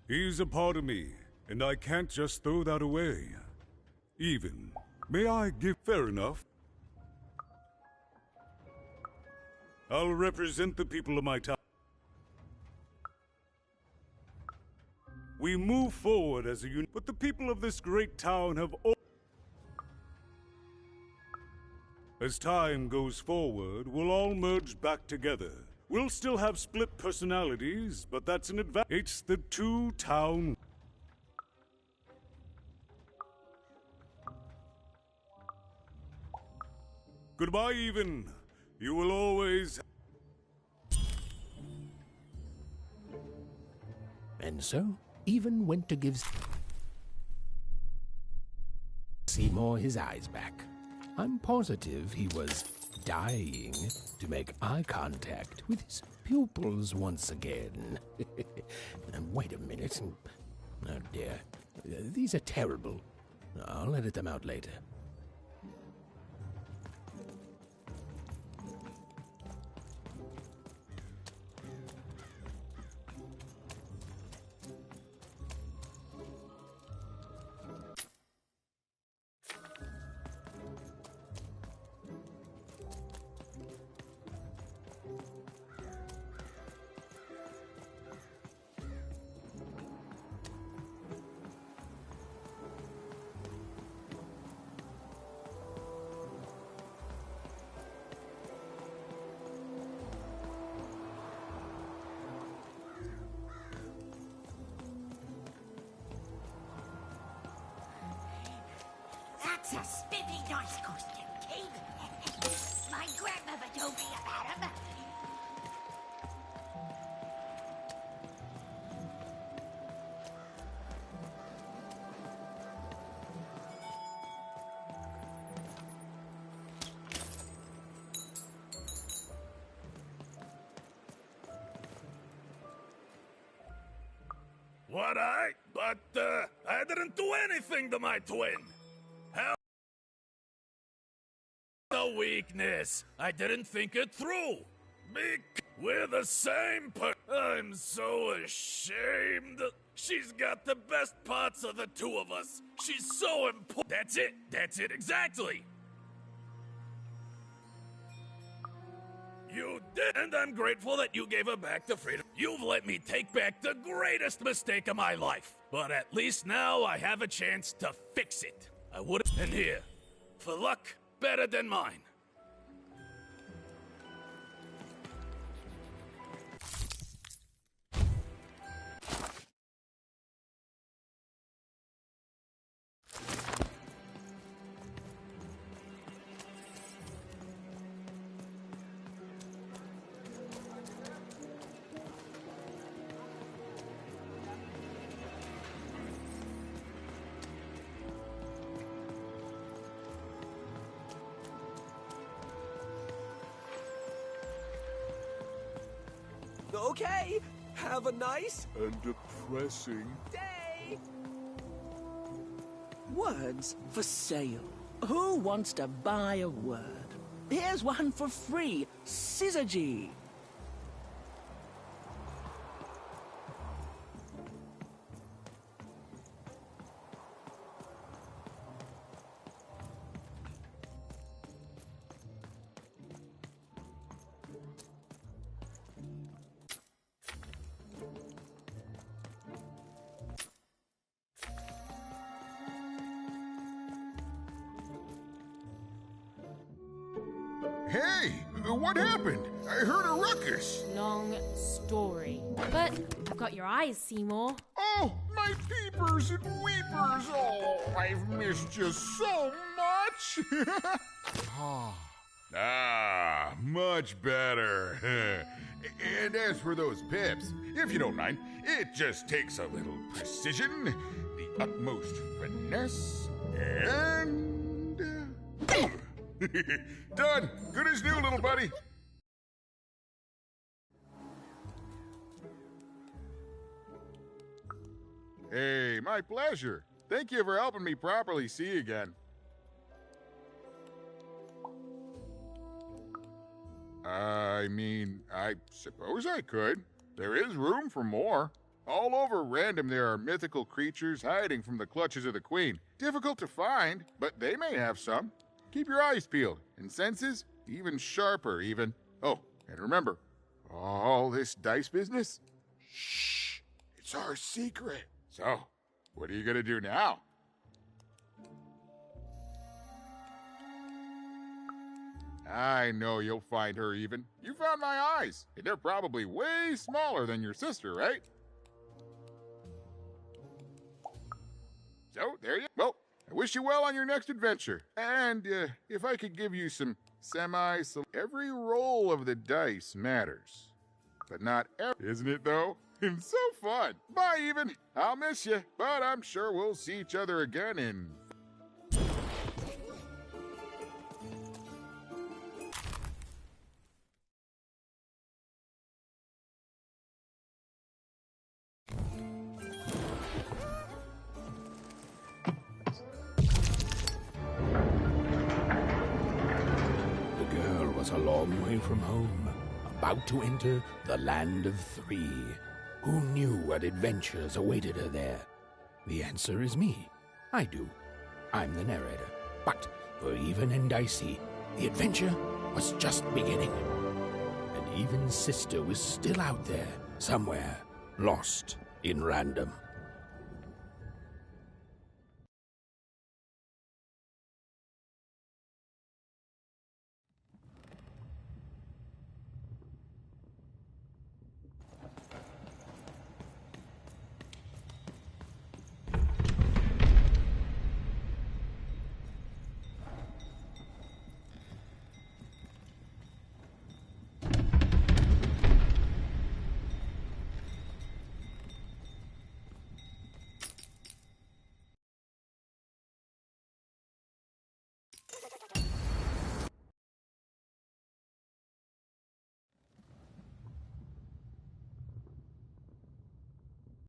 He's a part of me, and I can't just throw that away. Even, may I give... Fair enough. I'll represent the people of my town. We move forward as a unit, but the people of this great town have all... As time goes forward, we'll all merge back together. We'll still have split personalities, but that's an advantage. It's the two-town... Goodbye, Even. You will always... And so, Even went to give Seymour his eyes back. I'm positive he was dying to make eye contact with his pupils once again. Wait a minute. Oh dear. These are terrible. I'll edit them out later. That's a spiffy nice costume, kid. My grandmother told me about him. What But, I didn't do anything to my twin. How? The weakness. I didn't think it through. We're the same I'm so ashamed. She's got the best parts of the two of us. She's so important. That's it, exactly. And I'm grateful that you gave her back to freedom. You've let me take back the greatest mistake of my life. But at least now I have a chance to fix it. I would have been here. For luck better than mine. Okay, have a nice and depressing day. Words for sale. Who wants to buy a word? Here's one for free. Syzygy. Hey, what happened? I heard a ruckus. Long story. But I've got your eyes, Seymour. Oh, my peepers and weepers. Oh, I've missed you so much. Much better. And as for those pips, if you don't mind, it just takes a little precision, the utmost finesse, and... Done. Good as new, little buddy. Hey, my pleasure. Thank you for helping me properly see again. I mean, I suppose I could. There is room for more. All over Random there are mythical creatures hiding from the clutches of the Queen. Difficult to find, but they may have some. Keep your eyes peeled, and senses even sharper, even. Oh, and remember, all this dice business? Shh, it's our secret. So, what are you gonna do now? I know you'll find her even. You found my eyes, and they're probably way smaller than your sister, right? So, there you go. Well, I wish you well on your next adventure. And if I could give you some every roll of the dice matters. But not every, isn't it though? It's so fun. Bye, even. I'll miss you, but I'm sure we'll see each other again in... A long way from home, about to enter the land of three. Who knew what adventures awaited her there? The answer is me. I do. I'm the narrator. But for Even and Dicey, the adventure was just beginning. And Even's sister was still out there, somewhere, lost in Random.